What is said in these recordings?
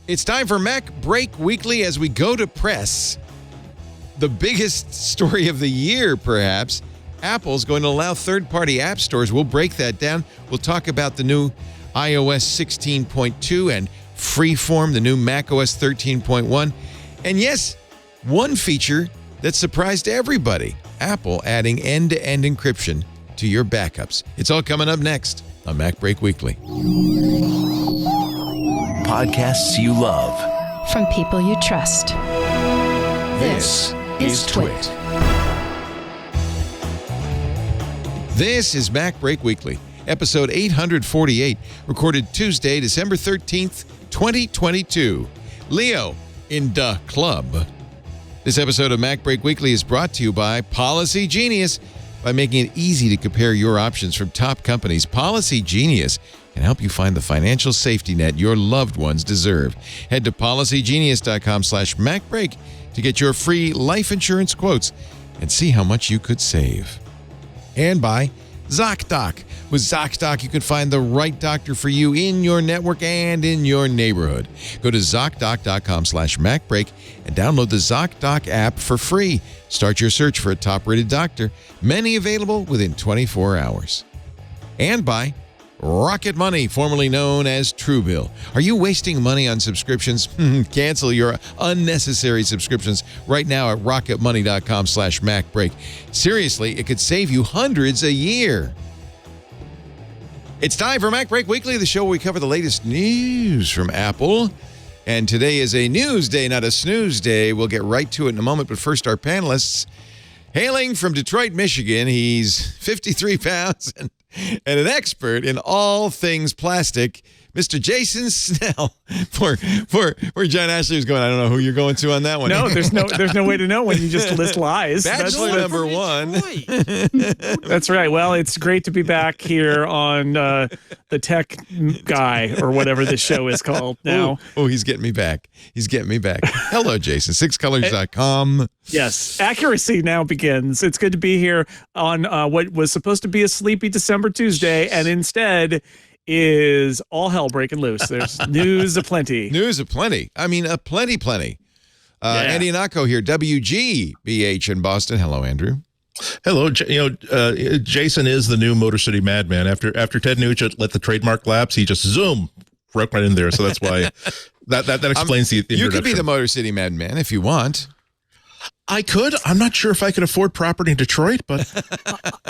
It's time for MacBreak Weekly as we go to press. The biggest story of the year, perhaps. Apple's going to allow third-party app stores. We'll break that down. We'll talk about the new iOS 16.2 and Freeform, the new macOS 13.1. And yes, one feature that surprised everybody, Apple adding end-to-end encryption to your backups. It's all coming up next on MacBreak Weekly. Podcasts you love. From people you trust. This is TWiT. This is MacBreak Weekly, episode 848, recorded Tuesday, December 13th, 2022. Leo in the club. This episode of MacBreak Weekly is brought to you by Policy Genius. By making it easy to compare your options from top companies, Policy Genius can help you find the financial safety net your loved ones deserve. Head to policygenius.com/MacBreak to get your free life insurance quotes and see how much you could save. And by ZocDoc. With ZocDoc, you can find the right doctor for you in your network and in your neighborhood. Go to ZocDoc.com/MacBreak and download the ZocDoc app for free. Start your search for a top-rated doctor, many available within 24 hours. And by Rocket Money, formerly known as Truebill. Are you wasting money on subscriptions? Cancel your unnecessary subscriptions right now at rocketmoney.com/MacBreak. Seriously, it could save you hundreds a year. It's time for MacBreak Weekly, the show where we cover the latest news from Apple. And today is a news day, not a snooze day. We'll get right to it in a moment, but first, our panelists. Hailing from Detroit, Michigan, he's 53 pounds and an expert in all things plastic, Mr. Jason Snell. Where John Ashley was going, I don't know who you're going to on that one. No, there's no way to know when you just list lies. Bachelor number one. That's right. Well, it's great to be back here on the Tech Guy, or whatever this show is called now. Oh, he's getting me back. Hello, Jason. Sixcolors.com. Yes. Accuracy now begins. It's good to be here on what was supposed to be a sleepy December Tuesday, and instead is all hell breaking loose. There's news aplenty. I mean, plenty. Andy Ihnatko here, WGBH in Boston. Hello, Andrew. Hello. Jason is the new Motor City Madman. After Ted Nugent let the trademark lapse, he just broke right in there. So that's why that explains the introduction. You could be the Motor City Madman if you want. I could. I'm not sure if I could afford property in Detroit, but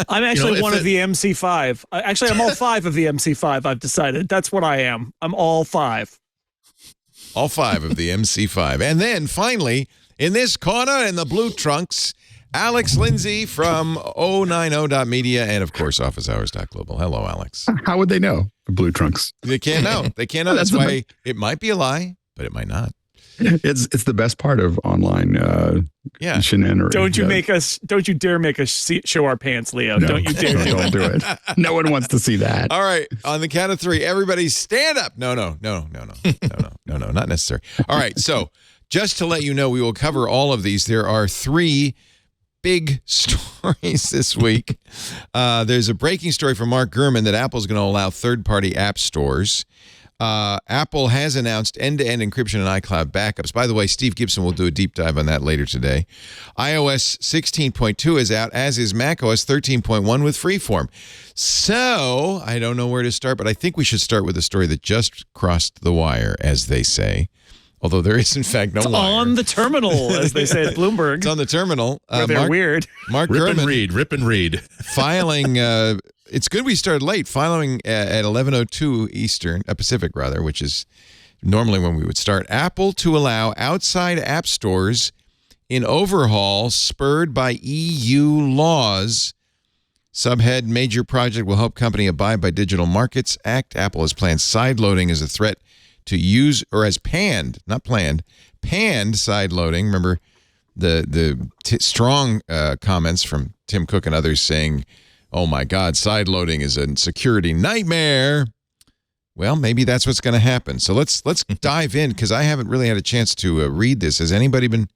I'm actually one of the MC5. Actually, I'm all five of the MC5. I've decided that's what I am. I'm all five. All five of the MC5. And then finally, in this corner in the blue trunks, Alex Lindsay from 090.media and, of course, officehours.global. Hello, Alex. How would they know the blue trunks? They can't know. That's why it might be a lie, but it might not. It's the best part of online shenanigans. Don't you dare make us show our pants, Leo. No, don't you dare don't do it. No one wants to see that. All right, on the count of three, everybody stand up. No, not necessary. All right, so just to let you know, we will cover all of these. There are three big stories this week. There's a breaking story from Mark Gurman that Apple's going to allow third-party app stores. Apple has announced end-to-end encryption and iCloud backups. By the way, Steve Gibson will do a deep dive on that later today. iOS 16.2 is out, as is macOS 13.1 with Freeform. So, I don't know where to start, but I think we should start with a story that just crossed the wire, as they say. Although there is, in fact, no wire. On the terminal, as they say at Bloomberg. It's on the terminal. Where they're weird. Mark Rip Gurman. and read. Filing... it's good we started late, filing at 11:02 Eastern, Pacific rather, which is normally when we would start. Apple to allow outside app stores in overhaul spurred by EU laws. Subhead, major project will help company abide by Digital Markets Act. Apple has planned sideloading as a threat to use, or as panned sideloading. Remember the strong comments from Tim Cook and others saying, oh my God, sideloading is a security nightmare. Well, maybe that's what's going to happen. So let's dive in, because I haven't really had a chance to read this. Has anybody been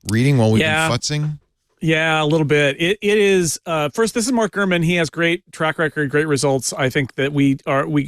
reading while we've been futzing? Yeah, a little bit. It is first. This is Mark Gurman. He has great track record, great results. I think that we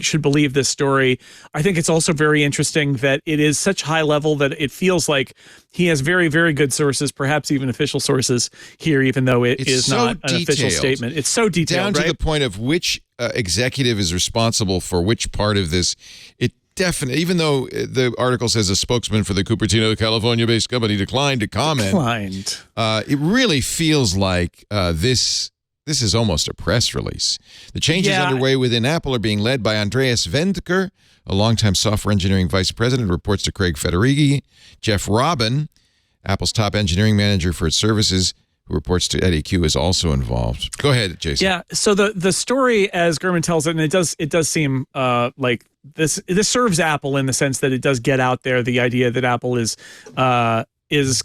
should believe this story. I think it's also very interesting that it is such high level that it feels like he has very, very good sources, perhaps even official sources here, even though it's is so not an official statement. It's so detailed, down right? to the point of which executive is responsible for which part of this. It definitely, even though the article says a spokesman for the Cupertino, California-based company declined to comment. It really feels like this is almost a press release. The changes underway within Apple are being led by Andreas Wendker, a longtime software engineering vice president, reports to Craig Federighi. Jeff Robin, Apple's top engineering manager for its services, who reports to Eddie Q, is also involved. Go ahead, Jason. Yeah. So the story, as Gurman tells it, and it does seem like this serves Apple in the sense that it does get out there the idea that Apple is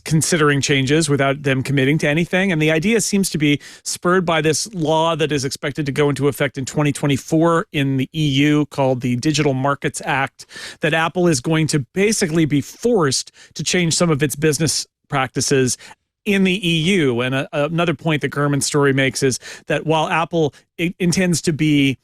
considering changes without them committing to anything. And the idea seems to be spurred by this law that is expected to go into effect in 2024 in the EU called the Digital Markets Act, that Apple is going to basically be forced to change some of its business practices in the EU. And another point that Gurman's story makes is that while Apple intends to be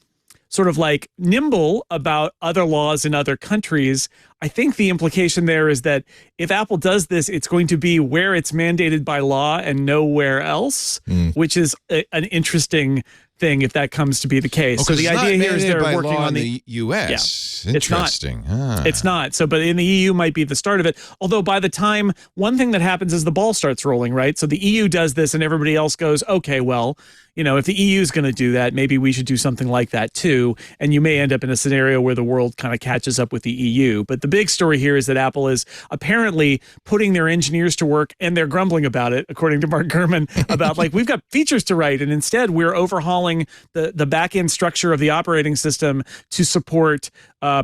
sort of like nimble about other laws in other countries, I think the implication there is that if Apple does this, it's going to be where it's mandated by law and nowhere else, which is an interesting thing if that comes to be the case. So the idea here is they're working on the U.S. Yeah, Interesting. It's not. So, but in the EU might be the start of it. Although by the time, one thing that happens is the ball starts rolling, right? So the EU does this and everybody else goes, okay, well, if the EU is going to do that, maybe we should do something like that too. And you may end up in a scenario where the world kind of catches up with the EU. But the big story here is that Apple is apparently putting their engineers to work, and they're grumbling about it, according to Mark Gurman, about like, we've got features to write, and instead we're overhauling the back-end structure of the operating system to support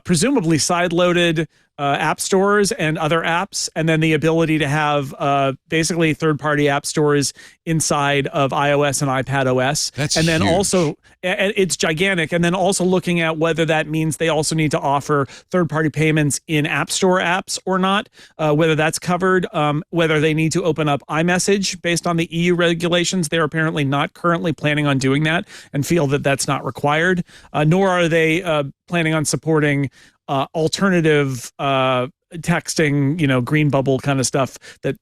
presumably side-loaded app stores and other apps, and then the ability to have basically third-party app stores inside of iOS and iPadOS. That's and then huge. Also, it's gigantic. And then also looking at whether that means they also need to offer third-party payments in App Store apps or not, whether that's covered, whether they need to open up iMessage based on the EU regulations. They're apparently not currently planning on doing that and feel that that's not required, nor are they planning on supporting alternative texting, green bubble kind of stuff that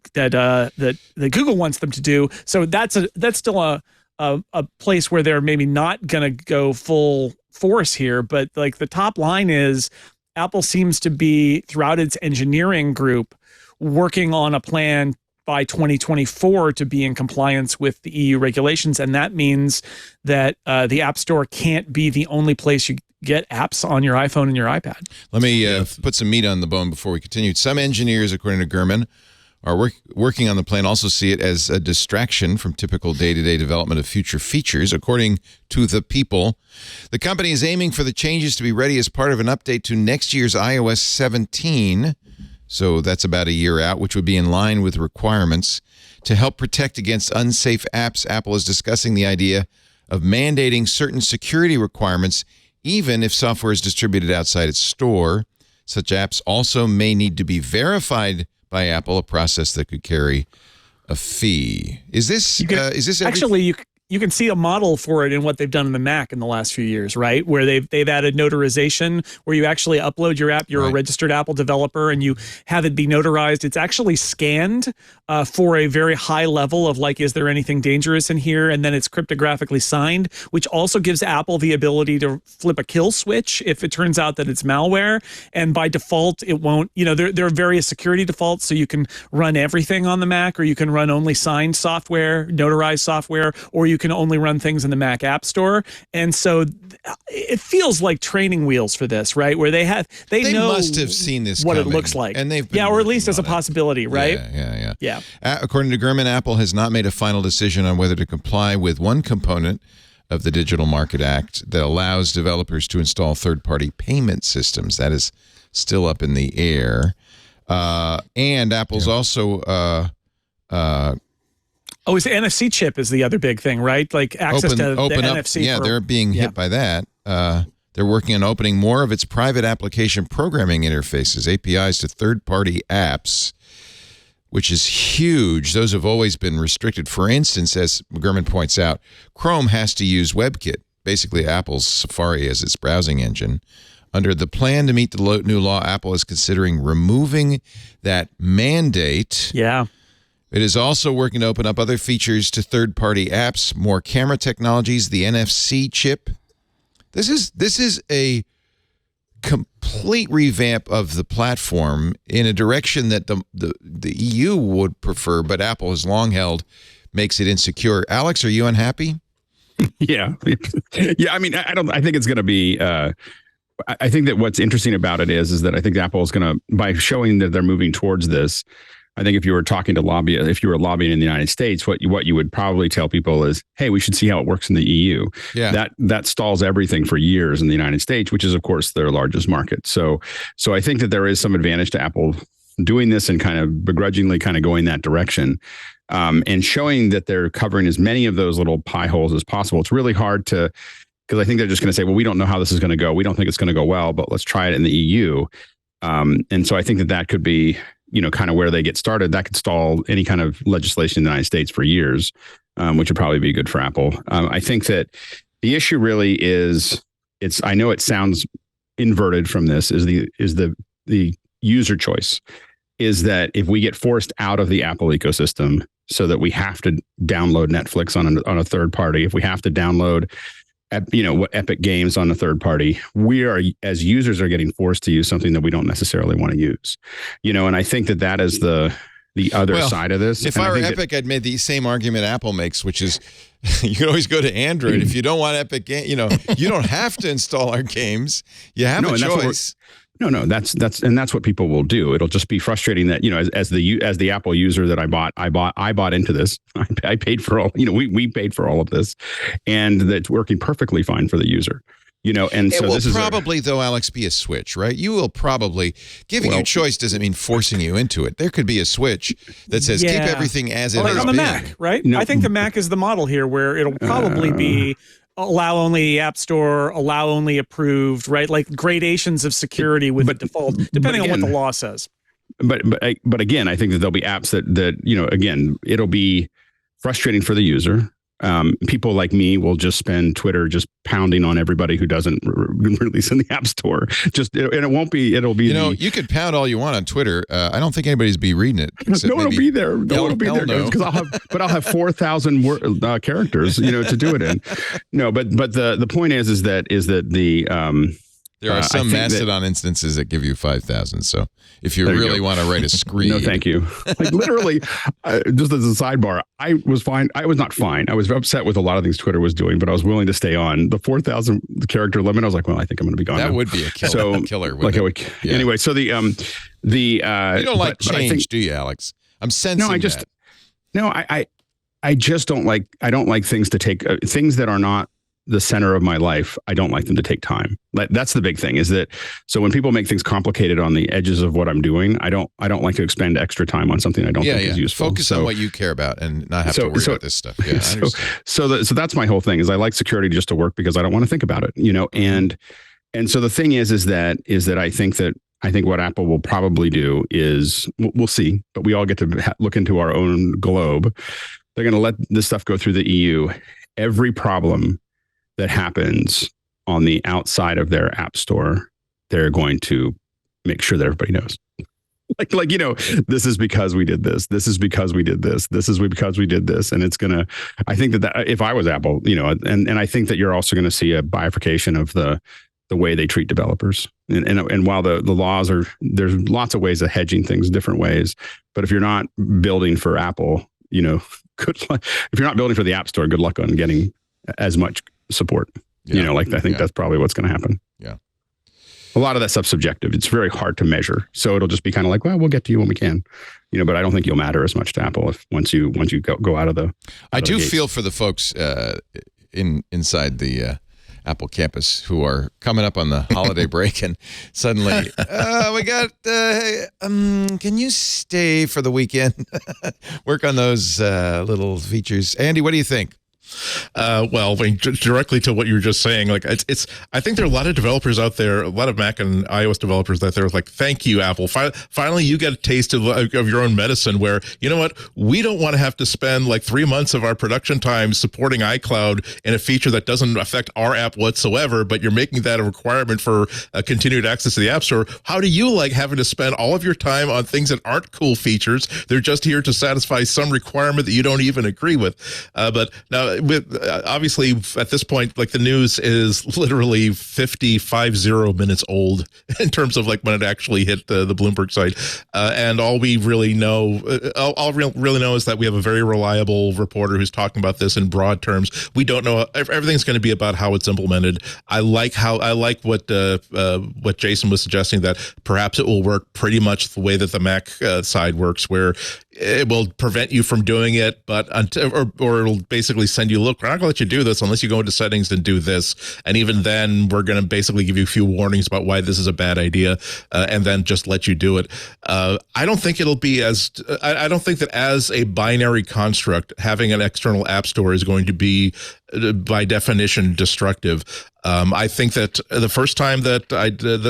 Google wants them to do. So that's still a place where they're maybe not going to go full force here. But like the top line is Apple seems to be throughout its engineering group working on a plan by 2024 to be in compliance with the EU regulations. And that means that the App Store can't be the only place you get apps on your iPhone and your iPad. Let me put some meat on the bone before we continue. Some engineers, according to Gurman, are working on the plan, also see it as a distraction from typical day-to-day development of future features. According to The People, the company is aiming for the changes to be ready as part of an update to next year's iOS 17. So that's about a year out, which would be in line with requirements. To help protect against unsafe apps, Apple is discussing the idea of mandating certain security requirements even if software is distributed outside its store. Such apps also may need to be verified by Apple, a process that could carry a fee. Is this actually you can see a model for it in what they've done in the Mac in the last few years, right? Where they've added notarization, where you actually upload your app. You're a registered Apple developer, and you have it be notarized. It's actually scanned for a very high level of like, is there anything dangerous in here? And then it's cryptographically signed, which also gives Apple the ability to flip a kill switch if it turns out that it's malware. And by default, it won't. There are various security defaults, so you can run everything on the Mac, or you can run only signed software, notarized software, or you can only run things in the Mac App Store. And so it feels like training wheels for this, right? Where they know must have seen this what coming, it looks like. And they've been or at least as a it. possibility, right? Yeah. According to Gurman, Apple has not made a final decision on whether to comply with one component of the Digital Market Act that allows developers to install third-party payment systems. That is still up in the air. And Apple's also it's the NFC chip is the other big thing, right? Like access to open the up, NFC. Yeah, they're being hit by that. They're working on opening more of its private application programming interfaces, APIs, to third-party apps. which is huge. Those have always been restricted. For instance, as McGurman points out, Chrome has to use WebKit, basically Apple's Safari as its browsing engine. Under the plan to meet the new law, Apple is considering removing that mandate. Yeah. It is also working to open up other features to third-party apps, more camera technologies, the NFC chip. This is a complete revamp of the platform in a direction that the EU would prefer, but Apple has long held makes it insecure. Alex, are you unhappy? Yeah. Yeah. I mean, I think it's going to be, I think that what's interesting about it is that I think Apple is going to, by showing that they're moving towards this, I think if you were talking to if you were lobbying in the United States, what you would probably tell people is, hey, we should see how it works in the EU. Yeah. That stalls everything for years in the United States, which is, of course, their largest market. So I think that there is some advantage to Apple doing this and kind of begrudgingly kind of going that direction. And showing that they're covering as many of those little pie holes as possible. It's really hard to, because I think they're just going to say, well, we don't know how this is going to go. We don't think it's going to go well, but let's try it in the EU. And so I think that could be, kind of where they get started. That could stall any kind of legislation in the United States for years, which would probably be good for Apple. I think that the issue really is, I know it sounds inverted from this, is the user choice. Is that if we get forced out of the Apple ecosystem so that we have to download Netflix on a third party, if we have to download what Epic Games on a third party, we are, as users, are getting forced to use something that we don't necessarily want to use, and I think that is the other side of this. If I were Epic, I'd make the same argument Apple makes, which is you can always go to Android. If you don't want Epic game, you don't have to install our games. You have a choice. No, that's what people will do. It'll just be frustrating that, as the Apple user that I bought into this. I paid for all, we paid for all of this, and that's working perfectly fine for the user. And so this is probably, though, Alex, be a switch, right? You will probably, giving you choice doesn't mean forcing you into it. There could be a switch that says keep everything as it has been. On the Mac, right? No. I think the Mac is the model here, where it'll probably be allow only App Store, allow only approved, right? Like gradations of security with the default, depending on what the law says. But again, I think that there'll be apps that again, it'll be frustrating for the user. People like me will just spend Twitter just pounding on everybody who doesn't release in the App Store. And it won't be. It'll be. You could pound all you want on Twitter. I don't think anybody's be reading it. No one will be there. No one will be there because I'll have 4,000 characters, to do it in. No, but the point is that the. There are some Mastodon instances that give you 5,000. So if you really want to write a screed. No, thank you. Like literally, just as a sidebar, I was fine. I was not fine. I was upset with a lot of things Twitter was doing, but I was willing to stay on. The 4,000 character limit, I was like, well, I think I'm going to be gone. That now. would be a killer. Anyway, so the you don't like change, do you, Alex? I'm sensing I just don't like. I don't like things to take things that are not the center of my life. I don't like them to take time. That's the big thing, is that so when people make things complicated on the edges of what I'm doing, I don't like to expend extra time on something I don't think is useful. Focus on what you care about and not have to worry about this stuff. Yeah, so that's my whole thing, is I like security just to work because I don't want to think about it, and so the thing is that I think what Apple will probably do is, we'll see, but we all get to look into our own globe. They're going to let this stuff go through the EU. Every problem that happens on the outside of their app store, they're going to make sure that everybody knows. This is because we did this. This is because we did this. This is because we did this. And it's going to, I think that if I was Apple, and I think that you're also going to see a bifurcation of the way they treat developers. And while the laws there's lots of ways of hedging things, different ways. But if you're not building for Apple, good luck. If you're not building for the App Store, good luck on getting as much support. I think that's probably what's going to happen. Yeah. A lot of that stuff's subjective. It's very hard to measure. So it'll just be kind of like, well, we'll get to you when we can, but I don't think you'll matter as much to Apple once you go out of the. I do feel for the folks inside the Apple campus who are coming up on the holiday break and suddenly, we got, can you stay for the weekend? Work on those little features. Andy, what do you think? Well, directly to what you were just saying, like it's. I think there are a lot of developers out there, a lot of Mac and iOS developers that they're like, "Thank you, Apple. Finally, you get a taste of your own medicine." Where you know what, we don't want to have to spend like 3 months of our production time supporting iCloud in a feature that doesn't affect our app whatsoever. But you're making that a requirement for continued access to the App Store. How do you like having to spend all of your time on things that aren't cool features? They're just here to satisfy some requirement that you don't even agree with. But now, obviously, at this point, like the news is literally 50 minutes old in terms of like when it actually hit the Bloomberg site, and all we really know, really know, is that we have a very reliable reporter who's talking about this in broad terms. We don't know. Everything's going to be about how it's implemented. I like what Jason was suggesting, that perhaps it will work pretty much the way that the Mac side works, where it will prevent you from doing it, but or it'll basically send you, look, we're not going to let you do this unless you go into settings and do this. And even then, we're going to basically give you a few warnings about why this is a bad idea, and then just let you do it. I don't think it'll be I don't think that as a binary construct, having an external app store is going to be, by definition, destructive. I think that the first time that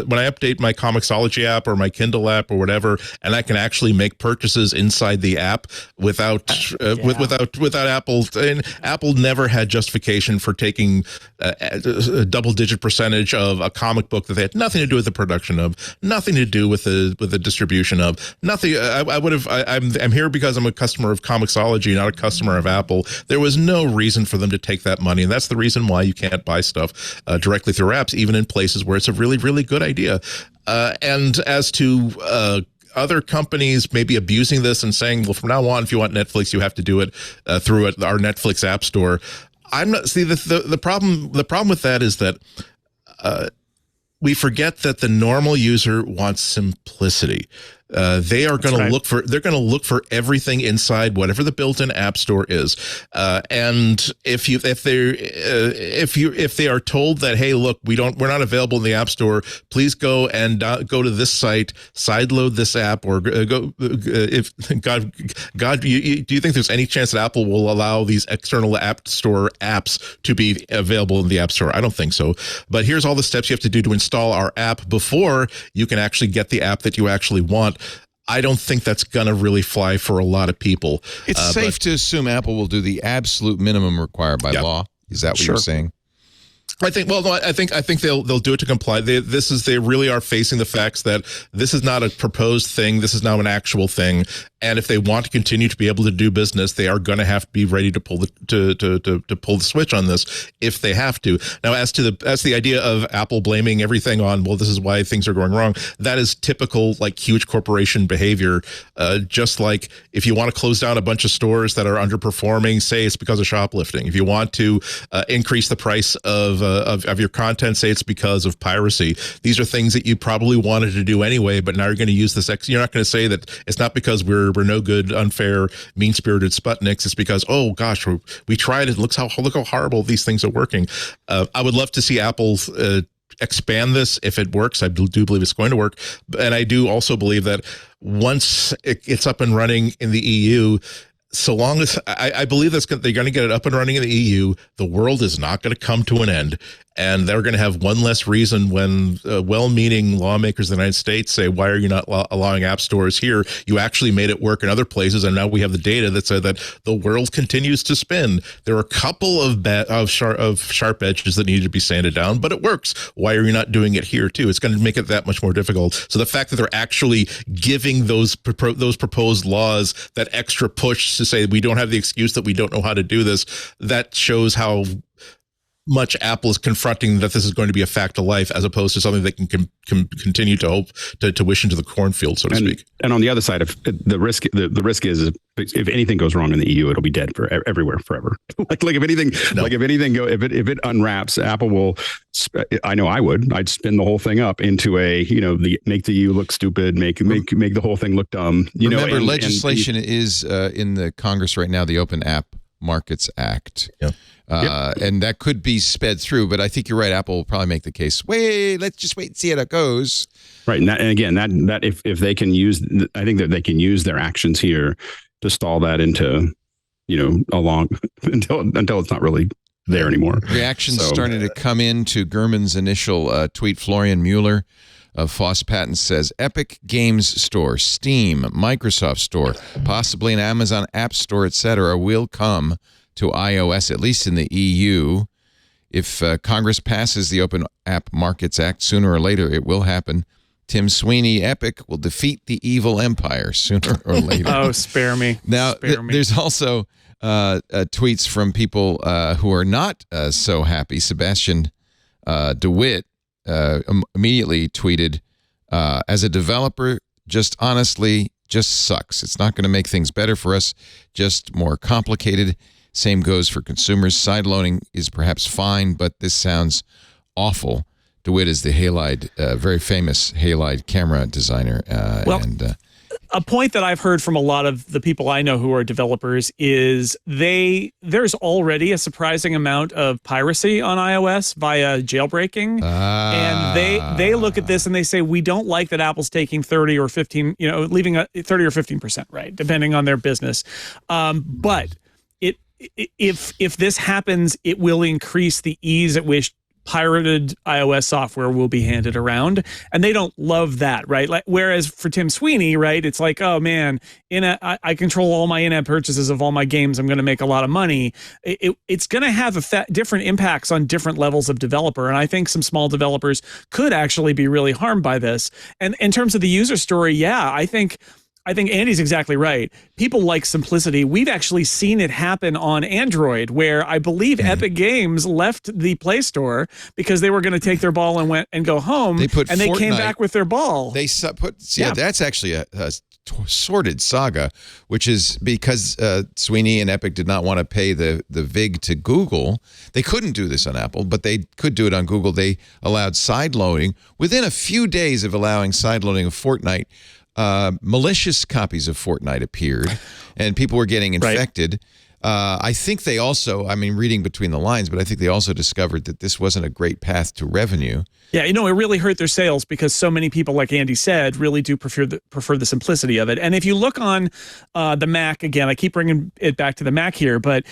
when I update my Comixology app or my Kindle app or whatever, and I can actually make purchases inside the app without Apple, and Apple never had justification for taking a double-digit percentage of a comic book that they had nothing to do with the production of, nothing to do with the distribution of, nothing. I'm here because I'm a customer of Comixology, not a customer of Apple. There was no reason for them to take that money, and that's the reason why you can't buy stuff directly through apps, even in places where it's a really, really good idea. And as to other companies maybe abusing this and saying, well, from now on, if you want Netflix, you have to do it through our Netflix app store. I'm not. See, the problem with that is that we forget that the normal user wants simplicity. They are going to look for. They're going to look for everything inside whatever the built-in app store is. And if they are told that, hey, look, we're not available in the app store, please go and go to this site, sideload this app, or go. If God, do you think there's any chance that Apple will allow these external app store apps to be available in the app store? I don't think so. But here's all the steps you have to do to install our app before you can actually get the app that you actually want. I don't think that's going to really fly for a lot of people. It's safe to assume Apple will do the absolute minimum required by law. Is that what you're saying? I think. Well, no. I think they'll do it to comply. They really are facing the facts that this is not a proposed thing. This is now an actual thing. And if they want to continue to be able to do business, they are going to have to be ready to pull the pull the switch on this if they have to. Now, as to the idea of Apple blaming everything on, well, this is why things are going wrong, that is typical like huge corporation behavior. Just like if you want to close down a bunch of stores that are underperforming, say it's because of shoplifting. If you want to increase the price of your content, say it's because of piracy. These are things that you probably wanted to do anyway, but now you're going to use this. You're not going to say that it's not because we're no good, unfair, mean-spirited Sputniks. It's because, oh gosh, we tried it. Look how horrible these things are working. I would love to see Apple expand this if it works. I do believe it's going to work, and I do also believe that once it's up and running in the EU, so long as I believe they're going to get it up and running in the EU, the world is not going to come to an end. And they're going to have one less reason when well-meaning lawmakers in the United States say, why are you not allowing app stores here? You actually made it work in other places, and now we have the data that said that the world continues to spin. There are a couple of sharp edges that need to be sanded down, but it works. Why are you not doing it here too? It's going to make it that much more difficult. So the fact that they're actually giving those proposed laws that extra push to say we don't have the excuse that we don't know how to do this, that shows how much Apple is confronting that this is going to be a fact of life, as opposed to something that can continue to hope to wish into the cornfield, so to speak. And on the other side of the risk is if anything goes wrong in the EU, it'll be dead for everywhere forever. like if it unwraps, Apple will. I know I'd spin the whole thing up into make the EU look stupid, make the whole thing look dumb. Remember, legislation is in the Congress right now, the Open App Markets Act. Yeah. And that could be sped through, but I think you're right. Apple will probably make the case. Let's just wait and see how it goes. Right, and again, if they can use, I think that they can use their actions here to stall that into along until it's not really there anymore. Reactions starting to come in to Gurman's initial tweet. Florian Mueller of Foss Patents says Epic Games Store, Steam, Microsoft Store, possibly an Amazon App Store, etc., will come to iOS, at least in the EU. If Congress passes the Open App Markets Act, sooner or later it will happen. Tim Sweeney, Epic will defeat the evil empire sooner or later. Oh, spare me. Now, there's also tweets from people who are not so happy. Sebastian DeWitt immediately tweeted, as a developer, just sucks. It's not going to make things better for us, just more complicated. Same goes for consumers. Sideloading is perhaps fine, but this sounds awful. DeWitt is the Halide, very famous Halide camera designer. A point that I've heard from a lot of the people I know who are developers is there's already a surprising amount of piracy on iOS via jailbreaking. And they look at this and they say, we don't like that Apple's taking 30 or 15, leaving 30 or 15%, right, depending on their business. But if this happens, it will increase the ease at which pirated iOS software will be handed around, and they don't love that, right? Like, whereas for Tim Sweeney, right, it's like, oh man, I control all my in-app purchases of all my games. I'm going to make a lot of money. It's going to have different impacts on different levels of developer, and I think some small developers could actually be really harmed by this. And in terms of the user story, yeah, I think Andy's exactly right. People like simplicity. We've actually seen it happen on Android, where I believe Epic Games left the Play Store because they were going to take their ball and go home. They came back with their ball. That's actually a sordid saga, which is because Sweeney and Epic did not want to pay the VIG to Google. They couldn't do this on Apple, but they could do it on Google. They allowed sideloading. Within a few days of allowing sideloading of Fortnite, malicious copies of Fortnite appeared, and people were getting infected. I think they also, reading between the lines, but I think they also discovered that this wasn't a great path to revenue. Yeah, it really hurt their sales because so many people, like Andy said, really do prefer the simplicity of it. And if you look on the Mac, again, I keep bringing it back to the Mac here, but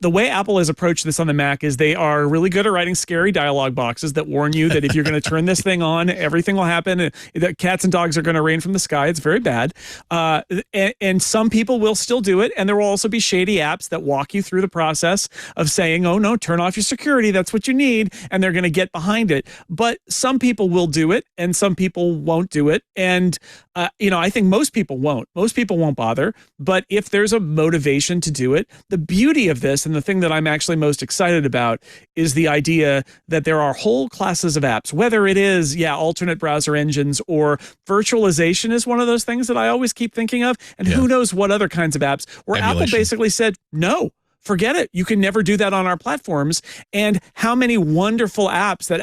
the way Apple has approached this on the Mac is they are really good at writing scary dialogue boxes that warn you that if you're going to turn this thing on, everything will happen. That cats and dogs are going to rain from the sky. It's very bad. And some people will still do it. And there will also be shady apps that walk you through the process of saying, oh, no, turn off your security. That's what you need. And they're going to get behind it. But some people will do it and some people won't do it. And, I think most people won't. Most people won't bother. But if there's a motivation to do it, the beauty of this, and the thing that I'm actually most excited about, is the idea that there are whole classes of apps, whether it is, alternate browser engines, or virtualization is one of those things that I always keep thinking of. And who knows what other kinds of apps, where Apple basically said, no, forget it. You can never do that on our platforms. And how many wonderful apps that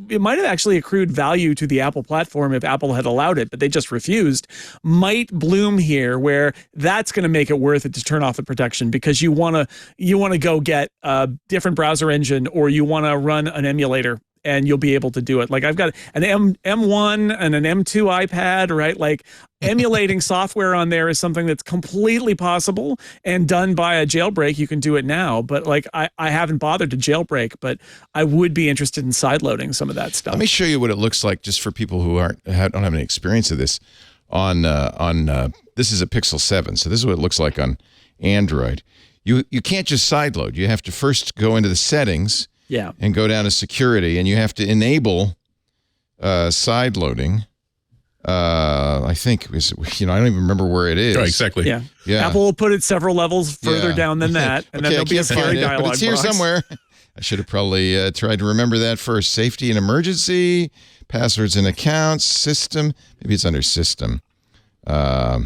it might have actually accrued value to the Apple platform if Apple had allowed it, but they just refused, might bloom here, where that's going to make it worth it to turn off the protection because you want to go get a different browser engine, or you want to run an emulator, and you'll be able to do it. Like, I've got an M1 and an M2 iPad, right? Like, emulating software on there is something that's completely possible and done by a jailbreak. You can do it now, but like, I haven't bothered to jailbreak, but I would be interested in sideloading some of that stuff. Let me show you what it looks like, just for people who don't have any experience of this. This is a Pixel 7, so this is what it looks like on Android. You can't just sideload. You have to first go into the settings. Yeah. And go down to security, and you have to enable sideloading. I think I don't even remember where it is. Oh, exactly. Yeah. Apple will put it several levels further down than that, and then there'll be a scary dialogue but it's here box somewhere. I should have probably tried to remember that first. Safety and emergency, passwords and accounts, system. Maybe it's under system. Do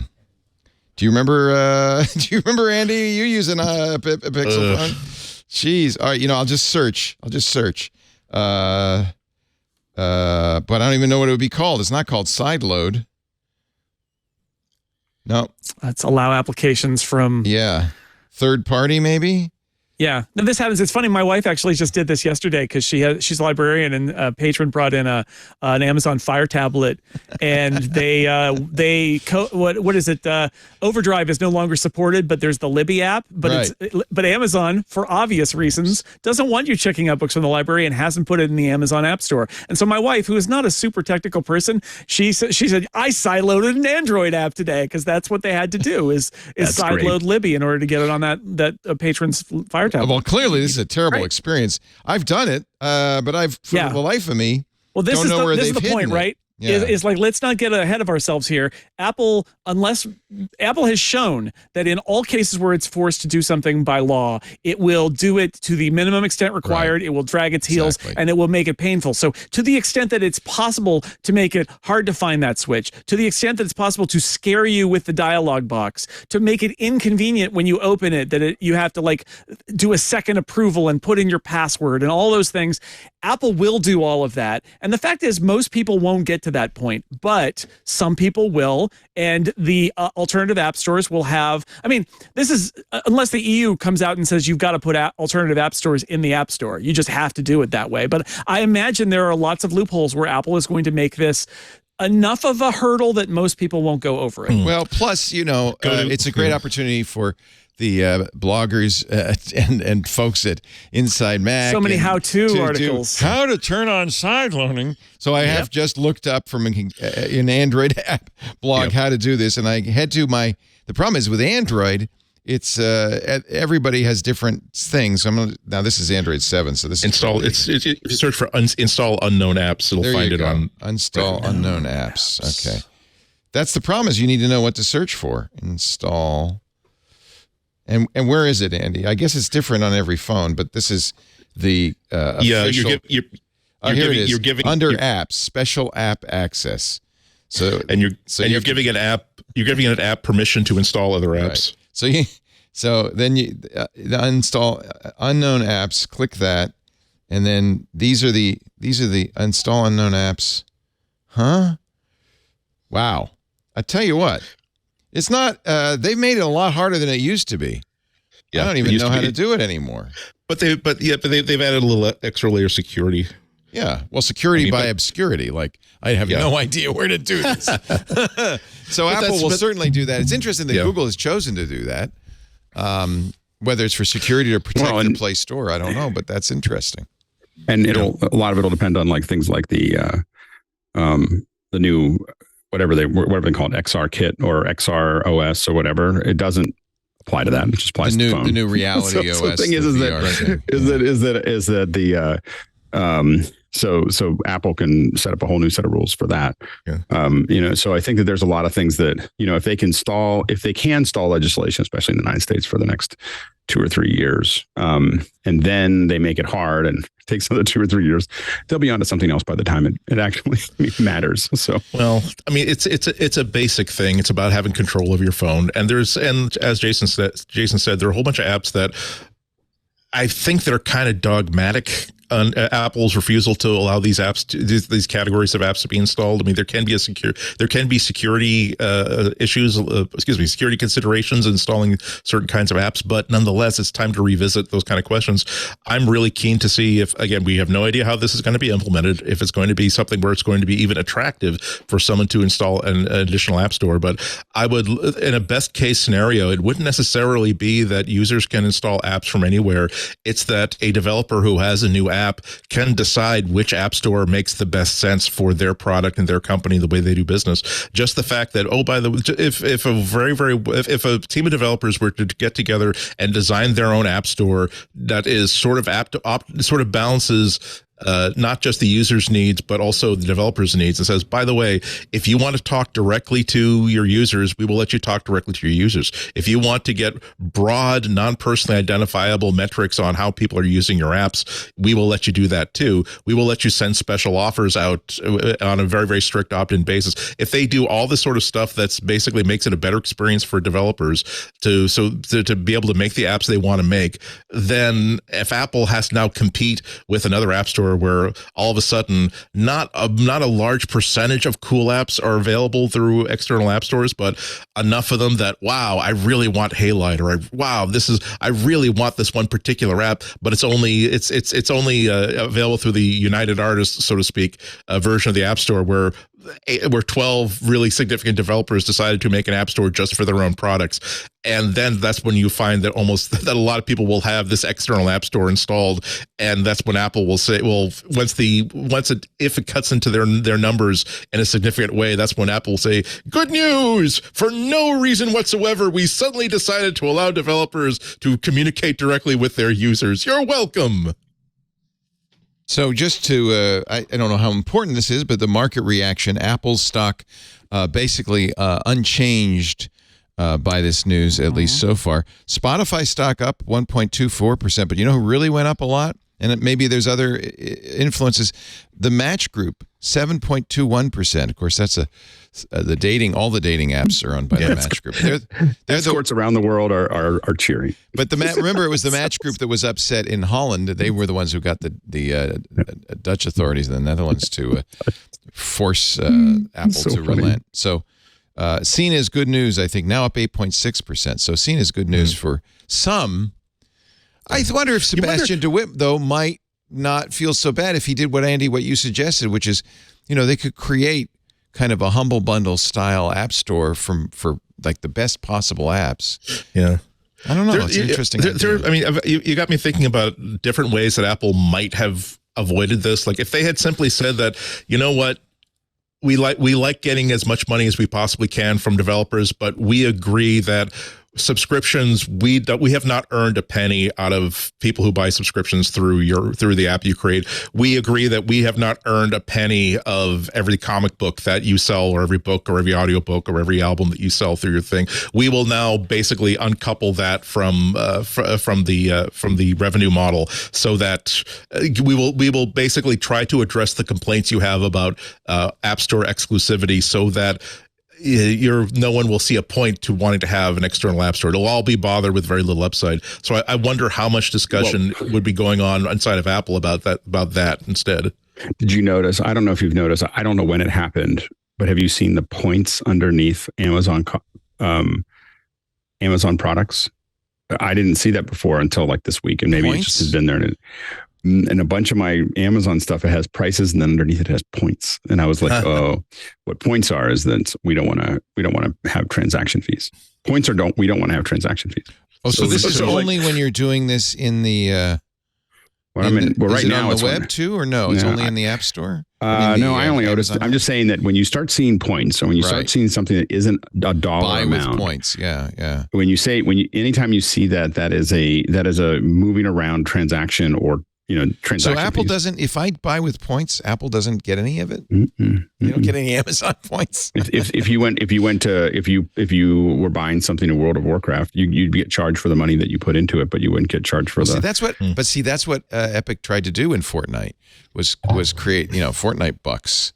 you remember? Do you remember, Andy? You using a Pixel phone? Jeez. All right. I'll just search. But I don't even know what it would be called. It's not called sideload. No. Let's allow applications from. Yeah. Third party, maybe? Yeah, now this happens. It's funny. My wife actually just did this yesterday because she's a librarian, and a patron brought in an Amazon Fire tablet, and what is it? Overdrive is no longer supported, but there's the Libby app. But but Amazon, for obvious reasons, doesn't want you checking out books from the library and hasn't put it in the Amazon App Store. And so my wife, who is not a super technical person, she said I sideloaded an Android app today because that's what they had to do is sideload Libby in order to get it on that patron's Fire tablet. Well, clearly this is a terrible experience. I've done it, but for the life of me, this don't know where they've is the point, hidden it. right? Yeah. Is like, let's not get ahead of ourselves here. Apple has shown that in all cases where it's forced to do something by law, it will do it to the minimum extent required. Right. It will drag its heels and it will make it painful. So to the extent that it's possible to make it hard to find that switch, to the extent that it's possible to scare you with the dialog box, to make it inconvenient when you open it, that you have to like do a second approval and put in your password and all those things, Apple will do all of that. And the fact is most people won't get to that point, but some people will, and the alternative app stores will have, I mean, this is, unless the EU comes out and says you've got to put alternative app stores in the App Store. You just have to do it that way. But I imagine there are lots of loopholes where Apple is going to make this enough of a hurdle that most people won't go over it. Well, plus, it's a great opportunity for the bloggers and folks at Inside Mac. So many how-to articles. How to turn on sideloading. So I have just looked up from an Android app blog how to do this, and I head to the problem is with Android, it's everybody has different things. Now this is Android 7, so this install. If you search for install unknown apps, it'll find it on install unknown apps. Okay, that's the problem. Is you need to know what to search for. Install. And where is it, Andy? I guess it's different on every phone, but this is the official. Here it is. Under apps, special app access. So you're giving an app permission to install other apps. Right. So then you install unknown apps. Click that, and then these are the install unknown apps. Huh? Wow! I tell you what. It's not. They've made it a lot harder than it used to be. Yeah, I don't even know how to do it anymore. But they've added a little extra layer of security. Yeah, well, security by obscurity. Like I have no idea where to do this. So Apple will certainly do that. It's interesting that Google has chosen to do that. Whether it's for security or protect the Play Store, I don't know, but that's interesting. And a lot of it'll depend on like things like the new. Whatever they call it, XR kit or XR OS or whatever, it doesn't apply to that. It just applies to the phone. The new reality OS. So the thing is that so Apple can set up a whole new set of rules for that. Yeah. So I think that there's a lot of things that, if they can stall legislation, especially in the United States for the next 2 or 3 years, and then they make it hard and it takes another 2 or 3 years, they'll be onto something else by the time it actually matters. So, well, I mean, it's a basic thing. It's about having control of your phone. And as Jason said, there are a whole bunch of apps that I think that are kind of dogmatic on Apple's refusal to allow these apps, these categories of apps to be installed. I mean, there can be security issues, security considerations installing certain kinds of apps, but nonetheless, it's time to revisit those kind of questions. I'm really keen to see if, again, we have no idea how this is going to be implemented, if it's going to be something where it's going to be even attractive for someone to install an additional app store. But I would, in a best case scenario, it wouldn't necessarily be that users can install apps from anywhere. It's that a developer who has a new app can decide which app store makes the best sense for their product and their company, the way they do business. Just the fact that, by the way, if a team of developers were to get together and design their own app store that is sort of balances not just the user's needs, but also the developer's needs, and says, by the way, if you want to talk directly to your users, we will let you talk directly to your users. If you want to get broad, non-personally identifiable metrics on how people are using your apps, we will let you do that too. We will let you send special offers out on a very, very strict opt-in basis. If they do all this sort of stuff that's basically makes it a better experience for developers to be able to make the apps they want to make, then if Apple has to now compete with another app store Store, where all of a sudden not a large percentage of cool apps are available through external app stores, but enough of them that, wow, I really want Halide, or I really want this one particular app, but it's only available through the United Artists, so to speak, version of the App Store, where 12 really significant developers decided to make an app store just for their own products. And then that's when you find that a lot of people will have this external app store installed. And that's when Apple will say, well, if it cuts into their numbers in a significant way, that's when Apple will say, good news, for no reason whatsoever, we suddenly decided to allow developers to communicate directly with their users. You're welcome. So just to, I don't know how important this is, but the market reaction, Apple's stock basically unchanged by this news, at least so far. Spotify stock up 1.24%, but you know who really went up a lot? And maybe there's other influences. The Match Group, 7.21%. Of course, that's all the dating apps are owned by the Match Group. They're escorts around the world are cheering. But remember, it was the Match Group that was upset in Holland. They were the ones who got the Dutch authorities in the Netherlands to force Apple to relent. So seen as good news, I think, now up 8.6%. So seen as good news for some. I wonder if Sebastian DeWitt, though, might not feel so bad if he did what you suggested, which is, they could create kind of a humble bundle style app store for like the best possible apps. Yeah. I don't know. It's interesting. You got me thinking about different ways that Apple might have avoided this. Like if they had simply said that, you know what, we like getting as much money as we possibly can from developers, but we agree that subscriptions, we have not earned a penny out of people who buy subscriptions through the app you create. We agree that we have not earned a penny of every comic book that you sell, or every book, or every audiobook, or every album that you sell through your thing. We will now basically uncouple that from the revenue model, so that we will basically try to address the complaints you have about App Store exclusivity, so that no one will see a point to wanting to have an external app store. It'll all be bothered with very little upside. So I wonder how much discussion would be going on inside of Apple about that instead. Did you notice? I don't know if you've noticed. I don't know when it happened, but have you seen the points underneath Amazon products? I didn't see that before until like this week, and maybe it just has been there. And a bunch of my Amazon stuff, it has prices, and then underneath it has points. And I was like, oh, what points are is that we don't want to have transaction fees. Points we don't want to have transaction fees. Oh, so this is only when you're doing this in the right now on the web too, or no? It's only in the App Store. I only noticed. I'm just saying that when you start seeing points, or when you start seeing something that isn't a dollar amount, with points, yeah. Anytime you see that is a moving around transaction, or transaction. So Apple fees. doesn't. If I buy with points, Apple doesn't get any of it. You don't get any Amazon points. if you were buying something in World of Warcraft, you'd get charged for the money that you put into it, but you wouldn't get charged for that's what Epic tried to do in Fortnite was create Fortnite bucks,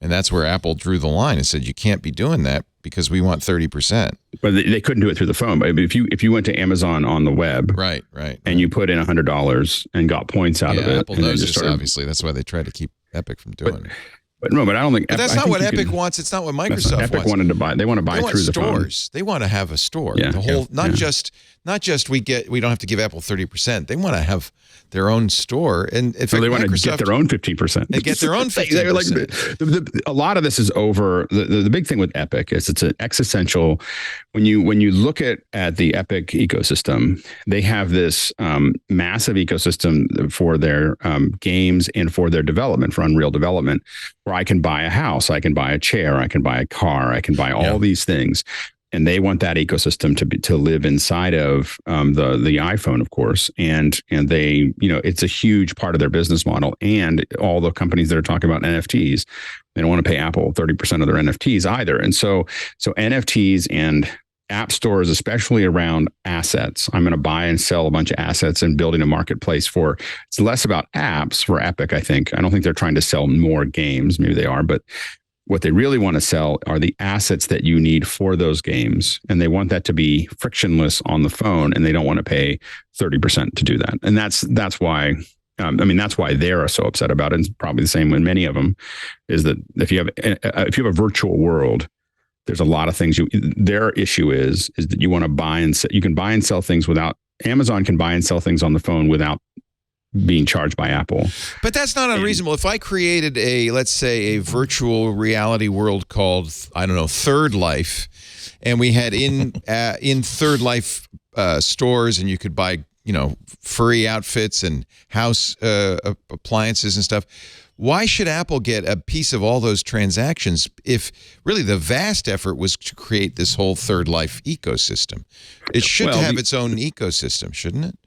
and that's where Apple drew the line and said you can't be doing that because we want 30%. But they couldn't do it through the phone. But if you went to Amazon on the web, right, and you put in $100 and got points out of it, Apple knows this, obviously. That's why they try to keep Epic from doing it. But I don't think. But that's not what Epic wants. It's not what Microsoft wants. Epic wanted to buy. They want to buy through the stores. They want to have a store. Yeah, the whole, not just we don't have to give Apple 30%. They want to have their own store, and in fact, they want to get their own 15%. They get their own 15%. A lot of this is over. The big thing with Epic is it's an existential. When you look at the Epic ecosystem, they have this massive ecosystem for their games and for their development, for Unreal development, where I can buy a house, I can buy a chair, I can buy a car, I can buy all these things. And they want that ecosystem to live inside of the iPhone, of course, and they it's a huge part of their business model. And all the companies that are talking about NFTs, they don't want to pay Apple 30% of their NFTs either. And so NFTs and app stores, especially around assets, I'm going to buy and sell a bunch of assets and building a marketplace for. It's less about apps for Epic. I don't think they're trying to sell more games. Maybe they are, but what they really want to sell are the assets that you need for those games. And they want that to be frictionless on the phone, and they don't want to pay 30% to do that. And that's why I mean, that's why they're so upset about it. And it's probably the same with many of them, is that if you have a virtual world, there's a lot of things their issue is that you want to buy and sell. You can buy and sell things without, Amazon can buy and sell things on the phone without being charged by Apple. But that's not unreasonable. If I created let's say a virtual reality world called, I don't know, Third Life, and we had in Third Life stores, and you could buy, furry outfits and house appliances and stuff. Why should Apple get a piece of all those transactions if really the vast effort was to create this whole Third Life ecosystem? It should have its own ecosystem, shouldn't it?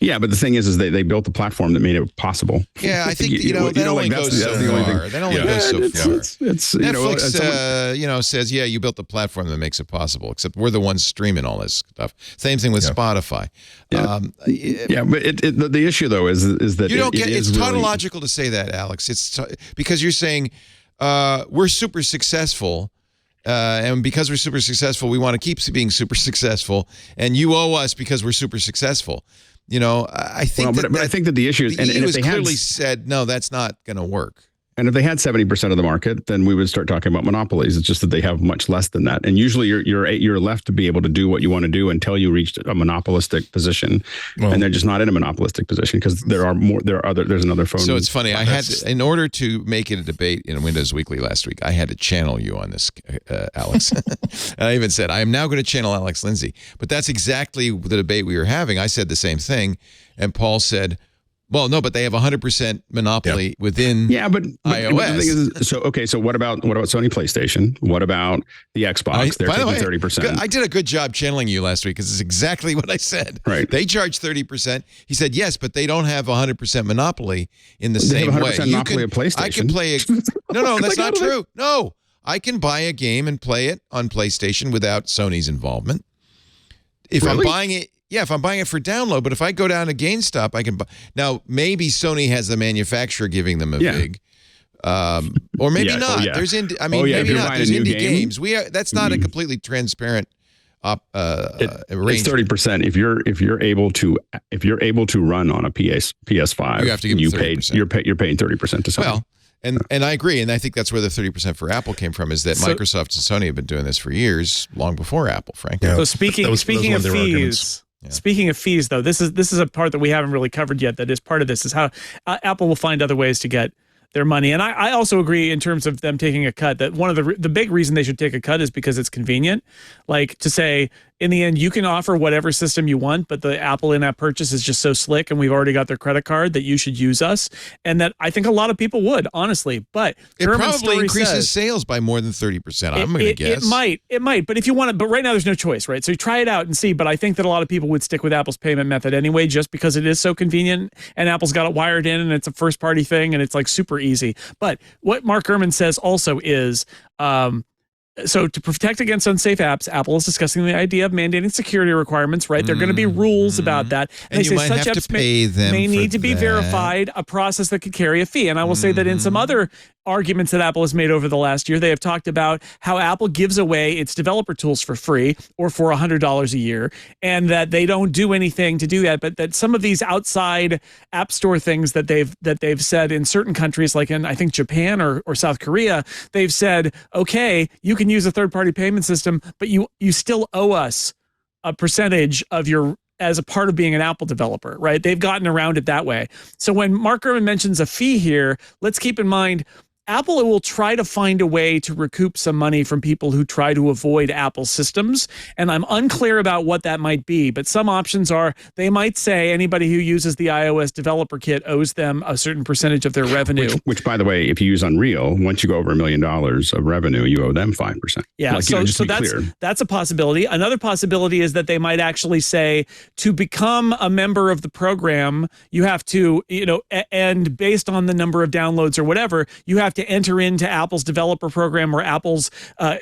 Yeah, but the thing is they built the platform that made it possible. Yeah, I think that only goes so far. That only goes so far. It's Netflix, says, yeah, you built the platform that makes it possible. Except we're the ones streaming all this stuff. Same thing with Spotify. Yeah, but the issue though is that it's tautological to say that, Alex. It's because you're saying we're super successful. And because we're super successful, we want to keep being super successful. And you owe us because we're super successful. I think but I think that the issue is, and if they clearly said, no, that's not going to work. And if they had 70% of the market, then we would start talking about monopolies. It's just that they have much less than that. And usually you're left to be able to do what you want to do until you reach a monopolistic position. And they're just not in a monopolistic position because there's another phone. So it's funny. In order to make it a debate in Windows Weekly last week, I had to channel you on this, Alex. And I even said, I am now going to channel Alex Lindsay. But that's exactly the debate we were having. I said the same thing. And Paul said, well, no, but they have 100% monopoly within but iOS. But the thing is, so what about Sony PlayStation? What about the Xbox? They're taking 30%. I did a good job channeling you last week because it's exactly what I said. Right. They charge 30%. He said, yes, but they don't have 100% monopoly in the same way. They have 100% monopoly of PlayStation. I can play No, that's not true. No, I can buy a game and play it on PlayStation without Sony's involvement. If I'm buying it... Yeah, if I'm buying it for download, but if I go down to GameStop, I can buy. Now, maybe Sony has the manufacturer giving them a big, or maybe not. There's maybe not. There's indie games. That's not a completely transparent it's 30%. If you're able to run on a PS5, you have to give them 30%. You're paying 30% to Sony. Well, and I agree, and I think that's where the 30% for Apple came from. Is that Microsoft and Sony have been doing this for years, long before Apple, frankly. Yeah. So speaking of fees. Yeah. Speaking of fees, though, this is a part that we haven't really covered yet. That is part of this is how Apple will find other ways to get their money. And I also agree in terms of them taking a cut that one of the big reason they should take a cut is because it's convenient. Like to say, in the end, you can offer whatever system you want, but the Apple in-app purchase is just so slick and we've already got their credit card that you should use us. And that I think a lot of people would, honestly. But it probably increases sales by more than 30%. I'm going to guess. It might. But if you want to, but right now there's no choice, right? So you try it out and see. But I think that a lot of people would stick with Apple's payment method anyway, just because it is so convenient and Apple's got it wired in and it's a first party thing and it's like super easy. But what Mark Gurman says also is, so to protect against unsafe apps, Apple is discussing the idea of mandating security requirements, right? There are going to be rules about that. And you might have to pay them may need to be that. verified, a process that could carry a fee. And I will say that in some other arguments that Apple has made over the last year, they have talked about how Apple gives away its developer tools for free or for $100 a year, and that they don't do anything to do that, but that some of these outside app store things that they've said in certain countries, like in I think Japan or South Korea, they've said, okay, you can use a third-party payment system, but you still owe us a percentage of your as a part of being an Apple developer, right? They've gotten around it that way. So when Mark Gurman mentions a fee here, let's keep in mind Apple will try to find a way to recoup some money from people who try to avoid Apple systems. And I'm unclear about what that might be, but some options are they might say anybody who uses the iOS developer kit owes them a certain percentage of their revenue. Which by the way, if you use Unreal, once you go over $1 million of revenue, you owe them 5%. Yeah, so that's a possibility. Another possibility is that they might actually say to become a member of the program, you have to, and based on the number of downloads or whatever, you have to enter into Apple's developer program or Apple's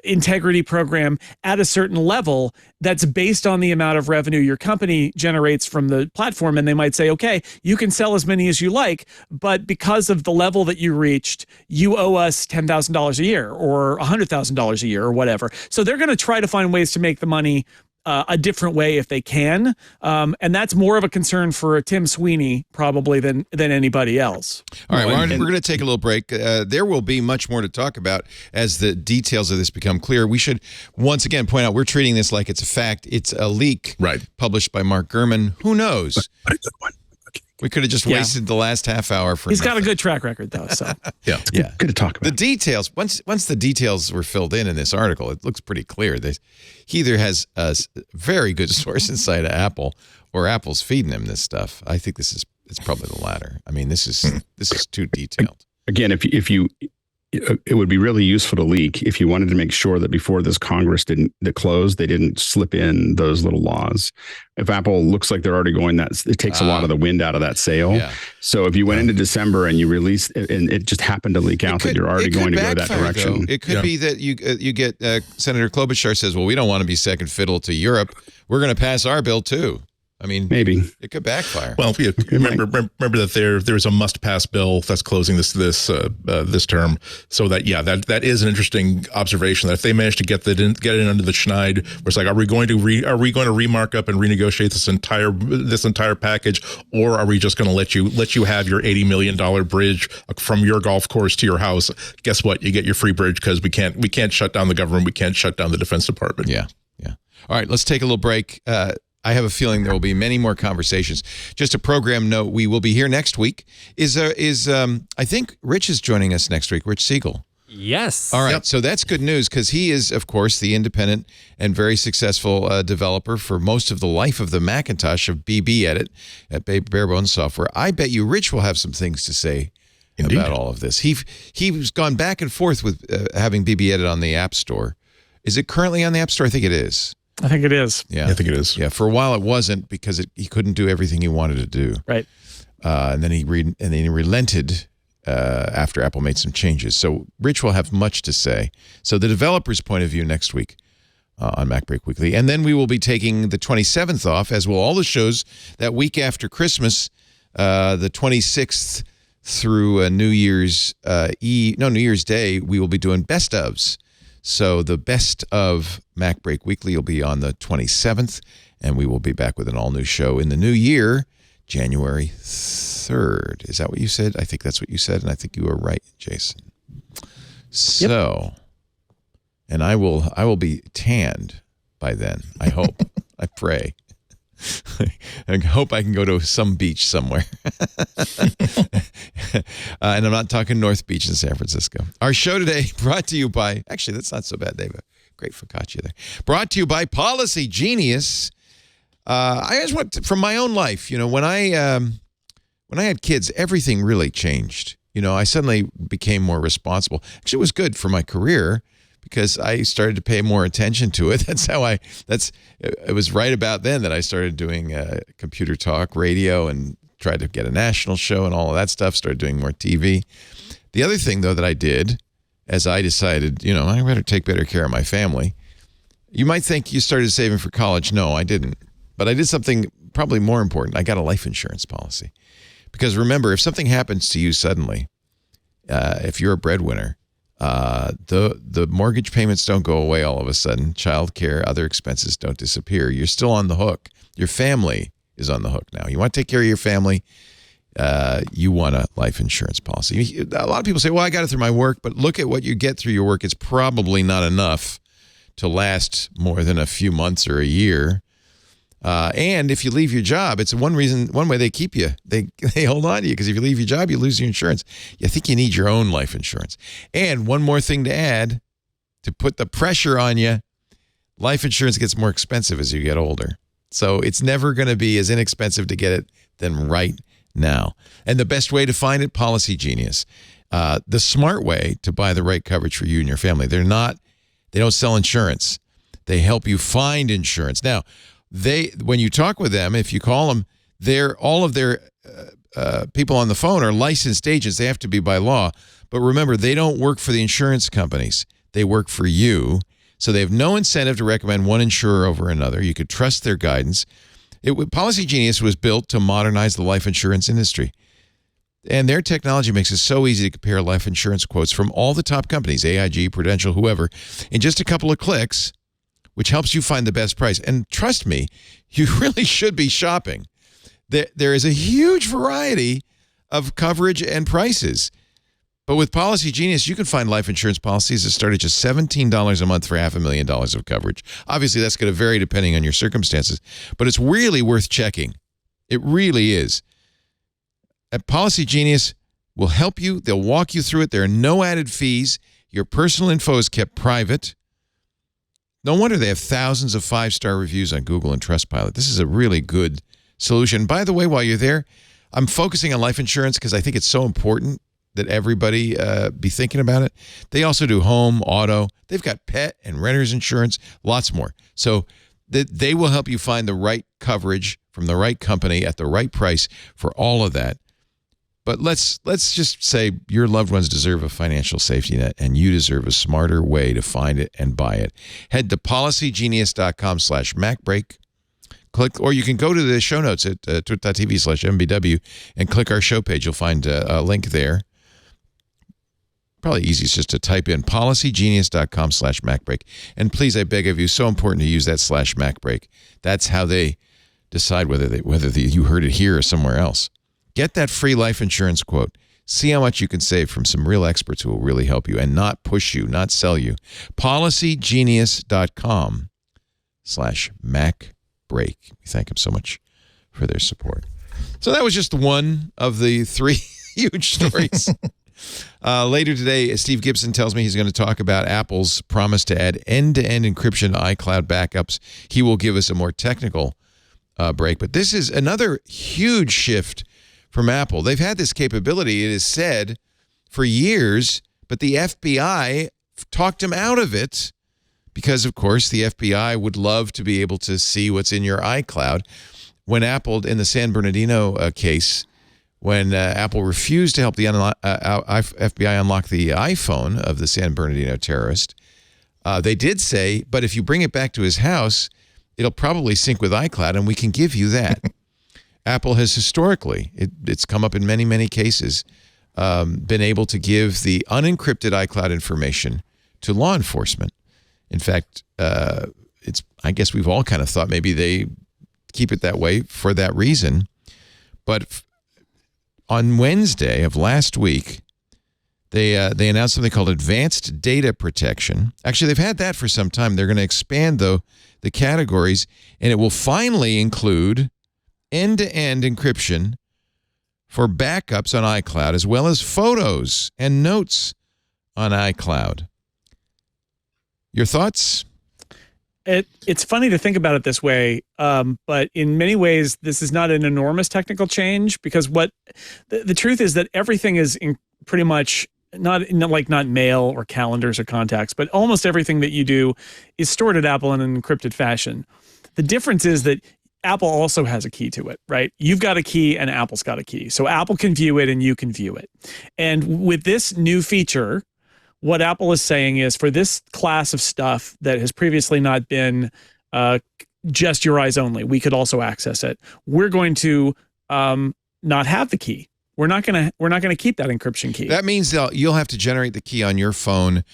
integrity program at a certain level that's based on the amount of revenue your company generates from the platform. And they might say, okay, you can sell as many as you like, but because of the level that you reached, you owe us $10,000 a year or $100,000 a year or whatever. So they're going to try to find ways to make the money a different way if they can. And that's more of a concern for Tim Sweeney probably than anybody else. All right, we're going to take a little break. There will be much more to talk about as the details of this become clear. We should once again point out we're treating this like it's a fact. It's a leak published by Mark Gurman. Who knows? But a good one. We could have just wasted the last half hour for He's nothing. got a good track record, though. So yeah. Good to talk about. The details, once the details were filled in this article, it looks pretty clear. He either has a very good source inside of Apple, or Apple's feeding him this stuff. I think it's probably the latter. I mean, this is too detailed. Again, if you it would be really useful to leak if you wanted to make sure that before this Congress closed, they didn't slip in those little laws. If Apple looks like they're already going it takes a lot of the wind out of that sail. Yeah. So if you went into December and you released, and it just happened to leak out that you're already going to go that direction. Though. It could be that you get Senator Klobuchar says, well, we don't want to be second fiddle to Europe. We're going to pass our bill too. I mean, maybe it could backfire. Well, remember that there's a must-pass bill that's closing this term. So that is an interesting observation. That if they manage to get it in under the schneid, where it's like, are we going to remark up and renegotiate this entire package, or are we just going to let you have your $80 million bridge from your golf course to your house? Guess what? You get your free bridge because we can't shut down the government. We can't shut down the Defense Department. Yeah. All right, let's take a little break. I have a feeling there will be many more conversations. Just a program note: we will be here next week. I think Rich is joining us next week. Rich Siegel. Yes. All right. So that's good news because he is, of course, the independent and very successful developer for most of the life of the Macintosh of BB Edit at Barebones Software. I bet you Rich will have some things to say about all of this. He's gone back and forth with having BB Edit on the App Store. Is it currently on the App Store? I think it is. I think it is. Yeah, I think it is. Yeah, for a while it wasn't because he couldn't do everything he wanted to do. Right. And then he relented after Apple made some changes. So Rich will have much to say. So the developer's point of view next week on MacBreak Weekly. And then we will be taking the 27th off, as will all the shows that week after Christmas, the 26th through New Year's Day, we will be doing best ofs. So the best of MacBreak Weekly will be on the 27th, and we will be back with an all-new show in the new year, January 3rd. Is that what you said? I think that's what you said, and I think you were right, Jason. So, and I will be tanned by then, I hope. I pray. I hope I can go to some beach somewhere. And I'm not talking North Beach in San Francisco. Our show today brought to you by, actually, that's not so bad. They have a great focaccia there. Brought to you by Policy Genius. I just want from my own life, when I had kids, everything really changed. I suddenly became more responsible. Actually, it was good for my career because I started to pay more attention to it. It was right about then that I started doing computer talk radio and tried to get a national show and all of that stuff, started doing more TV. The other thing, though, that I did, as I decided, I better take better care of my family. You might think you started saving for college. No, I didn't. But I did something probably more important. I got a life insurance policy. Because remember, if something happens to you suddenly, if you're a breadwinner, the mortgage payments don't go away all of a sudden. Child care, other expenses don't disappear. You're still on the hook. Your family is on the hook now. You want to take care of your family, you want a life insurance policy. A lot of people say, well, I got it through my work, but look at what you get through your work. It's probably not enough to last more than a few months or a year. And if you leave your job, it's one way they keep you. They hold on to you because if you leave your job, you lose your insurance. I think you need your own life insurance. And one more thing to add, to put the pressure on you, life insurance gets more expensive as you get older. So it's never going to be as inexpensive to get it than right now. And the best way to find it, Policy Genius. The smart way to buy the right coverage for you and your family. They don't sell insurance. They help you find insurance. Now, when you talk with them, if you call them, all of their people on the phone are licensed agents. They have to be by law. But remember, they don't work for the insurance companies. They work for you. So they have no incentive to recommend one insurer over another. You could trust their guidance. Policy Genius was built to modernize the life insurance industry. And their technology makes it so easy to compare life insurance quotes from all the top companies, AIG, Prudential, whoever, in just a couple of clicks which helps you find the best price. And trust me, you really should be shopping. There is a huge variety of coverage and prices. But with Policy Genius, you can find life insurance policies that start at just $17 a month for $500,000 of coverage. Obviously, that's going to vary depending on your circumstances, but it's really worth checking. It really is. At Policy Genius will help you. They'll walk you through it. There are no added fees. Your personal info is kept private. No wonder they have thousands of 5-star reviews on Google and Trustpilot. This is a really good solution. By the way, while you're there, I'm focusing on life insurance because I think it's so important that everybody be thinking about it. They also do home, auto. They've got pet and renter's insurance, lots more. So they will help you find the right coverage from the right company at the right price for all of that. But let's just say your loved ones deserve a financial safety net, and you deserve a smarter way to find it and buy it. Head to policygenius.com/MacBreak. Click, or you can go to the show notes at twit.tv/MBW and click our show page. You'll find a link there. Probably easiest just to type in policygenius.com/MacBreak. And please, I beg of you, so important to use that /MacBreak. That's how they decide whether you heard it here or somewhere else. Get that free life insurance quote. See how much you can save from some real experts who will really help you and not push you, not sell you. policygenius.com/MacBreak. We thank them so much for their support. So that was just one of the 3 huge stories. Later today, Steve Gibson tells me he's going to talk about Apple's promise to add end-to-end encryption to iCloud backups. He will give us a more technical break. But this is another huge shift from Apple. They've had this capability, it is said, for years, but the FBI talked them out of it because, of course, the FBI would love to be able to see what's in your iCloud. When Apple, in the San Bernardino case, when Apple refused to help the FBI unlock the iPhone of the San Bernardino terrorist, they did say, but if you bring it back to his house, it'll probably sync with iCloud, and we can give you that. Apple has historically, it's come up in many, many cases, been able to give the unencrypted iCloud information to law enforcement. In fact, I guess we've all kind of thought maybe they keep it that way for that reason. But on Wednesday of last week, they announced something called Advanced Data Protection. Actually, they've had that for some time. They're going to expand, though, the categories, and it will finally include end-to-end encryption for backups on iCloud, as well as photos and notes on iCloud. Your thoughts? It's funny to think about it this way, but in many ways, this is not an enormous technical change because the truth is that everything is pretty much not mail or calendars or contacts, but almost everything that you do is stored at Apple in an encrypted fashion. The difference is that Apple also has a key to it, right? You've got a key and Apple's got a key. So Apple can view it and you can view it. And with this new feature, what Apple is saying is for this class of stuff that has previously not been just your eyes only, we could also access it. We're going to not have the key. We're not going to keep that encryption key. That means you'll have to generate the key on your phone.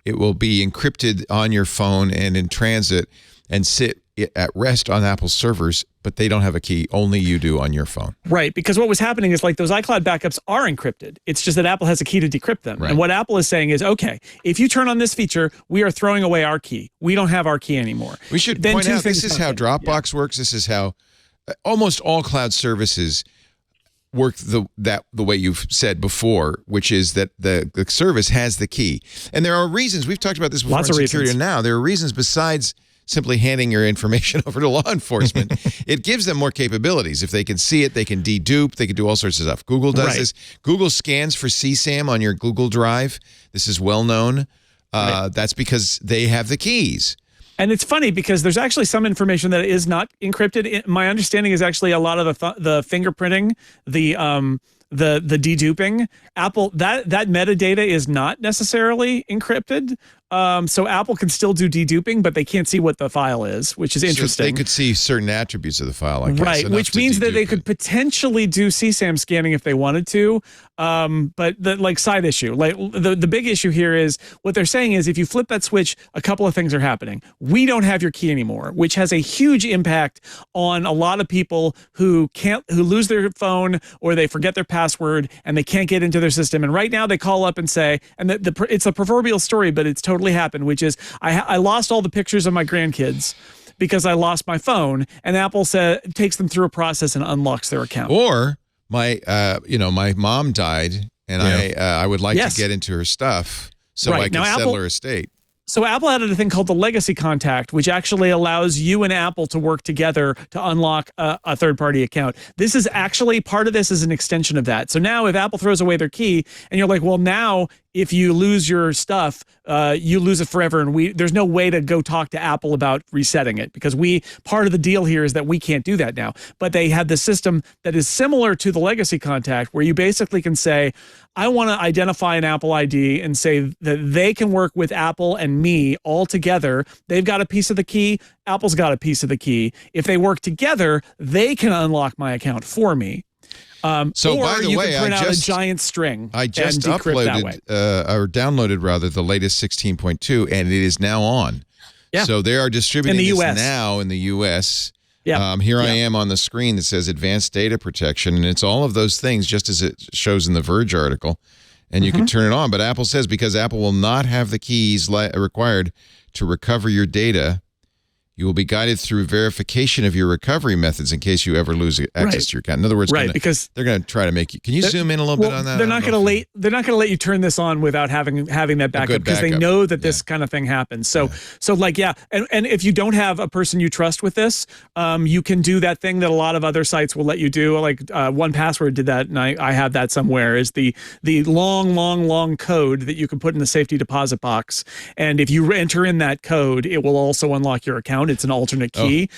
It will be encrypted on your phone and in transit and sit at rest on Apple's servers, but they don't have a key. Only you do on your phone. Right, because what was happening is like those iCloud backups are encrypted. It's just that Apple has a key to decrypt them. Right. And what Apple is saying is, okay, if you turn on this feature, we are throwing away our key. We don't have our key anymore. We should point out this is how Dropbox works. This is how almost all cloud services work the way you've said before, which is that the service has the key. And there are reasons. We've talked about this before in security, and now there are reasons besides simply handing your information over to law enforcement. It gives them more capabilities. If they can see it, they can dedupe, they can do all sorts of stuff. Google does this. Google scans for CSAM on your Google Drive. This is well known. That's because they have the keys. And it's funny because there's actually some information that is not encrypted. My understanding is actually a lot of the fingerprinting, the deduping. Apple, that metadata is not necessarily encrypted. So Apple can still do deduping, but they can't see what the file is, which is interesting. So they could see certain attributes of the file, I guess. Right, which means that they could potentially do CSAM scanning if they wanted to. But the side issue, like the big issue here is what they're saying is if you flip that switch, a couple of things are happening. We don't have your key anymore, which has a huge impact on a lot of people who lose their phone or they forget their password and they can't get into their system. And right now they call up and say, and it's a proverbial story, but it's totally happened, which is I lost all the pictures of my grandkids because I lost my phone, and Apple takes them through a process and unlocks their account. Or my mom died, and I would like to get into her stuff so I can settle her estate. So Apple added a thing called the legacy contact, which actually allows you and Apple to work together to unlock a third-party account. This is actually, part of this is an extension of that. So now if Apple throws away their key and you're like, well, now if you lose your stuff, you lose it forever. And there's no way to go talk to Apple about resetting it because part of the deal here is that we can't do that now. But they have the system that is similar to the legacy contact where you basically can say, I want to identify an Apple ID and say that they can work with Apple and me all together. They've got a piece of the key. Apple's got a piece of the key. If they work together, they can unlock my account for me. So or by the you way, can print out a giant string. I just uploaded or downloaded rather the latest 16.2, and it is now on. Yeah. So they are distributing this now in the U.S. Yeah. Here I am on the screen that says advanced data protection, and it's all of those things, just as it shows in the Verge article. And you can turn it on. But Apple says because Apple will not have the keys required to recover your data, you will be guided through verification of your recovery methods in case you ever lose access to your account. In other words, because they're going to try to make you. Can you zoom in a little bit on that? They're not going to let you turn this on without having that backup because they know that this kind of thing happens. So and if you don't have a person you trust with this, you can do that thing that a lot of other sites will let you do. Like 1Password did that, and I have that somewhere. Is the long code that you can put in the safety deposit box, and if you enter in that code, it will also unlock your account. It's an alternate key.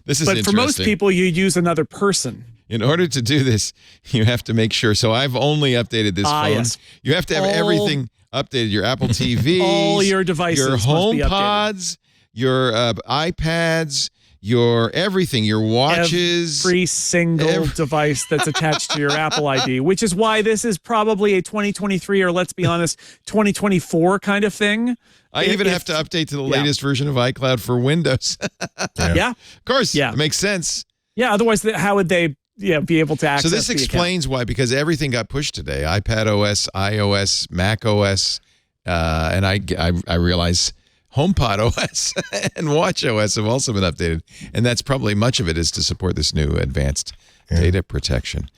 This is but for most people, you use another person. In order to do this, you have to make sure. So I've only updated this phone. Yes. You have to have everything updated. Your Apple TV, all your devices, your HomePods, your iPads, your everything, your watches. Every single device that's attached to your Apple ID, which is why this is probably a 2023 or let's be honest, 2024 kind of thing. I even have to update to the latest version of iCloud for Windows. Of course. Yeah. It makes sense. Yeah. Otherwise, how would they be able to access So this explains why, because everything got pushed today. iPad OS, iOS, Mac OS, and I realize HomePod OS and Watch OS have also been updated. And that's probably much of it is to support this new advanced data protection.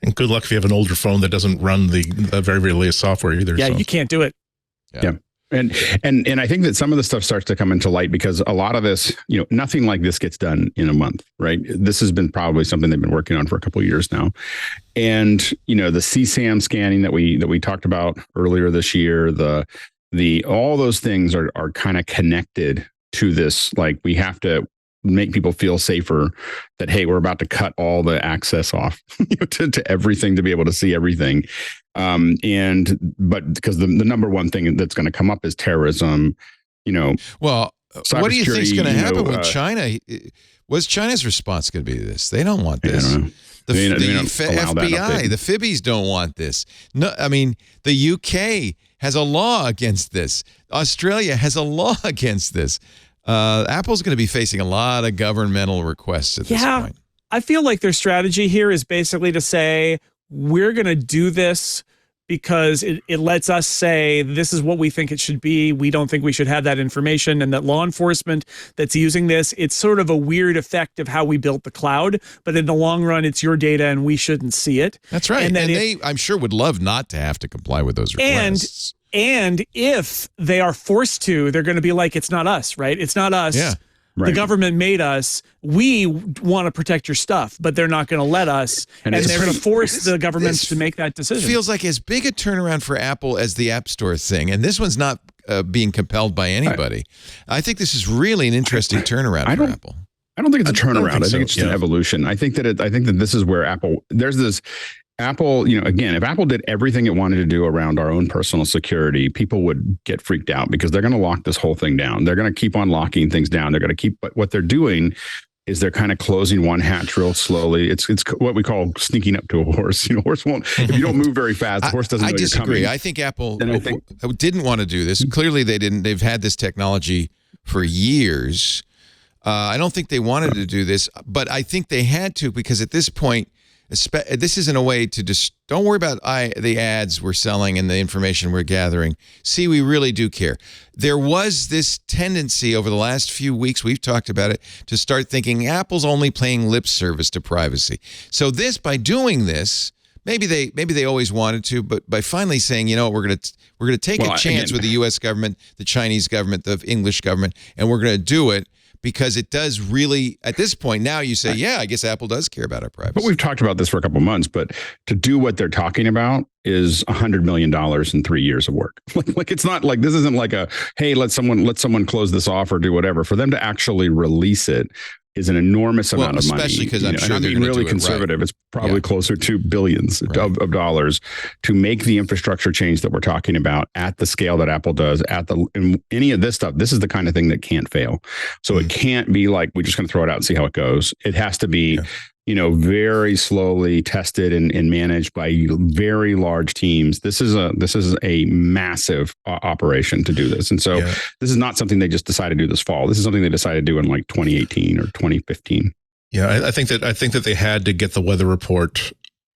And good luck if you have an older phone that doesn't run the very, very latest software either. Yeah, you can't do it. Yeah. And I think that some of the stuff starts to come into light because a lot of this, nothing like this gets done in a month, right? This has been probably something they've been working on for a couple of years now. And, the CSAM scanning that we talked about earlier this year, all those things are kind of connected to this. Like we have to make people feel safer that, hey, we're about to cut all the access off to everything to be able to see everything. But because the number one thing that's going to come up is terrorism, Well, what do you think is going to happen with China? What's China's response going to be to this? They don't want this. The FBI, the Fibbies don't want this. No, I mean, the UK has a law against this. Australia has a law against this. Apple's going to be facing a lot of governmental requests at this point. I feel like their strategy here is basically to say, we're going to do this because it lets us say this is what we think it should be. We don't think we should have that information, and that law enforcement that's using this, it's sort of a weird effect of how we built the cloud. But in the long run, it's your data and we shouldn't see it. That's right. And they, I'm sure, would love not to have to comply with those requests. And if they are forced to, they're going to be like, it's not us, right? It's not us. Yeah. Right. The government made us. We want to protect your stuff, but they're not going to let us. And they're going to force the government to make that decision. Feels like as big a turnaround for Apple as the App Store thing. And this one's not being compelled by anybody. I think this is really an interesting turnaround for Apple. I don't think it's a turnaround. I think it's just an evolution. I think that this is where Apple, Apple, again, if Apple did everything it wanted to do around our own personal security, people would get freaked out because they're going to lock this whole thing down. They're going to keep on locking things down. They're going to keep, what they're doing is they're kind of closing one hatch real slowly. It's what we call sneaking up to a horse. Horse won't, if you don't move very fast, the horse doesn't know you're coming. I disagree. I think Apple didn't want to do this. Clearly they didn't. They've had this technology for years. I don't think they wanted to do this, but I think they had to, because at this point, this isn't a way to just, don't worry about the ads we're selling and the information we're gathering. See, we really do care. There was this tendency over the last few weeks, we've talked about it, to start thinking Apple's only paying lip service to privacy. So by doing this, maybe they always wanted to, but by finally saying, we're going to take a chance with the U.S. government, the Chinese government, the English government, and we're going to do it. Because it does really, at this point now, you say, yeah, I guess Apple does care about our privacy. But we've talked about this for a couple of months, but to do what they're talking about is $100 million in 3 years of work. Like it's not like, this isn't like hey, let someone close this off or do whatever. For them to actually release it is an enormous amount of money. Especially because I'm sure they're really conservative. Right. It's probably closer to billions of dollars to make the infrastructure change that we're talking about at the scale that Apple does. In any of this stuff, this is the kind of thing that can't fail. So it can't be like we're just going to throw it out and see how it goes. It has to be, very slowly tested and managed by very large teams. This is a massive operation to do this. And so this is not something they just decided to do this fall. This is something they decided to do in like 2018 or 2015. Yeah, I think that they had to get the weather report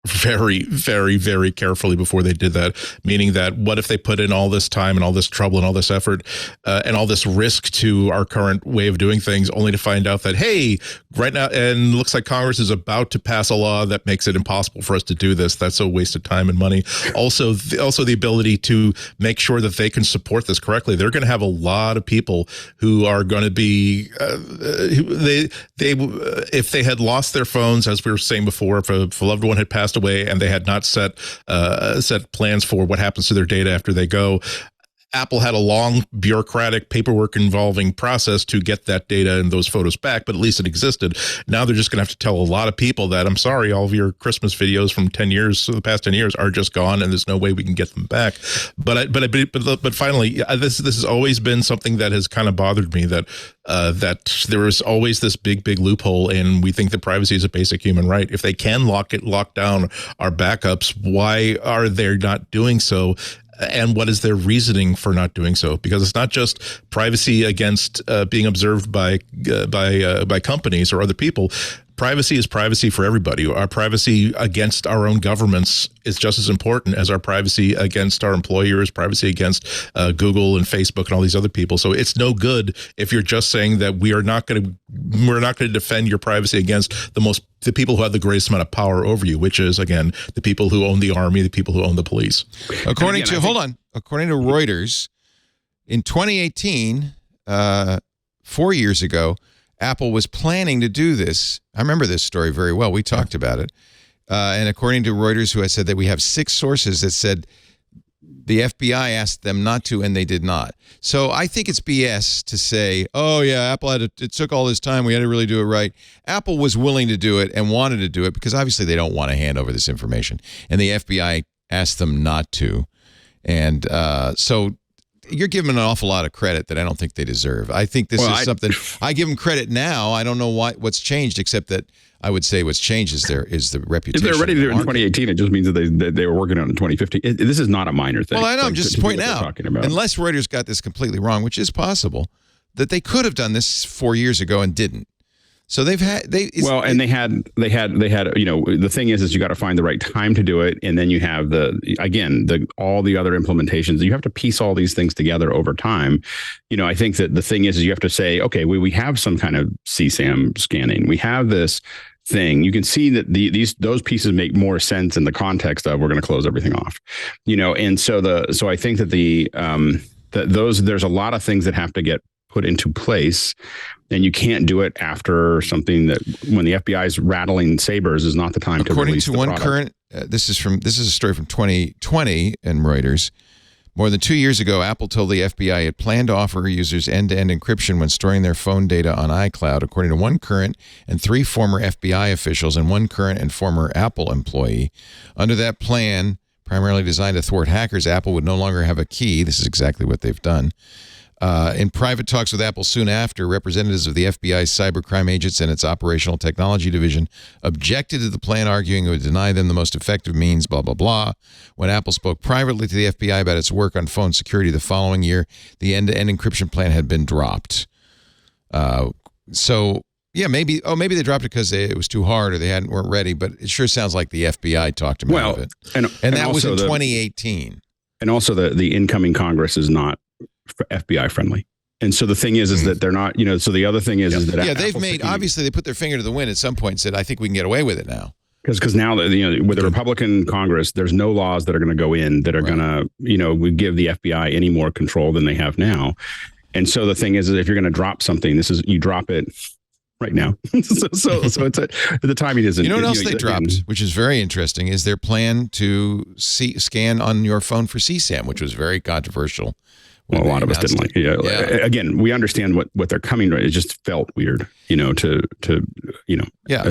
very, very, very carefully before they did that. Meaning that what if they put in all this time and all this trouble and all this effort and all this risk to our current way of doing things, only to find out that, hey, right now, and looks like Congress is about to pass a law that makes it impossible for us to do this. That's a waste of time and money. Also the ability to make sure that they can support this correctly. They're going to have a lot of people who are going to be, if they had lost their phones, as we were saying before, if a loved one had passed away and they had not set plans for what happens to their data after they go, Apple had a long bureaucratic paperwork involving process to get that data and those photos back, but at least it existed. Now they're just going to have to tell a lot of people that, I'm sorry, all of your Christmas videos from 10 years, so the past 10 years are just gone and there's no way we can get them back. But finally, this has always been something that has kind of bothered me, that there is always this big loophole, and we think that privacy is a basic human right. If they can lock down our backups, why are they not doing so? And what is their reasoning for not doing so? Because it's not just privacy against being observed by companies or other people. Privacy is privacy for everybody. Our privacy against our own governments is just as important as our privacy against our employers, privacy against Google and Facebook and all these other people. So it's no good if you're just saying that we're not going to defend your privacy against the people who have the greatest amount of power over you, which is, again, the people who own the army, the people who own the police. According to Reuters, in 2018, 4 years ago, Apple was planning to do this. I remember this story very well. We talked about it. And according to Reuters, who had said that we have 6 sources that said the FBI asked them not to, and they did not. So I think it's BS to say, oh, yeah, Apple it took all this time. We had to really do it right. Apple was willing to do it and wanted to do it because obviously they don't want to hand over this information. And the FBI asked them not to. And so you're giving an awful lot of credit that I don't think they deserve. I think this is something I give them credit now. I don't know what's changed, except that I would say what's changed is the reputation. If they're ready to do it in 2018, it just means that they were working on it in 2015. This is not a minor thing. Well, I know. I'm just pointing out, unless Reuters got this completely wrong, which is possible, that they could have done this 4 years ago and didn't. So they had, the thing is you got to find the right time to do it. And then you have all the other implementations. You have to piece all these things together over time. I think that the thing is you have to say, okay, we have some kind of CSAM scanning. We have this thing. You can see that those pieces make more sense in the context of we're going to close everything off, and so I think that there's a lot of things that have to get put into place. And you can't do it after something that when the FBI is rattling sabers is not the time to release the product. According to one current, this is a story from 2020 in Reuters. More than 2 years ago, Apple told the FBI it planned to offer users end-to-end encryption when storing their phone data on iCloud, according to one current and 3 former FBI officials and one current and former Apple employee. Under that plan, primarily designed to thwart hackers, Apple would no longer have a key. This is exactly what they've done. In private talks with Apple soon after, representatives of the FBI's cybercrime agents and its operational technology division objected to the plan, arguing it would deny them the most effective means, blah, blah, blah. When Apple spoke privately to the FBI about its work on phone security the following year, the end-to-end encryption plan had been dropped. Maybe they dropped it because it was too hard or they weren't ready, but it sure sounds like the FBI talked them out of it. And that was in 2018. And also the incoming Congress is not FBI friendly. And so the thing is that they're not, so the other thing is that they've made, obviously they put their finger to the wind at some point and said, I think we can get away with it now. Because now with the Republican Congress, there's no laws that are going to go in that are going to, give the FBI any more control than they have now. And so the thing is if you're going to drop something, you drop it right now. so it's the timing isn't. You know what else they dropped, which is very interesting, is their plan to scan on your phone for CSAM, which was very controversial. Well, a lot of us didn't like it. Yeah. Again, we understand what they're coming to. It just felt weird, Yeah.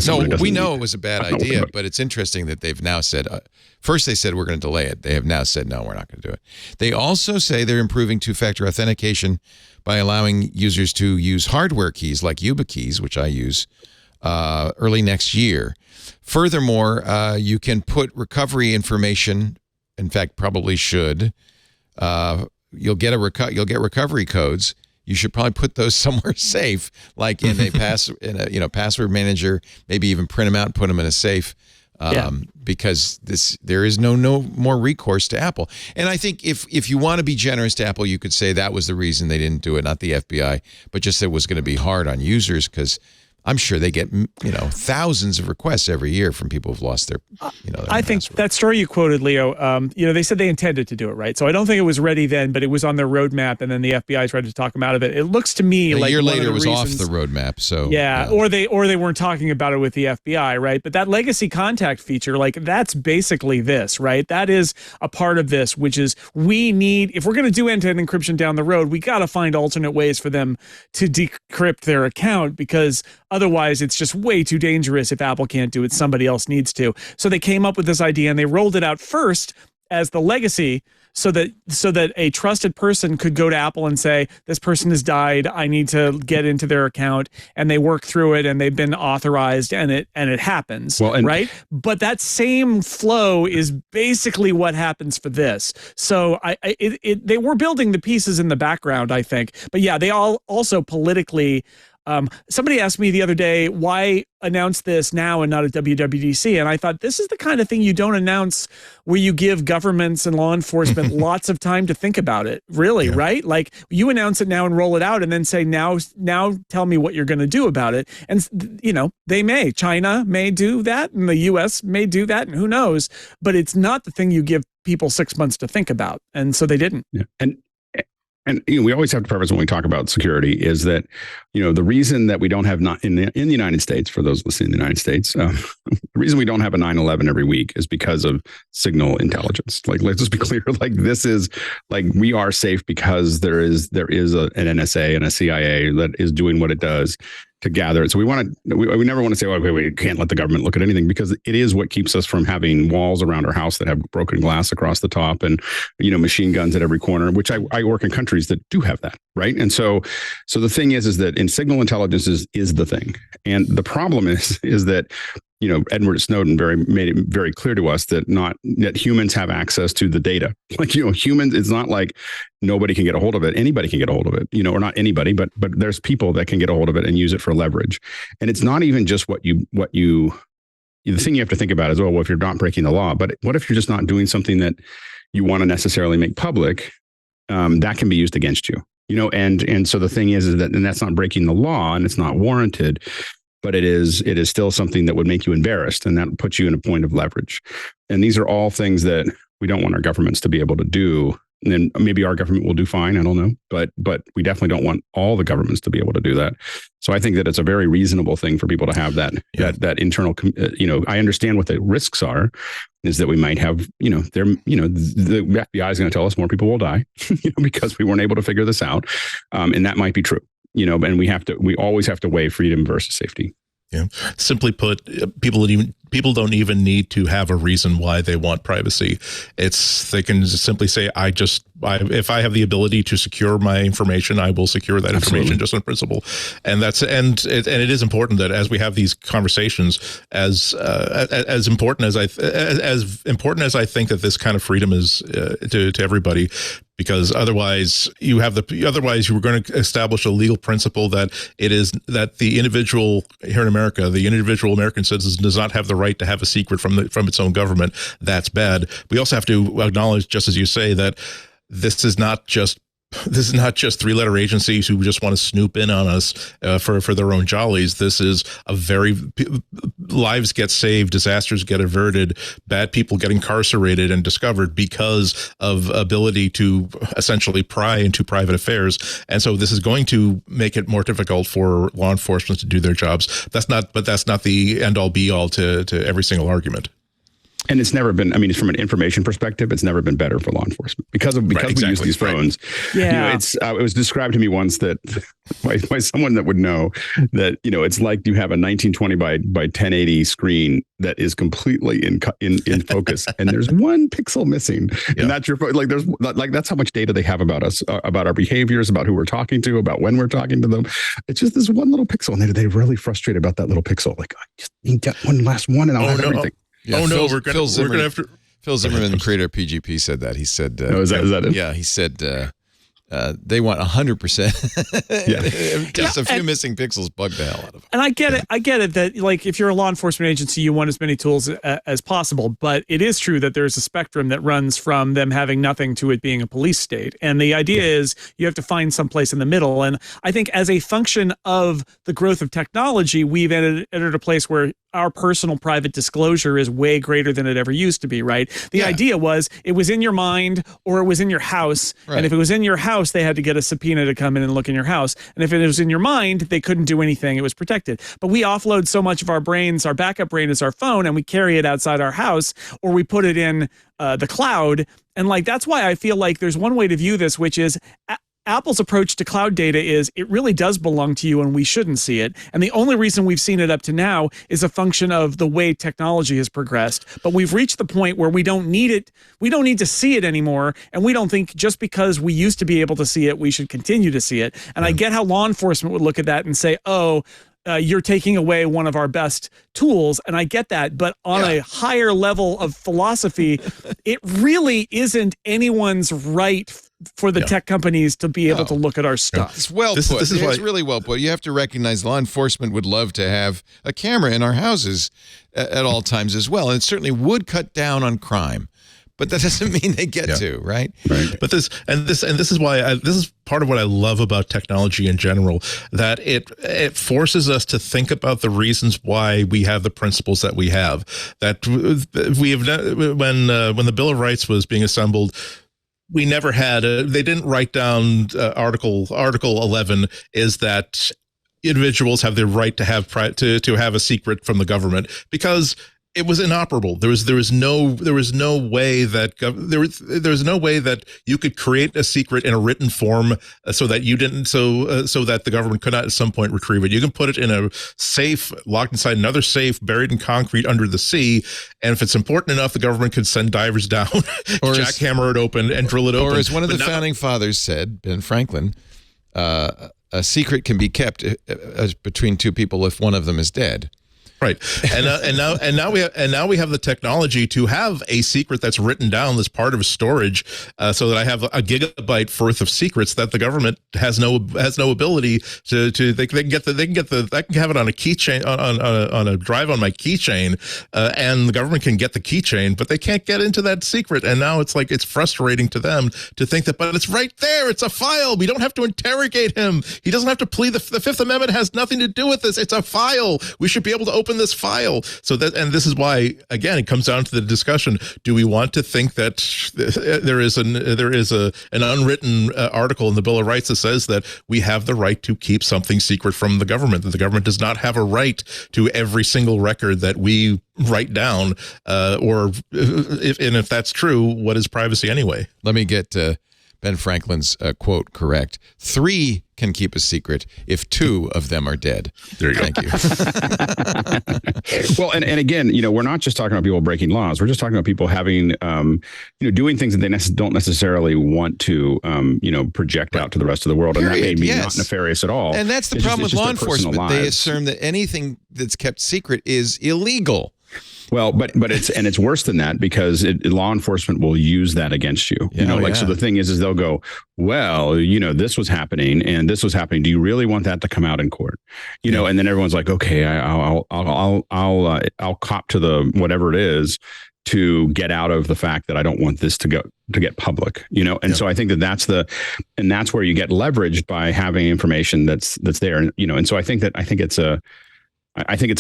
No, we know it was a bad idea, but it's interesting that they've now said, first they said we're going to delay it. They have now said, no, we're not going to do it. They also say they're improving two-factor authentication by allowing users to use hardware keys like YubiKeys, which I use, early next year. Furthermore, you can put recovery information, in fact, probably should, you'll get recovery codes. You should probably put those somewhere safe, like in a password manager. Maybe even print them out and put them in a safe, because there is no more recourse to Apple. And I think if you want to be generous to Apple, you could say that was the reason they didn't do it, not the FBI, but just that it was going to be hard on users because I'm sure they get, thousands of requests every year from people who've lost their, I think that story you quoted, Leo, they said they intended to do it, right? So I don't think it was ready then, but it was on their roadmap, and then the FBI tried to talk them out of it. It looks to me like a year later it was off the roadmap. So or they weren't talking about it with the FBI, right? But that legacy contact feature, that's basically this, right? That is a part of this, which is if we're going to do end-to-end encryption down the road, we got to find alternate ways for them to decrypt their account because otherwise, it's just way too dangerous if Apple can't do it. Somebody else needs to. So they came up with this idea and they rolled it out first as the legacy so that a trusted person could go to Apple and say, this person has died. I need to get into their account. And they work through it and they've been authorized and it happens. Right? But that same flow is basically what happens for this. So they were building the pieces in the background, I think. But yeah, they all also politically. Somebody asked me the other day, why announce this now and not at WWDC? And I thought, this is the kind of thing you don't announce where you give governments and law enforcement lots of time to think about it, really, right? Like you announce it now and roll it out and then say, now tell me what you're going to do about it. And, China may do that and the US may do that and who knows, but it's not the thing you give people 6 months to think about. And so they didn't. Yeah. And we always have to preface when we talk about security is that, the reason that we don't have in the United States, for those listening in the United States, the reason we don't have a 9/11 every week is because of signal intelligence. Let's just be clear. This is we are safe because there is an NSA and a CIA that is doing what it does to gather it. So we never want to say, okay, we can't let the government look at anything because it is what keeps us from having walls around our house that have broken glass across the top and, machine guns at every corner, which I work in countries that do have that. Right. And so the thing is that in signal intelligence is the thing. And the problem is that, Edward Snowden made it very clear to us that humans have access to the data. Humans, it's not like nobody can get a hold of it. Anybody can get a hold of it, or not anybody, but there's people that can get a hold of it and use it for leverage. And it's not even just the thing you have to think about is, well, if you're not breaking the law, but what if you're just not doing something that you want to necessarily make public, that can be used against you, and so the thing is that, and that's not breaking the law and it's not warranted, but it is still something that would make you embarrassed and that puts you in a point of leverage. And these are all things that we don't want our governments to be able to do And maybe our government will do fine. I don't know, but we definitely don't want all the governments to be able to do that. So I think that it's a very reasonable thing for people to have that internal. I understand what the risks are. Is that we might have, the FBI is going to tell us more people will die, because we weren't able to figure this out, and that might be true. And we always have to weigh freedom versus safety. Yeah. Simply put, people don't even need to have a reason why they want privacy. They can just simply say, if I have the ability to secure my information, I will secure that information just on principle. And it is important that as we have these conversations, as important as I think that this kind of freedom is to everybody. Because otherwise you were going to establish a legal principle that the individual here in America, the individual American citizen does not have the right to have a secret from its own government. That's bad. We also have to acknowledge, just as you say, that this is not just three-letter agencies who just want to snoop in on us for their own jollies. This is lives get saved, disasters get averted, bad people get incarcerated and discovered because of ability to essentially pry into private affairs. And so this is going to make it more difficult for law enforcement to do their jobs. That's not the end-all be-all to every single argument. And it's never been, from an information perspective, it's never been better for law enforcement because we use these phones. Yeah. It was described to me once that by someone that would know that, it's like you have a 1920 by 1080 screen that is completely in focus and there's one pixel missing. Yeah. And that's your phone. That's how much data they have about us, about our behaviors, about who we're talking to, about when we're talking to them. It's just this one little pixel. And they're really frustrated about that little pixel. Like, I just need that one last one and I'll have everything. Yeah, we're going to have to. Phil Zimmerman, the creator of PGP, said that. He said, is that it? Yeah, he said they want 100%. Just a few missing pixels bug the hell out of them. And I get it that, like, if you're a law enforcement agency, you want as many tools as possible. But it is true that there's a spectrum that runs from them having nothing to it being a police state. And the idea is you have to find some place in the middle. And I think as a function of the growth of technology, we've entered a place where our personal private disclosure is way greater than it ever used to be, right? The idea was it was in your mind or it was in your house. Right. And if it was in your house, they had to get a subpoena to come in and look in your house. And if it was in your mind, they couldn't do anything. It was protected. But we offload so much of our brains, our backup brain is our phone, and we carry it outside our house, or we put it in the cloud. And that's why I feel like there's one way to view this, which is Apple's approach to cloud data is it really does belong to you and we shouldn't see it. And the only reason we've seen it up to now is a function of the way technology has progressed. But we've reached the point where we don't need it. We don't need to see it anymore. And we don't think just because we used to be able to see it, we should continue to see it. And I get how law enforcement would look at that and say, you're taking away one of our best tools. And I get that. But on a higher level of philosophy, it really isn't anyone's right for the tech companies to be able to look at our stuff. It's well put. It's really well put. You have to recognize law enforcement would love to have a camera in our houses at all times as well. And it certainly would cut down on crime. But that doesn't mean they get to, right? Right. But this is why this is part of what I love about technology in general, that it forces us to think about the reasons why we have the principles that we have. That we have when the Bill of Rights was being assembled, we never had they didn't write down Article 11 is that individuals have the right to have a secret from the government, because it was inoperable. There was no way that you could create a secret in a written form so that the government could not at some point retrieve it. You can put it in a safe, locked inside another safe, buried in concrete under the sea, and if it's important enough, the government could send divers down, jackhammer it open, and drill it open. Or as one of the founding fathers said, Ben Franklin, a secret can be kept between two people if one of them is dead. Right, and now we have the technology to have a secret that's written down as part of storage, so that I have a gigabyte worth of secrets that the government has no ability to they can have it on a keychain on a drive on my keychain, and the government can get the keychain, but they can't get into that secret. And now it's frustrating to them to think that, but it's right there, it's a file. We don't have to interrogate him. He doesn't have to plead. The Fifth Amendment has nothing to do with this. It's a file. We should be able to open open this file. So that, and this is why, again, it comes down to the discussion. Do we want to think that there is an unwritten article in the Bill of Rights that says that we have the right to keep something secret from the government, that the government does not have a right to every single record that we write down, if that's true, what is privacy anyway? Let me get Ben Franklin's quote correct. 3 can keep a secret if 2 of them are dead. There you go. Thank you. Well, and again, we're not just talking about people breaking laws. We're just talking about people having, doing things that they don't necessarily want to, project out to the rest of the world. Period. And that may be Yes. not nefarious at all. And that's the It's problem just- with it's law just their personal enforcement. They lives. assume that anything that's kept secret is illegal. Well, but it's worse than that, because law enforcement will use that against you. So the thing is they'll go, well, this was happening and this was happening. Do you really want that to come out in court? And then everyone's like, okay, I'll cop to the whatever it is to get out of the fact that I don't want this to get public. So I think that's where you get leveraged by having information that's there. And so I think it's a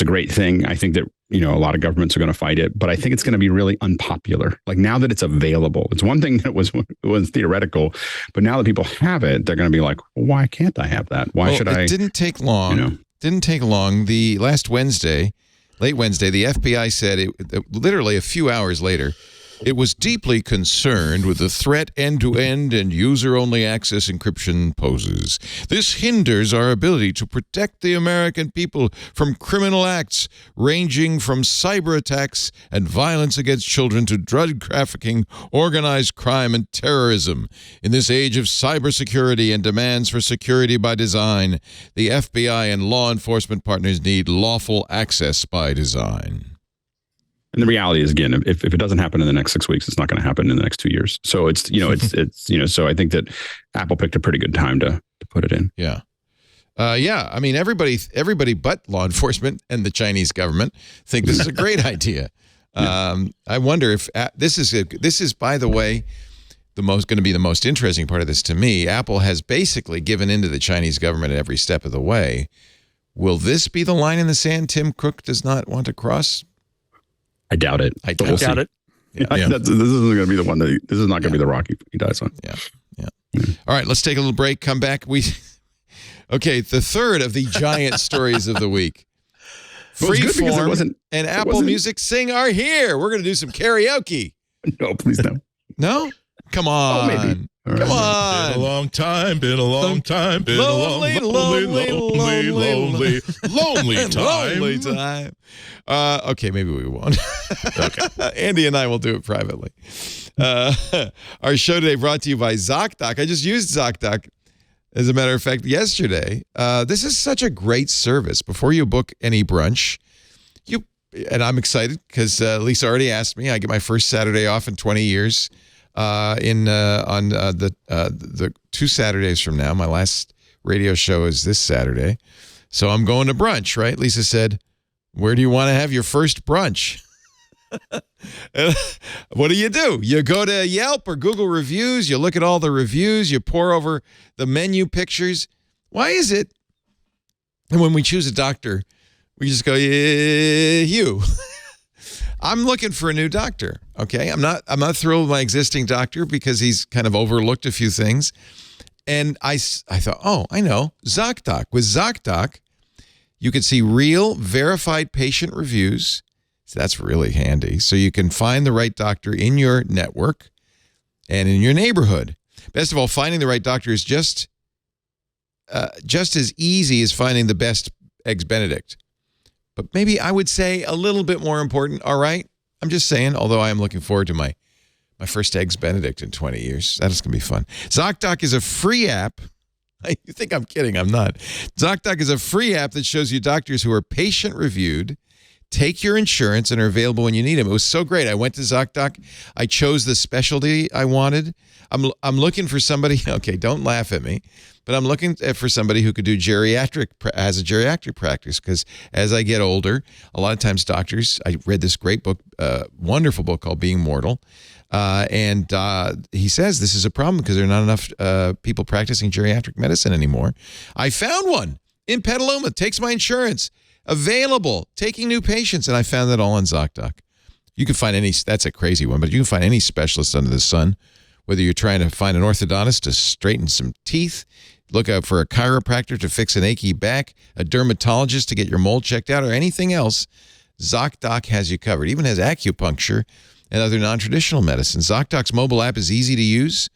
great thing. I think that, a lot of governments are going to fight it, but I think it's going to be really unpopular. Like, now that it's available, it's one thing that it was theoretical, but now that people have it, they're going to be like, well, why can't I have that? Why should I? It didn't take long. Didn't take long. The last Wednesday, late Wednesday, the FBI said literally a few hours later, it was deeply concerned with the threat end-to-end and user-only access encryption poses. This hinders our ability to protect the American people from criminal acts ranging from cyber attacks and violence against children to drug trafficking, organized crime, and terrorism. In this age of cybersecurity and demands for security by design, the FBI and law enforcement partners need lawful access by design. And the reality is, again, if it doesn't happen in the next 6 weeks, it's not going to happen in the next 2 years. So it's so I think that Apple picked a pretty good time to put it in. Yeah. I mean, everybody but law enforcement and the Chinese government think this is a great idea. I wonder if this is, by the way, going to be the most interesting part of this to me. Apple has basically given in to the Chinese government at every step of the way. Will this be the line in the sand Tim Cook does not want to cross? I doubt it. I doubt it. Yeah. This isn't going to be the one this is not going to be the rocky he dies on. Yeah. All right, let's take a little break. Come back. Okay, the third of the giant stories of the week. Freeform and Apple Music Sing are here. We're going to do some karaoke. No, please no. No? Come on. Oh, maybe. Right. Come on. Been a long time, been a long time, been lonely, a long, lonely time. Lonely time. Okay, maybe we won't. Okay. Andy and I will do it privately. Our show today brought to you by ZocDoc. I just used ZocDoc, as a matter of fact, yesterday. This is such a great service. Before you book any brunch, and I'm excited because Lisa already asked me. I get my first Saturday off in 20 years. On the 2 Saturdays from now. My last radio show is this Saturday. So I'm going to brunch, right? Lisa said, where do you want to have your first brunch? What do? You go to Yelp or Google Reviews, you look at all the reviews, you pore over the menu pictures. Why is it? And when we choose a doctor, we just go, you. I'm looking for a new doctor. Okay. I'm not thrilled with my existing doctor because he's kind of overlooked a few things. And I thought, oh, I know, ZocDoc. With ZocDoc, you can see real verified patient reviews. So that's really handy. So you can find the right doctor in your network and in your neighborhood. Best of all, finding the right doctor is just as easy as finding the best Eggs Benedict. But maybe I would say a little bit more important. All right. I'm just saying, although I am looking forward to my first Eggs Benedict in 20 years. That is going to be fun. ZocDoc is a free app. You think I'm kidding. I'm not. ZocDoc is a free app that shows you doctors who are patient reviewed, take your insurance, and are available when you need them. It was so great. I went to ZocDoc. I chose the specialty I wanted. I'm looking for somebody. Okay, don't laugh at me. But I'm looking for somebody who could do has a geriatric practice, because as I get older, a lot of times doctors, I read this great book, wonderful book called Being Mortal. And he says this is a problem because there are not enough people practicing geriatric medicine anymore. I found one in Petaluma, takes my insurance. available, taking new patients. And I found that all on ZocDoc. You can find that's a crazy one, but you can find any specialist under the sun, whether you're trying to find an orthodontist to straighten some teeth, look out for a chiropractor to fix an achy back, a dermatologist to get your mold checked out, or anything else. ZocDoc has you covered. Even has acupuncture and other non-traditional medicines. ZocDoc's mobile app is easy to use.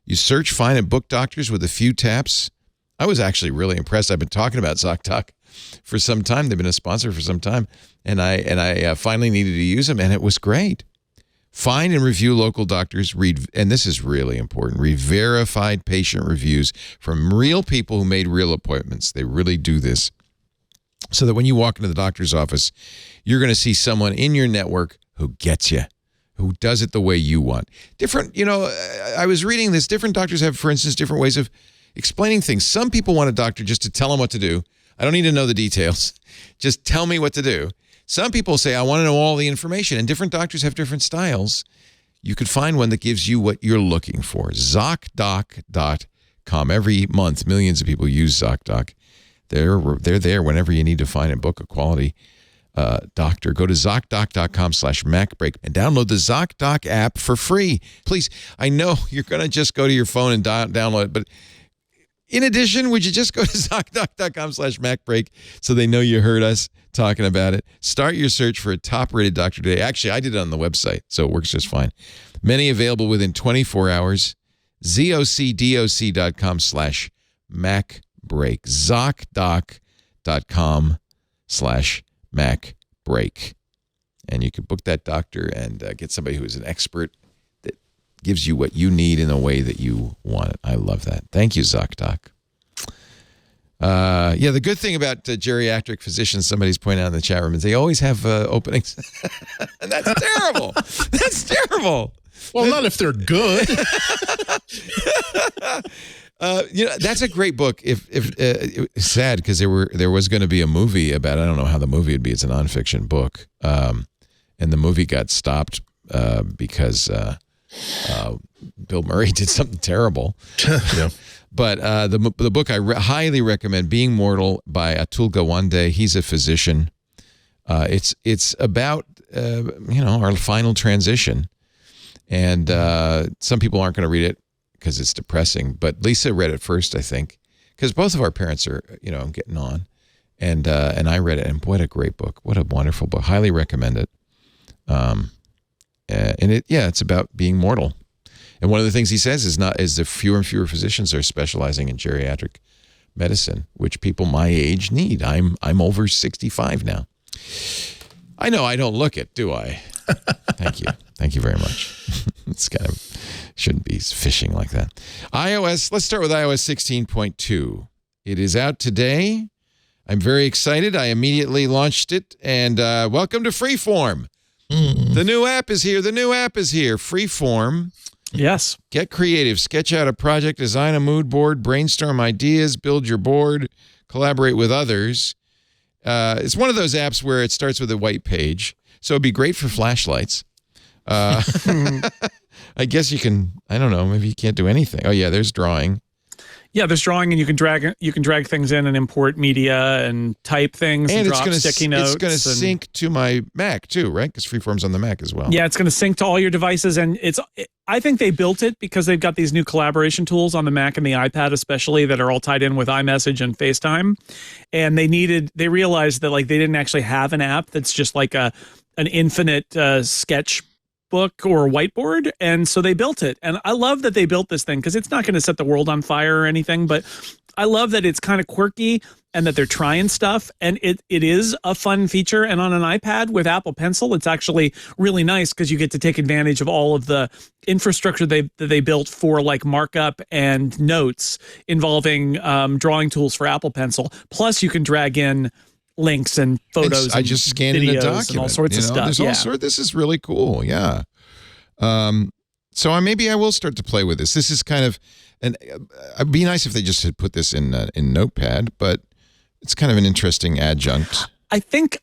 You search, find, and book doctors with a few taps. I was actually really impressed. I've been talking about ZocDoc for some time. They've been a sponsor for some time, and I finally needed to use them, and it was great. Find and review local doctors. Read, and this is really important, read verified patient reviews from real people who made real appointments. They really do this so that when you walk into the doctor's office, you're going to see someone in your network who gets you, who does it the way you want. Different, I was reading this. Different doctors have, for instance, different ways of explaining things. Some people want a doctor just to tell them what to do. I don't need to know the details. Just tell me what to do. Some people say, I want to know all the information, and different doctors have different styles. You could find one that gives you what you're looking for. ZocDoc.com. Every month, millions of people use ZocDoc. They're there whenever you need to find and book a quality doctor. Go to ZocDoc.com/MacBreak and download the ZocDoc app for free. Please, I know you're going to just go to your phone and download it, but in addition, would you just go to ZocDoc.com/MacBreak so they know you heard us talking about it? Start your search for a top-rated doctor today. Actually, I did it on the website, so it works just fine. Many available within 24 hours. ZocDoc.com/MacBreak. ZocDoc.com/MacBreak. And you can book that doctor and get somebody who is an expert that gives you what you need in the way that you want it. I love that. Thank you, ZocDoc. The good thing about geriatric physicians, somebody's pointing out in the chat room, is they always have openings. And that's terrible. That's terrible. Well, not if they're good. That's a great book. If it's sad because there was going to be a movie about it. I don't know how the movie would be. It's a nonfiction book, and the movie got stopped because Bill Murray did something terrible. Yeah. But the book I highly recommend, Being Mortal by Atul Gawande. He's a physician. It's about our final transition, and some people aren't going to read it because it's depressing. But Lisa read it first, I think, because both of our parents are getting on, and I read it, and what a great book! What a wonderful book! Highly recommend it. It's about being mortal. And one of the things he says is that fewer and fewer physicians are specializing in geriatric medicine, which people my age need. I'm over 65 now. I know I don't look it, do I? Thank you. Thank you very much. It's kind of shouldn't be fishing like that. iOS, let's start with iOS 16.2. It is out today. I'm very excited. I immediately launched it, and welcome to Freeform. The new app is here. Freeform. Yes. Get creative. Sketch out a project, design a mood board, brainstorm ideas, build your board, collaborate with others. It's one of those apps where it starts with a white page, so it'd be great for flashlights. I guess you can, I don't know, maybe you can't do anything. Oh, yeah, there's drawing. Yeah, there's drawing, and you can drag things in and import media and type things and drop sticky notes. It's going to sync to my Mac too, right? Because Freeform's on the Mac as well. Yeah, it's going to sync to all your devices, and I think they built it because they've got these new collaboration tools on the Mac and the iPad especially that are all tied in with iMessage and FaceTime, and they realized that like they didn't actually have an app that's just like an infinite sketch book or whiteboard, and so they built it. And I love that they built this thing because it's not going to set the world on fire or anything, but I love that it's kind of quirky and that they're trying stuff, and it is a fun feature. And on an iPad with Apple Pencil, it's actually really nice because you get to take advantage of all of the infrastructure that they built for like markup and notes involving drawing tools for Apple Pencil. Plus you can drag in links and photos. I just scanned in a document and all sorts of stuff. There's all sorts. This is really cool. Yeah. So maybe I will start to play with this. This is kind of it'd be nice if they just had put this in Notepad, but it's kind of an interesting adjunct. I think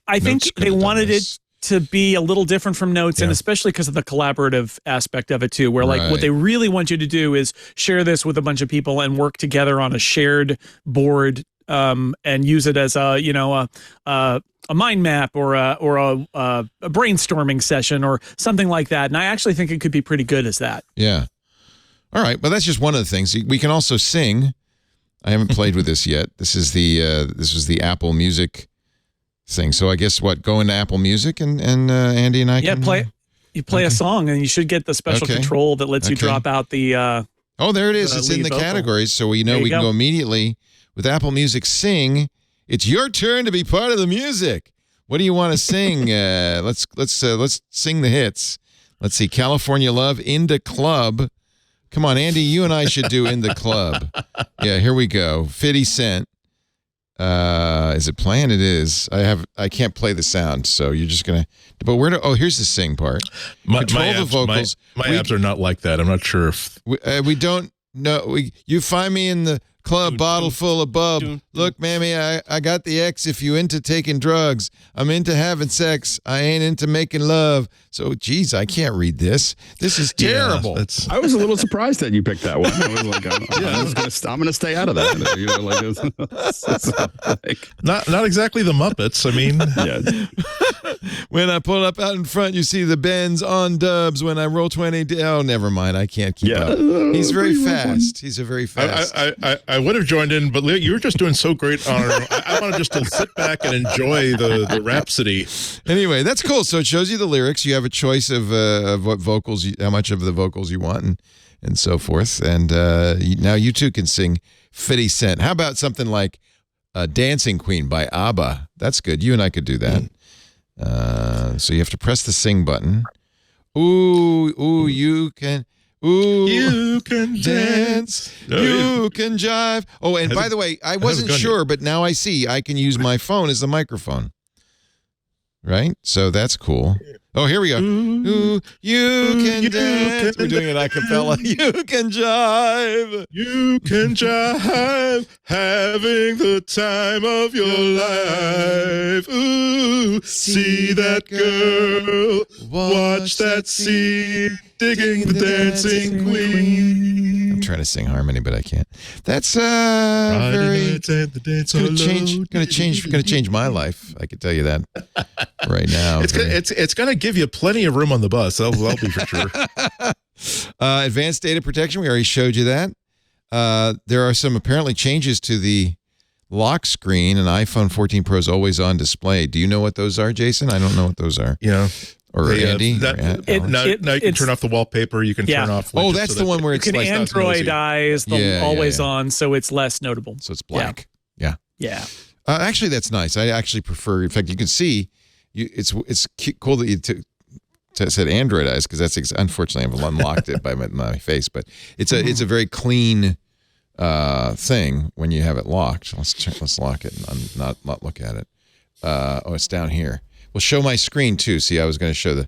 they wanted it to be a little different from Notes, and especially because of the collaborative aspect of it too, where like what they really want you to do is share this with a bunch of people and work together on a shared board and use it as a mind map or a brainstorming session or something like that. And I actually think it could be pretty good as that. Yeah. All right. Well, that's just one of the things. We can also sing. I haven't played with this yet. This was the Apple Music thing. So I guess go into Apple Music and Andy and I can play a song and you should get the special control that lets you drop out the oh, there it is. It's in the vocal categories, so we know we can go immediately with Apple Music Sing. It's your turn to be part of the music. What do you want to sing? Let's sing the hits. Let's see. California Love, In the Club. Come on, Andy, you and I should do In the Club. Yeah, here we go. 50 Cent. Is it playing? It is. I can't play the sound, so you're just gonna. But here's the sing part. Control the vocals. My apps are not like that. I'm not sure if we don't know. You find me in the club, bottle full of bub. Look, mammy, I got the X if you into taking drugs. I'm into having sex. I ain't into making love. So, geez, I can't read this. This is terrible. Yeah, I was a little surprised that you picked that one. I was like, I'm going to stay out of that. Not exactly the Muppets. I mean, when I pull up out in front, you see the Benz on dubs. When I roll 20, oh, never mind. I can't keep up. He's very fast. He's a very fast. I would have joined in, but Leo, you were just doing so great on our. I wanted just to sit back and enjoy the rhapsody. Anyway, that's cool. So it shows you the lyrics. You have a choice of what vocals, how much of the vocals you want, and so forth. And now you too can sing 50 Cent. How about something like Dancing Queen by ABBA? That's good. You and I could do that. So you have to press the sing button. Ooh, you can. Ooh, you can dance, you can jive. Oh, and by the way, I wasn't sure, but now I see I can use my phone as the microphone. Right? So that's cool. Oh, here we go. Ooh, you can dance. We're doing it a cappella. You can jive. You can jive, having the time of your life. Ooh, see that girl, watch that scene, digging the dancing queen. I'm trying to sing harmony, but I can't. That's very gonna change my life. I can tell you that right now. It's gonna give you plenty of room on the bus. That'll be for sure. Advanced data protection. We already showed you that. There are some apparently changes to the lock screen. An iPhone 14 Pro's always on display. Do you know what those are, Jason? I don't know what those are. Yeah. Or Andy? Now you can turn off the wallpaper. You can turn off. Oh, that's the one where it's you can like Androidize the always on, so it's less notable. So it's black. Yeah. Actually, that's nice. I actually prefer. In fact, you can see. It's cool that you said Androidize because that's unfortunately I've unlocked it by my face, but it's a very clean thing when you have it locked. Let's lock it and not look at it. It's down here. Well, show my screen too. See, I was going to show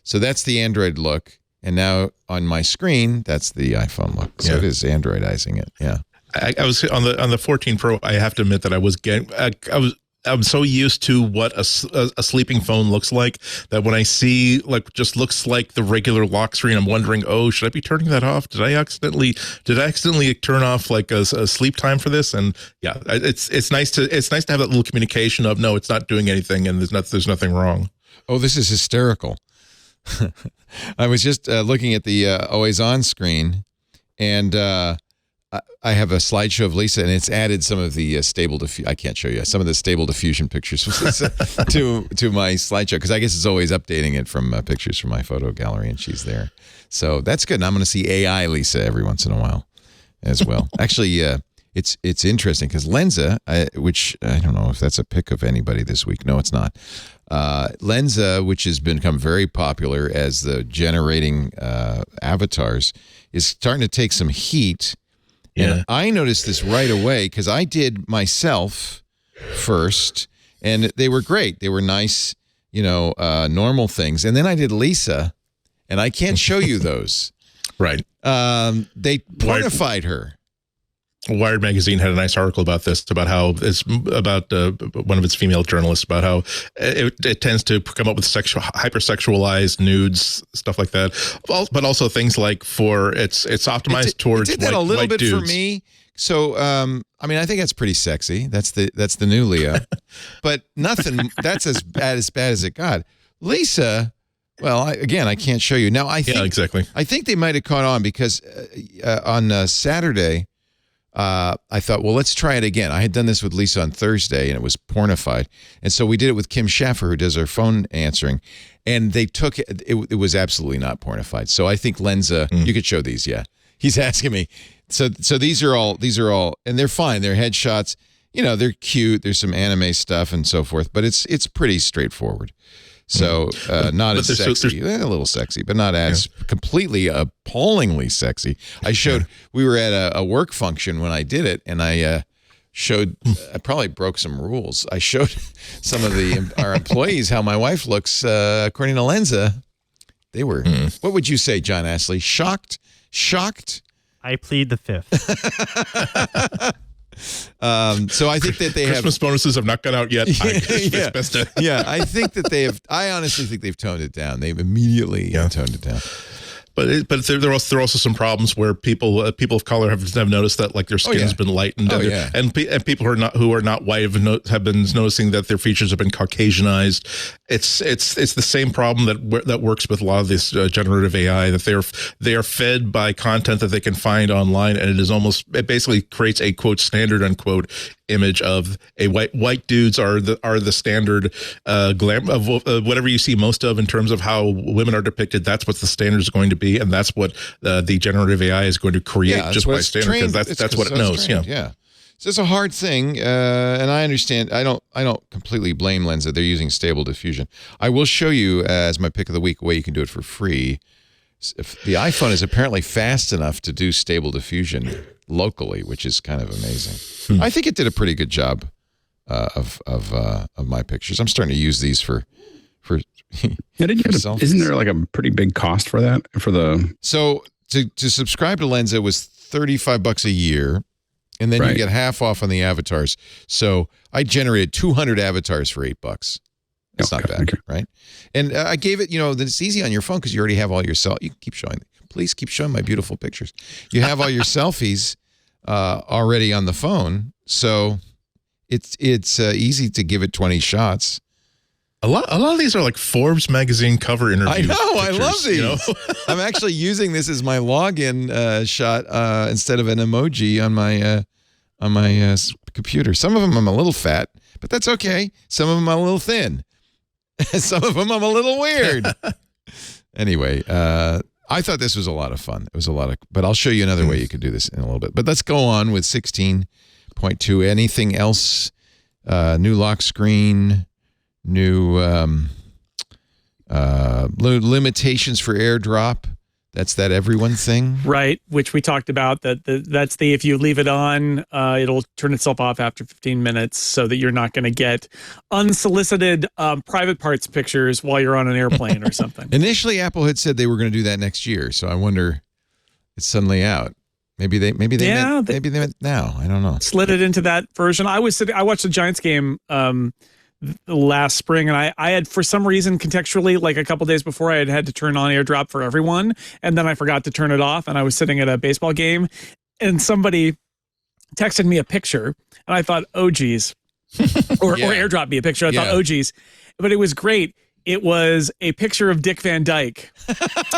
so that's the Android look, and now on my screen, that's the iPhone look. So it is Androidizing it. Yeah. I was on the 14 Pro. I have to admit that I'm so used to what a sleeping phone looks like that when I see just looks like the regular lock screen, I'm wondering, should I be turning that off? Did I accidentally turn off a sleep time for this? And yeah, it's nice to have that little communication of no, it's not doing anything and there's nothing wrong. Oh, this is hysterical. I was just looking at the always on screen, and I have a slideshow of Lisa, and it's added some of the stable diffusion. I can't show you some of the stable diffusion pictures to my slideshow because I guess it's always updating it from pictures from my photo gallery, and she's there. So that's good. And I'm going to see AI Lisa every once in a while as well. Actually, it's interesting because Lenza, which I don't know if that's a pick of anybody this week. No, it's not. Lenza, which has become very popular as the generating avatars, is starting to take some heat. Yeah. And I noticed this right away because I did myself first, and they were great. They were nice, normal things. And then I did Lisa, and I can't show you those. Right. They pornified her. Wired magazine had a nice article about this, about how it's about one of its female journalists, about how it tends to come up with hypersexualized nudes, stuff like that. But also things like it's optimized towards it did that white, a little bit dudes. for me So, I mean, I think that's pretty sexy. That's the new Leo, but nothing. That's as bad as it got. Lisa, well, I can't show you now. I think, exactly. I think they might have caught on because on Saturday, I thought, well, let's try it again. I had done this with Lisa on Thursday, and it was pornified, and so we did it with Kim Schaffer, who does our phone answering, and they took it. It was absolutely not pornified. So I think Lenza, you could show these. Yeah, he's asking me. So these are all, and they're fine. They're headshots. You know, they're cute. There's some anime stuff and so forth, but it's pretty straightforward. So not as sexy, a little sexy, but not as completely appallingly sexy. We were at a work function when I did it, and I showed, I probably broke some rules. I showed some of our employees how my wife looks according to Lenza. They were, what would you say, John Astley? Shocked? I plead the fifth. So I think that they Christmas bonuses have not gone out yet. I think that they have. I honestly think they've toned it down. They've immediately toned it down. But there are also some problems where people of color have noticed that like their skin has been lightened, and people who are not white have been noticing that their features have been Caucasianized. It's the same problem that works with a lot of this generative AI, that they are fed by content that they can find online, and it basically creates a quote standard unquote image of a white dudes are the standard glam of whatever you see most of in terms of how women are depicted. That's what the standard is going to be, and that's what the generative AI is going to create just by standard, because that's what it knows. Yeah. So it's a hard thing, and I understand. I don't completely blame Lenza. They're using Stable Diffusion. I will show you as my pick of the week a way you can do it for free. If the iPhone is apparently fast enough to do Stable Diffusion locally, which is kind of amazing. I think it did a pretty good job of my pictures. I'm starting to use these for isn't there like a pretty big cost for that? So to subscribe to Lenza was $35 a year, and then you get half off on the avatars. So I generated 200 avatars for $8. It's not bad, right? And I gave it, it's easy on your phone because you already have all your You can keep showing. Please keep showing my beautiful pictures. You have all your selfies already on the phone, so it's easy to give it 20 shots. A lot of these are like Forbes magazine cover interviews. I know, pictures, I love these. I'm actually using this as my login shot instead of an emoji on my computer. Some of them I'm a little fat, but that's okay. Some of them I'm a little thin. Some of them I'm a little weird. Anyway, I thought this was a lot of fun. It was but I'll show you another way you could do this in a little bit. But let's go on with 16.2. Anything else? New lock screen, new limitations for AirDrop. That's that everyone thing. Right, which we talked about. That's if you leave it on, it'll turn itself off after 15 minutes so that you're not going to get unsolicited private parts pictures while you're on an airplane or something. Initially, Apple had said they were going to do that next year, so I wonder it's suddenly out. Maybe they meant now. I don't know. Slid it into that version. I watched the Giants game last spring, and I had, for some reason, contextually, like a couple days before, I had to turn on AirDrop for everyone, and then I forgot to turn it off, and I was sitting at a baseball game, and somebody texted me a picture, and I thought, oh geez, or AirDrop me a picture. I thought, oh geez, but it was great. It was a picture of Dick Van Dyke,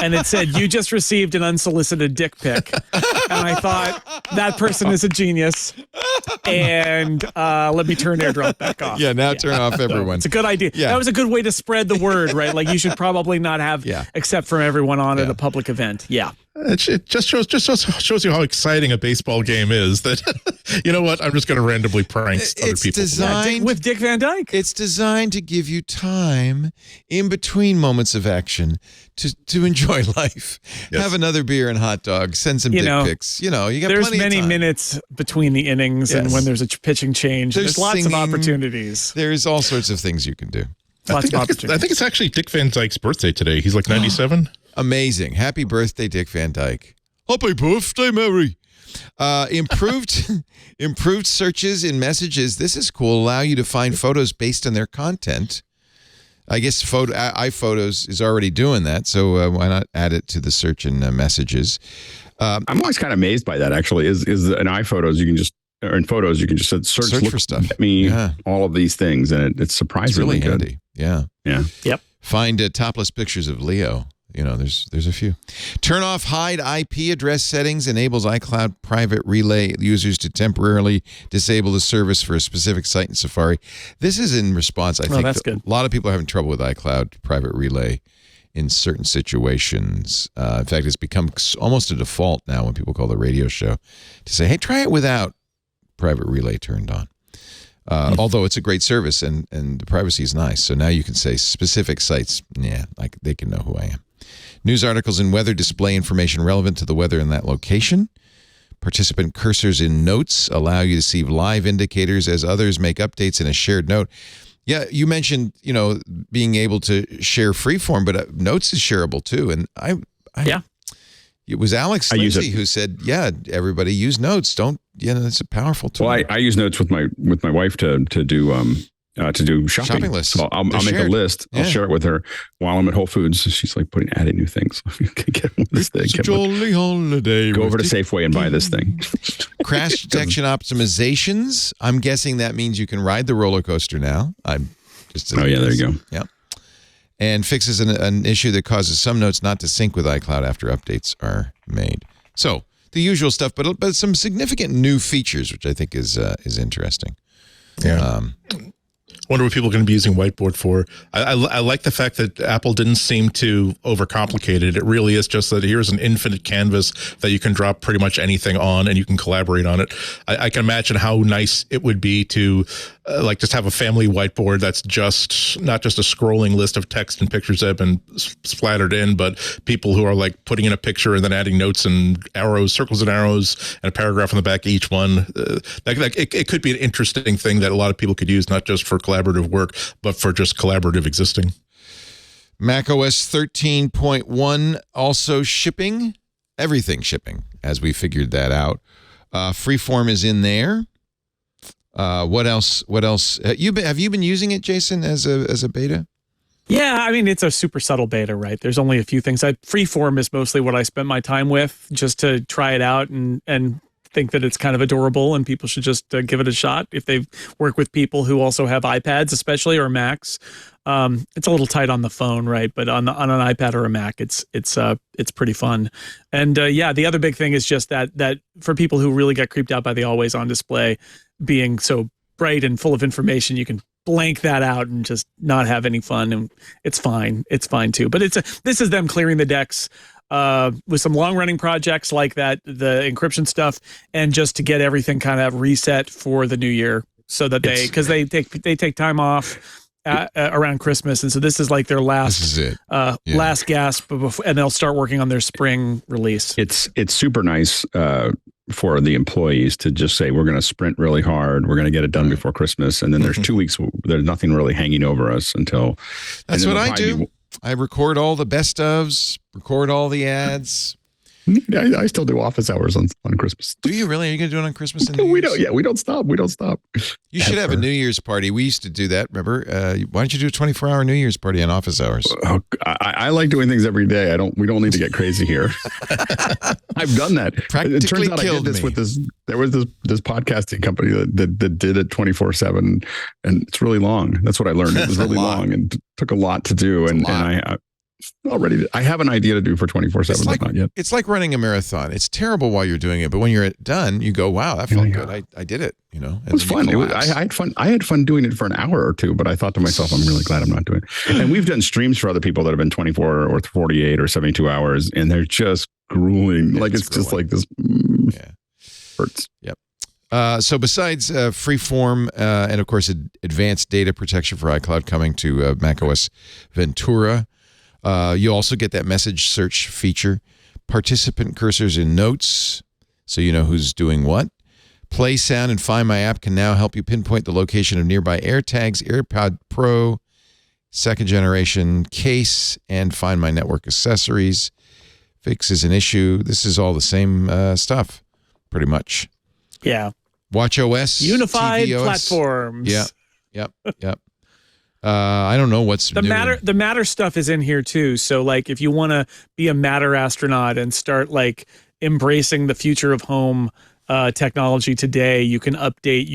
and it said, "You just received an unsolicited dick pic." And I thought, that person is a genius. And let me turn AirDrop back off. Yeah, now turn off everyone. It's a good idea. Yeah. That was a good way to spread the word, right? Like you should probably not have except from everyone on at a public event. Yeah. It just shows you how exciting a baseball game is. That you know what, I'm just going to randomly prank other people. Designed with Dick Van Dyke. It's designed to give you time in between moments of action to enjoy life. Yes. Have another beer and hot dog. Send some dick pics. You got there's plenty many of time. Minutes between the innings and when there's a pitching change. There's lots singing, of opportunities. There's all sorts of things you can do. I think it's actually Dick Van Dyke's birthday today. He's like 97. Amazing. Happy birthday, Dick Van Dyke. Happy birthday, Mary. Improved searches in messages. This is cool. Allow you to find photos based on their content. I guess iPhotos is already doing that, so why not add it to the search and messages? I'm always kind of amazed by that. Actually, is in iPhotos you can just or in Photos you can just search for stuff. All of these things, and it's surprisingly really good. handy. Yeah. Yep. Find topless pictures of Leo. There's a few. Turn off hide IP address settings enables iCloud Private Relay users to temporarily disable the service for a specific site in Safari. This is in response, I think, that's good. A lot of people are having trouble with iCloud Private Relay in certain situations. In fact, it's become almost a default now when people call the radio show to say, hey, try it without Private Relay turned on. Although it's a great service and the privacy is nice. So now you can say specific sites, like they can know who I am. News articles and weather display information relevant to the weather in that location. Participant cursors in notes allow you to see live indicators as others make updates in a shared note. Yeah, you mentioned, being able to share Freeform, but notes is shareable too. And it was Alex Lindsay who said, everybody use notes. It's a powerful tool. Well, I use notes with my wife to do shopping lists. So I'll make a list. I'll share it with her while I'm at Whole Foods. She's like adding new things. Get this thing. It's a jolly holiday. Go over to Safeway and buy this thing. Crash detection optimizations. I'm guessing that means you can ride the roller coaster now. There you go. Yeah. And fixes an issue that causes some notes not to sync with iCloud after updates are made. So the usual stuff, but some significant new features, which I think is interesting. Yeah. Wonder what people are going to be using Whiteboard for. I like the fact that Apple didn't seem to overcomplicate it. It really is just that here's an infinite canvas that you can drop pretty much anything on and you can collaborate on it. I can imagine how nice it would be to just have a family whiteboard that's just not just a scrolling list of text and pictures that have been splattered in, but people who are like putting in a picture and then adding notes and arrows, circles and arrows, and a paragraph on the back of each one. It could be an interesting thing that a lot of people could use, not just for collaborative work, but for just collaborative existing. macOS 13.1 also shipping, everything shipping, as we figured that out. Freeform is in there. What else? Have you been using it, Jason, as a beta? Yeah, I mean, it's a super subtle beta, right? There's only a few things. Freeform is mostly what I spent my time with, just to try it out and think that it's kind of adorable and people should just give it a shot if they work with people who also have iPads, especially, or Macs. It's a little tight on the phone, right? But on an iPad or a Mac, it's pretty fun. And the other big thing is just that for people who really get creeped out by the always on display being so bright and full of information, you can blank that out and just not have any fun, and it's fine. It's fine too. But this is them clearing the decks with some long-running projects like that, the encryption stuff, and just to get everything kind of reset for the new year, so that they take time off around Christmas, and so this is like their last last gasp before, and they'll start working on their spring release. It's super nice for the employees to just say, we're going to sprint really hard, we're going to get it done before Christmas, and then there's 2 weeks, there's nothing really hanging over us until. That's what I do. I record all the best ofs, record all the ads. I still do office hours on Christmas. Do you really? Are you going to do it on Christmas? And we don't. Yeah, we don't stop. You should have a New Year's party. We used to do that. Remember? Why don't you do a 24-hour New Year's party on office hours? I like doing things every day. We don't need to get crazy here. I've done that. Practically it turns out I did this with this. There was this podcasting company that did it 24/7, and it's really long. That's what I learned. It was really long and took a lot to do. And I have an idea to do for 24/7, but not yet. It's like running a marathon. It's terrible while you're doing it, but when you're done, you go, "Wow, that felt good. I did it." It was fun. I had fun. I had fun doing it for an hour or two, but I thought to myself, "I'm really glad I'm not doing it." And we've done streams for other people that have been 24 or 48 or 72 hours, and they're just grueling. It's just like this. Hurts. Yep. So besides Freeform and of course advanced data protection for iCloud coming to macOS Ventura. You also get that message search feature, participant cursors in notes, so you know who's doing what. Play Sound and Find My App can now help you pinpoint the location of nearby AirTags, AirPod Pro, second generation case, and Find My Network accessories. Fixes an issue. This is all the same stuff, pretty much. Yeah. WatchOS, unified tvOS. platforms. Yep. I don't know what's the new. The Matter stuff is in here too. So like, if you want to be a Matter astronaut and start like embracing the future of home technology today, you can update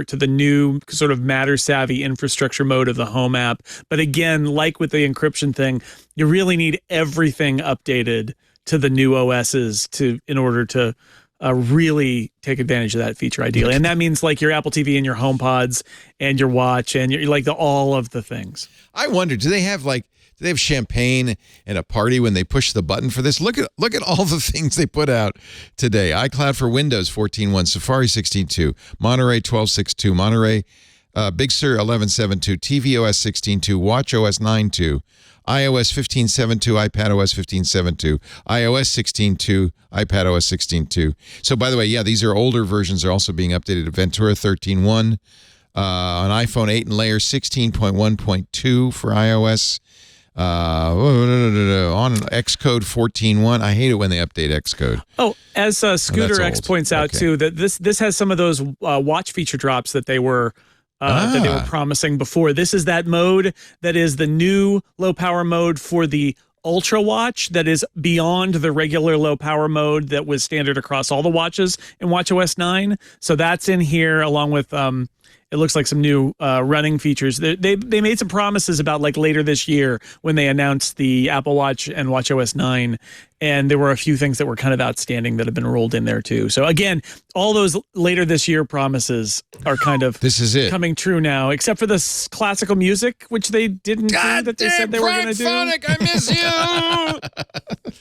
to the new sort of Matter savvy infrastructure mode of the Home app. But again, like with the encryption thing, you really need everything updated to the new OSs in order to really take advantage of that feature ideally. And that means like your Apple TV and your HomePods and your watch and your, like all of the things. I wonder, do they have champagne and a party when they push the button for this? Look at all the things they put out today. iCloud for Windows 14.1, Safari 16.2, Monterey 12.6.2, Monterey Big Sur 11.7.2, tvOS 16.2, watchOS 9.2, iOS 15.7.2, iPadOS 15.7.2, iOS 16.2, iPadOS 16.2. So, by the way, yeah, these are older versions. They're also being updated to Ventura 13.1, on iPhone 8 and layer 16.1.2 for iOS. On Xcode 14.1. I hate it when they update Xcode. Oh, as Scooter X old. points out too, that this has some of those watch feature drops that they were promising before. This is that mode that is the new low power mode for the Ultra watch that is beyond the regular low power mode that was standard across all the watches in watchOS 9. So that's in here along with it looks like some new running features. They made some promises about like later this year when they announced the Apple Watch and watchOS 9, and there were a few things that were kind of outstanding that have been rolled in there too. So again, all those later this year promises are kind of coming true now, except for the classical music, which they didn't do that they said they were going to do. I miss you.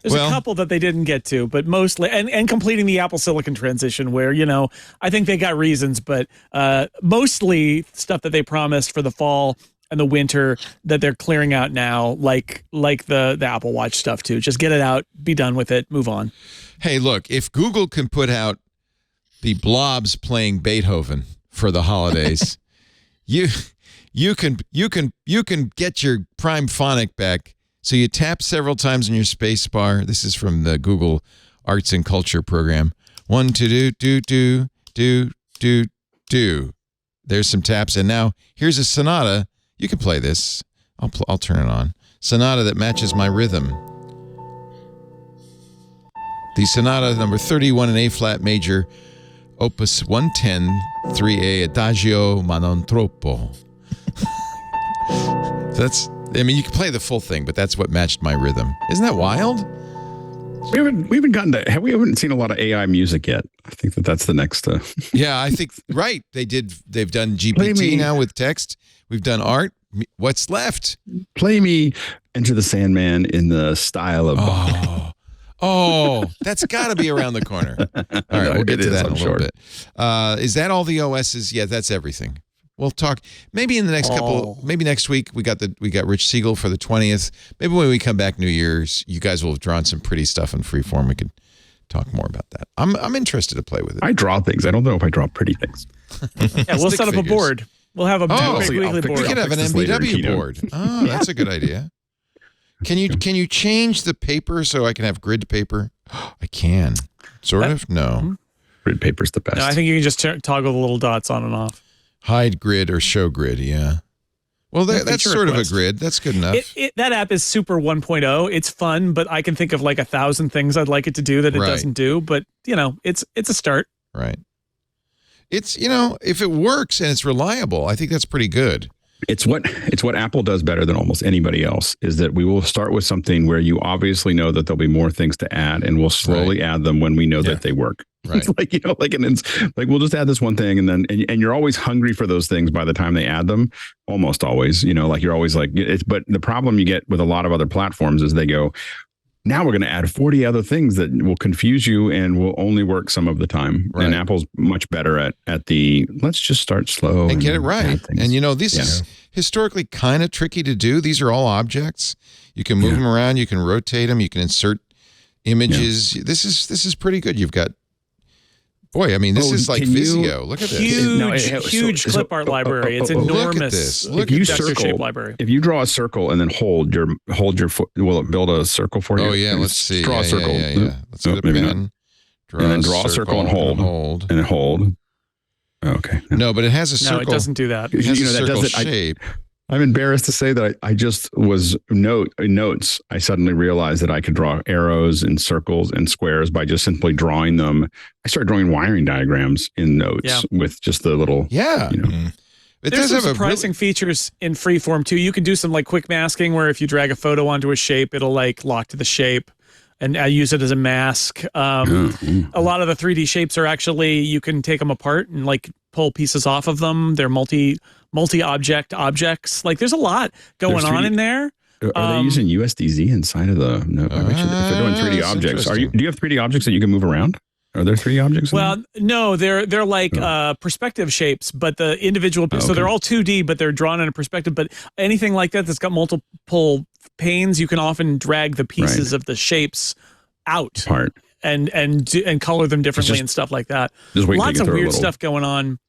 There's a couple that they didn't get to, but mostly, and completing the Apple Silicon transition where, I think they got reasons, but mostly stuff that they promised for the fall and the winter that they're clearing out now, like the Apple Watch stuff too. Just get it out, be done with it, move on. Hey, look, if Google can put out the blobs playing Beethoven for the holidays, you can get your Prime Phonic back. So you tap several times in your space bar. This is from the Google Arts and Culture program. 1, 2, do. There's some taps, and now here's a sonata. You can play this. I'll turn it on. Sonata that matches my rhythm. The sonata number 31 in A flat major, opus 110, 3A adagio ma non troppo. You can play the full thing, but that's what matched my rhythm. Isn't that wild? We haven't seen a lot of AI music yet. I think that's the next. Yeah, I think right. They've done GPT now with text. We've done art. What's left? Play me Enter the Sandman in the style of. Oh, that's got to be around the corner. All right, we'll get to that in a little bit. Is that all the OSs? Yeah, that's everything. We'll talk maybe in the next maybe next week. We got Rich Siegel for the 20th. Maybe when we come back New Year's, you guys will have drawn some pretty stuff in Freeform. We could talk more about that. I'm interested to play with it. I draw things. I don't know if I draw pretty things. Yeah, we'll set up a board. We'll have a MacBreak Weekly board. We could have an MBW board. Oh, that's a good idea. Can you change the paper so I can have grid paper? I can. Sort of? No. Grid paper's the best. No, I think you can just toggle the little dots on and off. Hide grid or show grid, yeah. Well, that's sort of a grid. That's good enough. That app is super 1.0. It's fun, but I can think of like 1,000 things I'd like it to do that it doesn't do. But, it's a start. Right. It's, if it works and it's reliable, I think that's pretty good. It's what Apple does better than almost anybody else, is that we will start with something where you obviously know that there'll be more things to add, and we'll slowly add them when we know that they work. Right. It's like we'll just add this one thing, and then and you're always hungry for those things by the time they add them. Almost always, you're always like it's. But the problem you get with a lot of other platforms is they go, now we're going to add 40 other things that will confuse you and will only work some of the time. Right. And Apple's much better at the let's just start slow and get it right. And this is historically kind of tricky to do. These are all objects. You can move them around. You can rotate them. You can insert images. Yeah. This is pretty good. You've got. Boy, I mean, this is like Visio. Look at this. Huge clip art library. It's enormous. Look at this. Look at that library. If you draw a circle and then hold your foot, will it build a circle for you? Oh, yeah. Let's see. Draw a circle. Yeah. Let's get a pen. And then draw a circle and hold. And hold. Okay. No, but it has a circle. No, it doesn't do that. It has a circle shape. I'm embarrassed to say that I just was notes. I suddenly realized that I could draw arrows and circles and squares by just simply drawing them. I started drawing wiring diagrams in notes with just the little, There's some surprising features in Freeform too. You can do some like quick masking where if you drag a photo onto a shape, it'll like lock to the shape. And I use it as a mask. A lot of the 3D shapes are actually, you can take them apart and like pull pieces off of them. They're multi-object objects. Like there's a lot going on in there. Are they using USDZ inside of the? No, I bet you if they're doing 3D objects. Do you have 3D objects that you can move around? Are there 3D objects? Well, no, they're like perspective shapes, but the individual. So they're all 2D, but they're drawn in a perspective. But anything like that's got multiple panes, you can often drag the pieces of the shapes out and color them differently and stuff like that. Lots of weird stuff going on.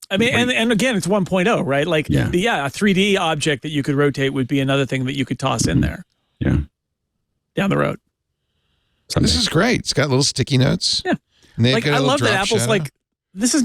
I mean, and again, it's 1.0, right? Like, a 3D object that you could rotate would be another thing that you could toss in there. Yeah, down the road. Someday. This is great. It's got little sticky notes. Yeah. Like I love that Apple's like this is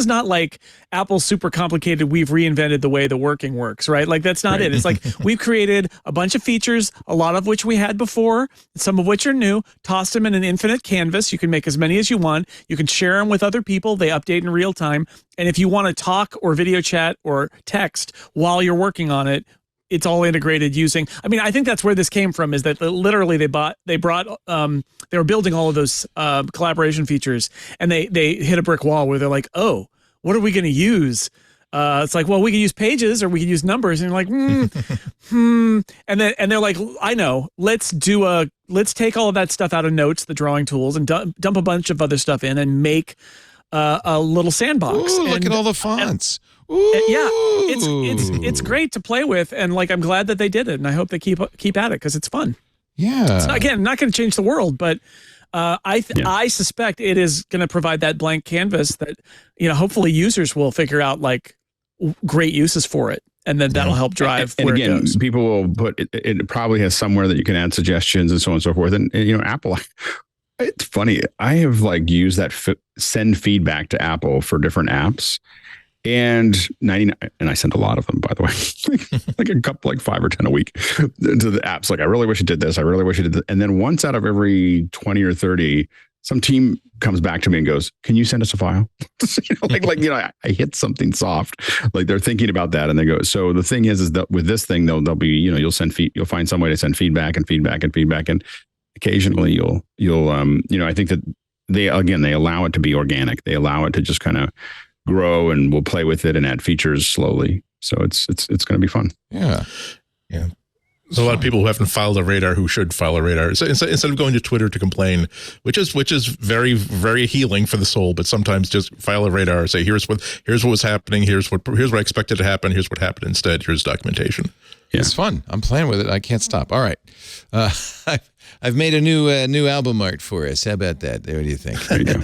not like Apple's super complicated. We've reinvented the way the working works, right? Like that's not it. It's like we've created a bunch of features, a lot of which we had before, some of which are new. Tossed them in an infinite canvas. You can make as many as you want. You can share them with other people. They update in real time. And if you want to talk or video chat or text while you're working on it, it's all integrated using. I mean, I think that's where this came from. Is that literally they were building all of those collaboration features, and they hit a brick wall where they're like, oh, what are we going to use? It's like, well, we can use pages or we can use numbers, and you're like, and they're like, I know. Let's take all of that stuff out of Notes, the drawing tools, and dump a bunch of other stuff in and make a little sandbox. Ooh, look at all the fonts. Yeah, it's great to play with, and like I'm glad that they did it, and I hope they keep at it because it's fun. Yeah. It's not going to change the world, but I suspect it is going to provide that blank canvas that hopefully users will figure out like great uses for it, and then that'll help drive. And where again, it goes. People will put it. It probably has somewhere that you can add suggestions and so on and so forth. And Apple. It's funny. I have like used that send feedback to Apple for different apps. And 99, and I sent a lot of them, by the way, like a couple, like 5 or 10 a week to the apps. Like, I really wish it did this. I really wish it did this. And then once out of every 20 or 30, some team comes back to me and goes, "Can you send us a file?" I hit something soft. Like they're thinking about that, and they go. So the thing is that with this thing, they'll be, you'll find some way to send feedback, and occasionally you'll I think that they allow it to be organic. They allow it to just kind of grow, and we'll play with it and add features slowly. So it's going to be fun. Yeah. There's a lot of people who haven't filed a radar who should file a radar. So instead of going to Twitter to complain, which is very, very healing for the soul, but sometimes just file a radar, say, here's what was happening, here's what I expected to happen, here's what happened instead, here's documentation. Yeah. It's fun. I'm playing with it. I can't stop. All right. I've made a new album art for us. How about that? What do you think? There you go.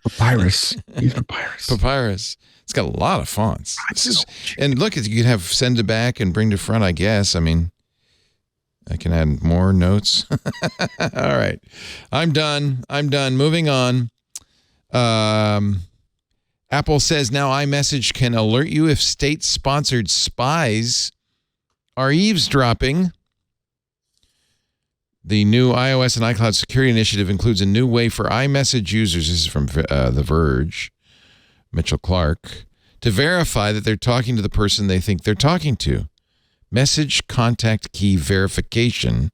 Papyrus. Use Papyrus. Papyrus. It's got a lot of fonts. And look, you can have send to back and bring to front, I guess. I mean, I can add more notes. All right. I'm done. Moving on. Apple says now iMessage can alert you if state-sponsored spies are eavesdropping. The new iOS and iCloud security initiative includes a new way for iMessage users, this is from The Verge, Mitchell Clark, to verify that they're talking to the person they think they're talking to. Message contact key verification.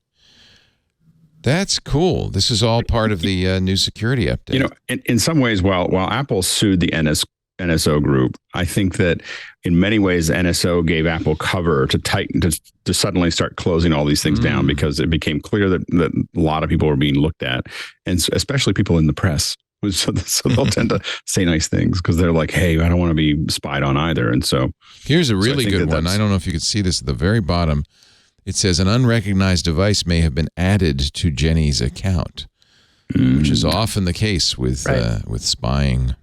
That's cool. This is all part of the new security update. In some ways, while Apple sued the NSO group, I think that in many ways, the NSO gave Apple cover to tighten, to suddenly start closing all these things down, because it became clear that a lot of people were being looked at, and especially people in the press. So they'll tend to say nice things because they're like, hey, I don't want to be spied on either. And so here's a really good one. I don't know if you could see this at the very bottom. It says an unrecognized device may have been added to Jenny's account, which is often the case with spying.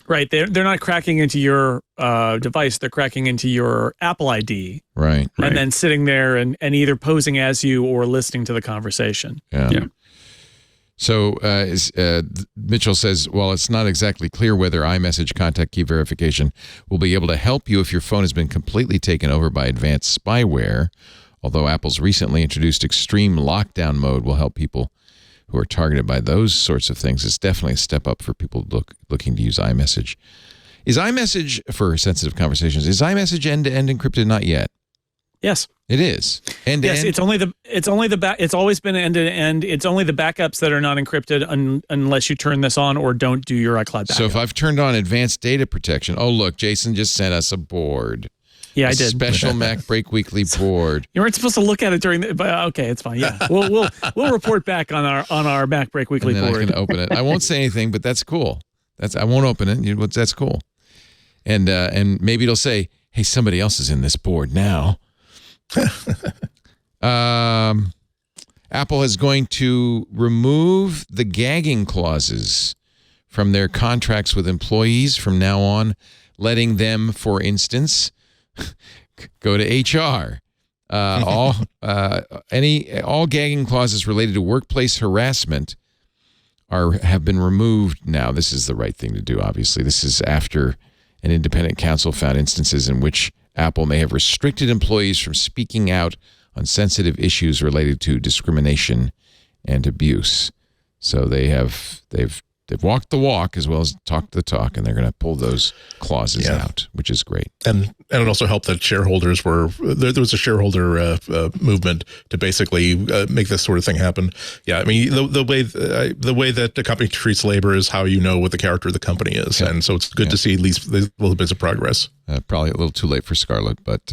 Right. They're not cracking into your device. They're cracking into your Apple ID. Right. And then sitting there and either posing as you or listening to the conversation. Yeah. So Mitchell says, well, it's not exactly clear whether iMessage contact key verification will be able to help you if your phone has been completely taken over by advanced spyware, although Apple's recently introduced extreme lockdown mode will help people who are targeted by those sorts of things. It's definitely a step up for people looking to use iMessage. Is iMessage, for sensitive conversations, is iMessage end-to-end encrypted? Not yet. Yes. It is. End to yes, end? it's always been end to end. It's only the backups that are not encrypted unless you turn this on or don't do your iCloud backup. So if I've turned on advanced data protection, oh look, Jason just sent us a board. Yeah, I did. Special MacBreak Weekly board. You weren't supposed to look at it during the. But okay, it's fine. Yeah, we'll report back on our MacBreak Weekly and then board. I can open it. I won't say anything, but that's cool. I won't open it. That's cool. And maybe it'll say, "Hey, somebody else is in this board now." Apple is going to remove the gagging clauses from their contracts with employees from now on, letting them, for instance, go to HR. All gagging clauses related to workplace harassment have been removed now. This is the right thing to do, obviously. This is after an independent counsel found instances in which Apple may have restricted employees from speaking out on sensitive issues related to discrimination and abuse. So they've walked the walk as well as talked the talk, and they're going to pull those clauses out, which is great. And it also helped that shareholders were there was a shareholder movement to basically make this sort of thing happen. Yeah, I mean the way that the company treats labor is how you know what the character of the company is, and so it's good to see at least a little bit of progress. Probably a little too late for Scarlett, but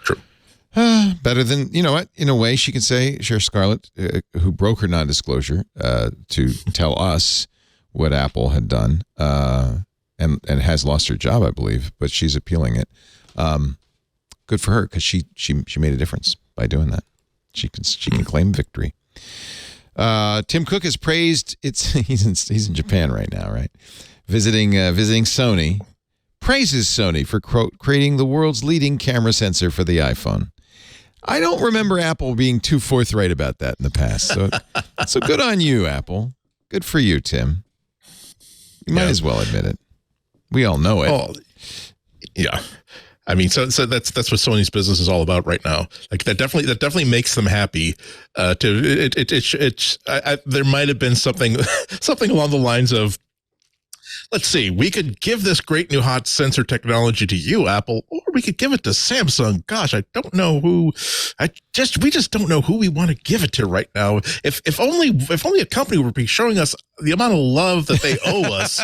true. Better than, you know what? In a way, she can say, Share Scarlett, who broke her non-disclosure to tell us what Apple had done, and has lost her job, I believe, but she's appealing it. Good for her, because she made a difference by doing that. She can claim victory. Tim Cook has praised he's in Japan right now, right? Visiting Sony. Praises Sony for creating the world's leading camera sensor for the iPhone. I don't remember Apple being too forthright about that in the past. So good on you, Apple. Good for you, Tim. You might as well admit it. We all know it. Oh, yeah. I mean, so that's what Sony's business is all about right now. Like that definitely makes them happy. There might have been something along the lines of, let's see, we could give this great new hot sensor technology to you, Apple, or we could give it to Samsung. Gosh, I don't know who. We just don't know who we want to give it to right now. If only a company would be showing us the amount of love that they owe us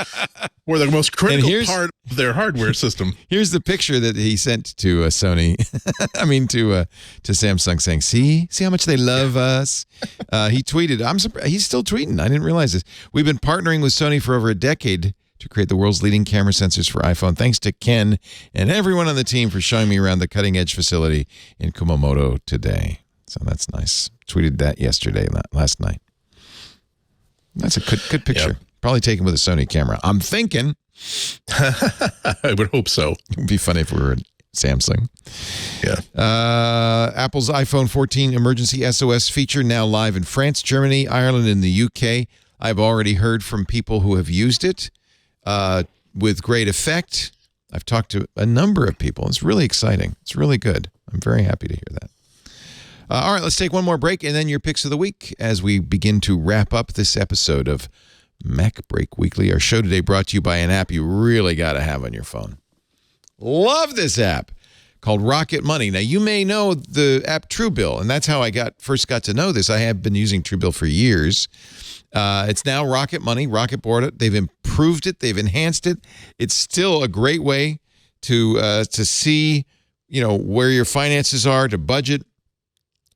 for the most critical part of their hardware system. Here's the picture that he sent to Sony. I mean to Samsung, saying, "See how much they love us." He tweeted. I'm surprised he's still tweeting. I didn't realize this. We've been partnering with Sony for over a decade to create the world's leading camera sensors for iPhone. Thanks to Ken and everyone on the team for showing me around the cutting-edge facility in Kumamoto today. So that's nice. Tweeted that last night. That's a good picture. Yep. Probably taken with a Sony camera. I'm thinking. I would hope so. It would be funny if we were at Samsung. Yeah. Apple's iPhone 14 Emergency SOS feature now live in France, Germany, Ireland, and the UK. I've already heard from people who have used it with great effect. I've talked to a number of people. It's really exciting. It's really good. I'm very happy to hear that. All right, let's take one more break and then your picks of the week as we begin to wrap up this episode of MacBreak Weekly. Our show today brought to you by an app you really got to have on your phone. Love this app called Rocket Money. Now, you may know the app Truebill, and that's how I first got to know this. I have been using Truebill for years. It's now Rocket Money. Rocket bought it. They've improved it. They've enhanced it. It's still a great way to see, where your finances are, to budget,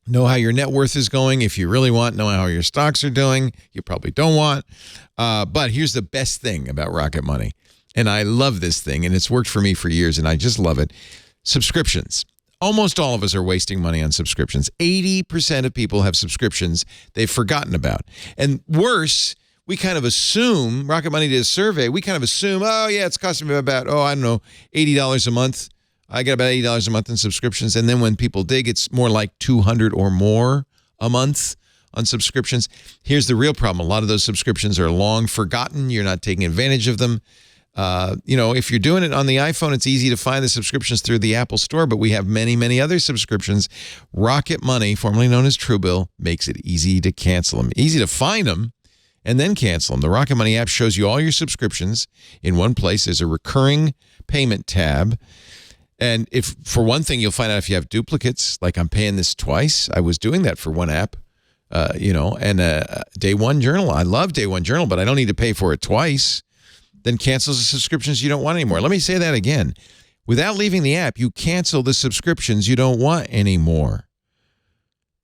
know how your net worth is going. If you really want, know how your stocks are doing. You probably don't want. But here's the best thing about Rocket Money. And I love this thing, and it's worked for me for years, and I just love it. Subscriptions. Almost all of us are wasting money on subscriptions. 80% of people have subscriptions they've forgotten about. And worse, we kind of assume, Rocket Money did a survey, we kind of assume, oh, yeah, it's costing me about, $80 a month. I get about $80 a month in subscriptions. And then when people dig, it's more like $200 or more a month on subscriptions. Here's the real problem. A lot of those subscriptions are long forgotten. You're not taking advantage of them. If you're doing it on the iPhone, it's easy to find the subscriptions through the Apple Store, but we have many, many other subscriptions. Rocket Money, formerly known as Truebill, makes it easy to cancel them, easy to find them, and then cancel them. The Rocket Money app shows you all your subscriptions in one place. There's a recurring payment tab. And if, for one thing, you'll find out if you have duplicates, like I'm paying this twice. I was doing that for one app, Day One Journal. I love Day One Journal, but I don't need to pay for it twice. Then cancels the subscriptions you don't want anymore. Let me say that again. Without leaving the app, you cancel the subscriptions you don't want anymore.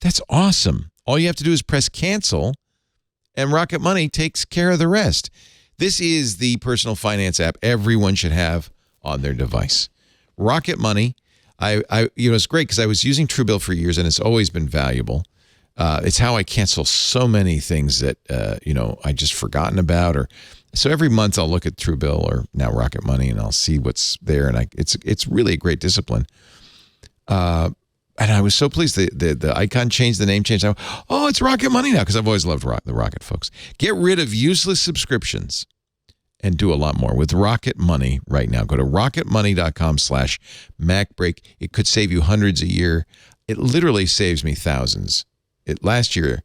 That's awesome. All you have to do is press cancel, and Rocket Money takes care of the rest. This is the personal finance app everyone should have on their device. Rocket Money, it's great because I was using Truebill for years, and it's always been valuable. It's how I cancel so many things that I just forgotten about. So every month I'll look at Truebill or now Rocket Money, and I'll see what's there, and it's really a great discipline. And I was so pleased the icon changed, the name changed. It's Rocket Money now, because I've always loved the Rocket folks. Get rid of useless subscriptions and do a lot more with Rocket Money right now. Go to rocketmoney.com/MacBreak. It could save you hundreds a year. It literally saves me thousands. Last year,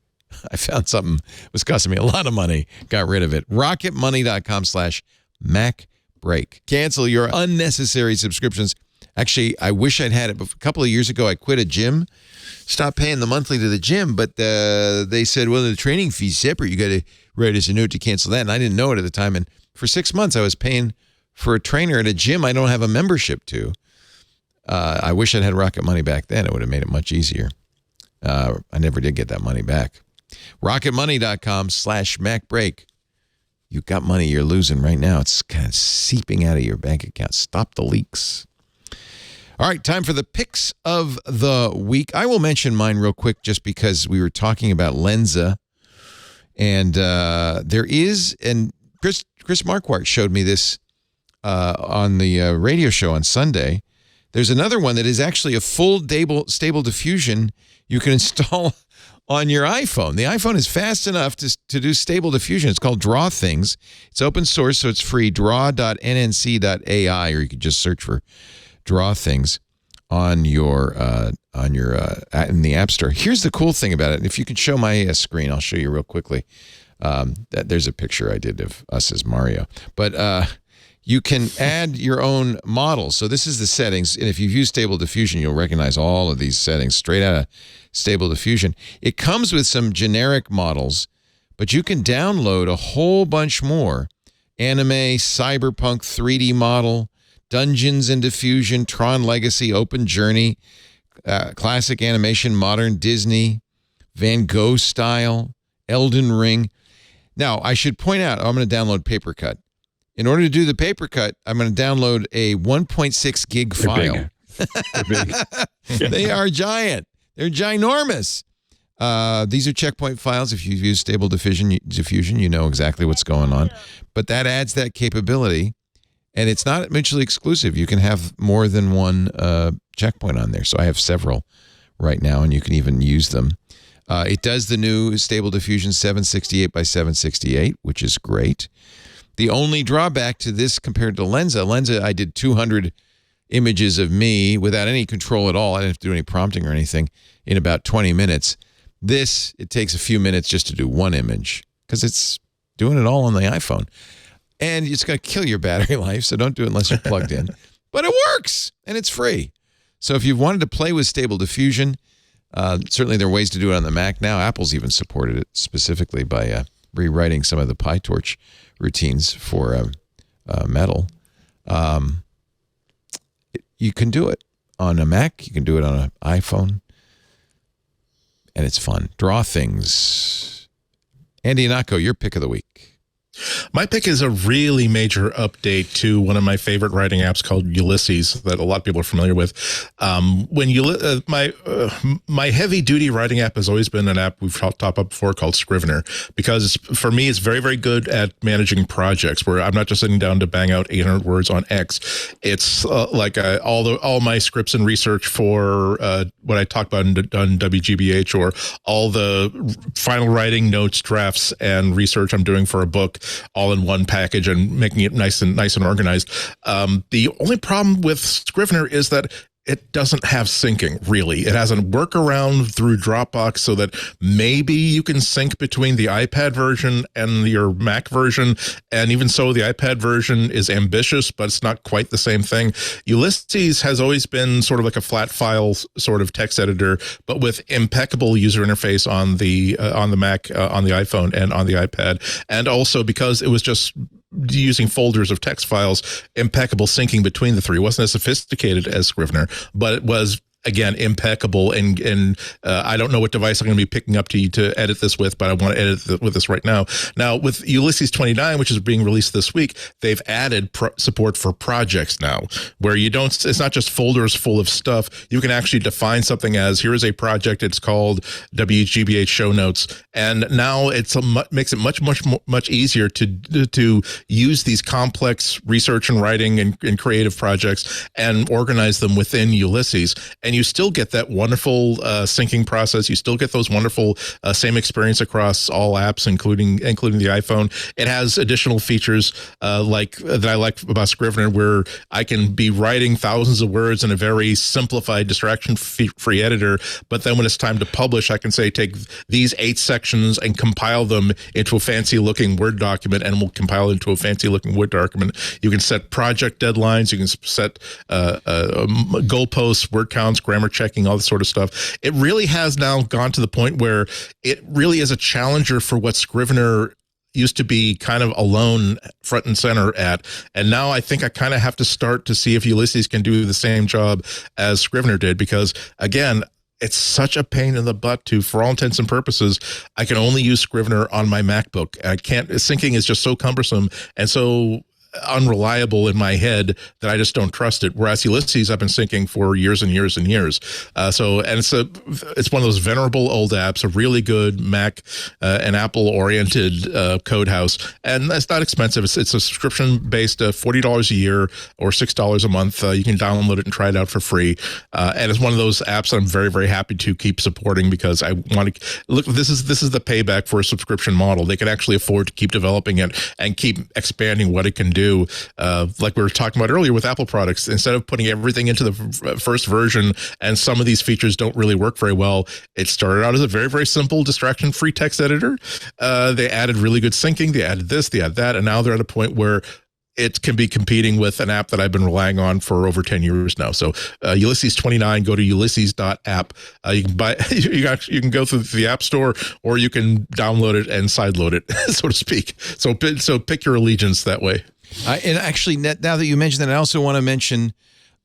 I found something that was costing me a lot of money, got rid of it. rocketmoney.com/MacBreak. Cancel your unnecessary subscriptions. Actually, I wish I'd had it. But a couple of years ago, I quit a gym, stopped paying the monthly to the gym, but they said, well, the training fee's separate. You got to write us a note to cancel that. And I didn't know it at the time. And for 6 months, I was paying for a trainer at a gym I don't have a membership to. I wish I'd had Rocket Money back then. It would have made it much easier. I never did get that money back. rocketmoney.com/MacBreak. You got money you're losing right now. It's kind of seeping out of your bank account. Stop the leaks. All right, time for the picks of the week. I will mention mine real quick just because we were talking about Lenza. And there is, and Chris Marquardt showed me this on the radio show on Sunday. There's another one that is actually a full stable diffusion you can install on your iPhone. The iPhone is fast enough to do stable diffusion. It's called Draw Things. It's open source, so it's free. Draw.nnc.ai, or you can just search for Draw Things on your in the App Store. Here's the cool thing about it. If you could show my screen, I'll show you real quickly. There's a picture I did of us as Mario, but you can add your own models. So this is the settings, and if you've used Stable Diffusion, you'll recognize all of these settings straight out of Stable Diffusion. It comes with some generic models, but you can download a whole bunch more. Anime, Cyberpunk 3D model, Dungeons and Diffusion, Tron Legacy, Open Journey, classic animation, modern Disney, Van Gogh style, Elden Ring. Now, I should point out, I'm going to download Papercut. In order to do the Papercut, I'm going to download a 1.6 gig file. They're big. They are giant. They're ginormous. These are checkpoint files. If you've used Stable Diffusion, you know exactly what's going on. But that adds that capability, and it's not mutually exclusive. You can have more than one checkpoint on there. So I have several right now, and you can even use them. It does the new Stable Diffusion 768 by 768, which is great. The only drawback to this compared to Lenza, I did 200 images of me without any control at all. I didn't have to do any prompting or anything in about 20 minutes. This, it takes a few minutes just to do one image because it's doing it all on the iPhone. And it's going to kill your battery life, so don't do it unless you're plugged in. But it works, and it's free. So if you've wanted to play with Stable Diffusion, certainly there are ways to do it on the Mac now. Apple's even supported it specifically by rewriting some of the PyTorch routines for Metal. You can do it on a Mac. You can do it on an iPhone. And it's fun. Draw Things. Andy Ihnatko, your pick of the week. My pick is a really major update to one of my favorite writing apps called Ulysses that a lot of people are familiar with. My heavy duty writing app has always been an app we've talked about before called Scrivener, because for me it's very, very good at managing projects where I'm not just sitting down to bang out 800 words on X. It's all my scripts and research for what I talk about on WGBH, or all the final writing, notes, drafts, and research I'm doing for a book, all in one package and making it nice and organized. The only problem with Scrivener is that it doesn't have syncing, really. It has a workaround through Dropbox so that maybe you can sync between the iPad version and your Mac version. And even so, the iPad version is ambitious, but it's not quite the same thing. Ulysses has always been sort of like a flat file sort of text editor, but with impeccable user interface on the Mac, on the iPhone, and on the iPad. And also because it was just using folders of text files, impeccable syncing between the three. It wasn't as sophisticated as Scrivener, but it was, again, impeccable. And I don't know what device I'm going to be picking up to edit this with, but I want to edit with this right now. Now, with Ulysses 29, which is being released this week, they've added support for projects now, where it's not just folders full of stuff. You can actually define something as, here is a project. It's called WGBH Show Notes. And now makes it much easier to use these complex research and writing and creative projects and organize them within Ulysses. And you still get that wonderful syncing process. You still get those wonderful same experience across all apps, including the iPhone. It has additional features that I like about Scrivener, where I can be writing thousands of words in a very simplified, distraction-free editor. But then when it's time to publish, I can say, take these 8 sections and compile them into a fancy-looking Word document, and we'll compile it into a fancy-looking Word document. You can set project deadlines. You can set goalposts, word counts, grammar checking, all this sort of stuff. It really has now gone to the point where it really is a challenger for what Scrivener used to be kind of alone front and center at. And now I think I kind of have to start to see if Ulysses can do the same job as Scrivener did, because again, it's such a pain in the butt for all intents and purposes, I can only use Scrivener on my MacBook. Syncing is just so cumbersome and so unreliable in my head that I just don't trust it. Whereas Ulysses, I've been syncing for years and years and years. It's one of those venerable old apps, a really good Mac and Apple oriented code house, and that's not expensive. It's a subscription based, $40 a year or $6 a month. You can download it and try it out for free. And it's one of those apps that I'm very, very happy to keep supporting, because I want to look. This is the payback for a subscription model. They can actually afford to keep developing it and keep expanding what it can do. Like we were talking about earlier with Apple products, instead of putting everything into the first version, and some of these features don't really work very well, it started out as a very, very simple distraction-free text editor. They added really good syncing. They added this, they added that, and now they're at a point where it can be competing with an app that I've been relying on for over 10 years now. So Ulysses 29, go to ulysses.app. You can buy, you can go through the App Store, or you can download it and sideload it, so to speak. So pick your allegiance that way. And actually, now that you mentioned that, I also want to mention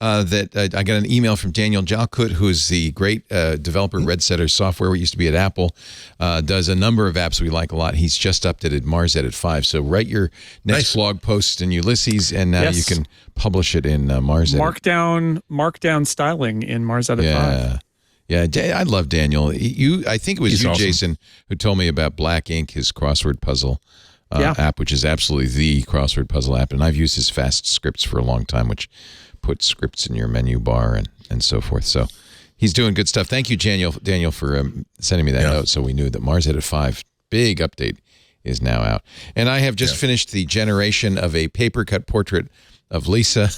that I got an email from Daniel Jalkut, who is the great developer Red Setter Software, who used to be at Apple, does a number of apps we like a lot. He's just updated Mars Edit 5. So write your next blog post in Ulysses, and now you can publish it in Mars Edit. Markdown styling in Mars Edit 5. Yeah, I love Daniel. I think it was He's awesome. Jason, who told me about Black Ink, his crossword puzzle app, which is absolutely the crossword puzzle app. And I've used his fast scripts for a long time, which put scripts in your menu bar and so forth. So he's doing good stuff. Thank you, Daniel, for sending me that note, so we knew that Mars Edit 5, big update, is now out. And I have just finished the generation of a paper cut portrait of Lisa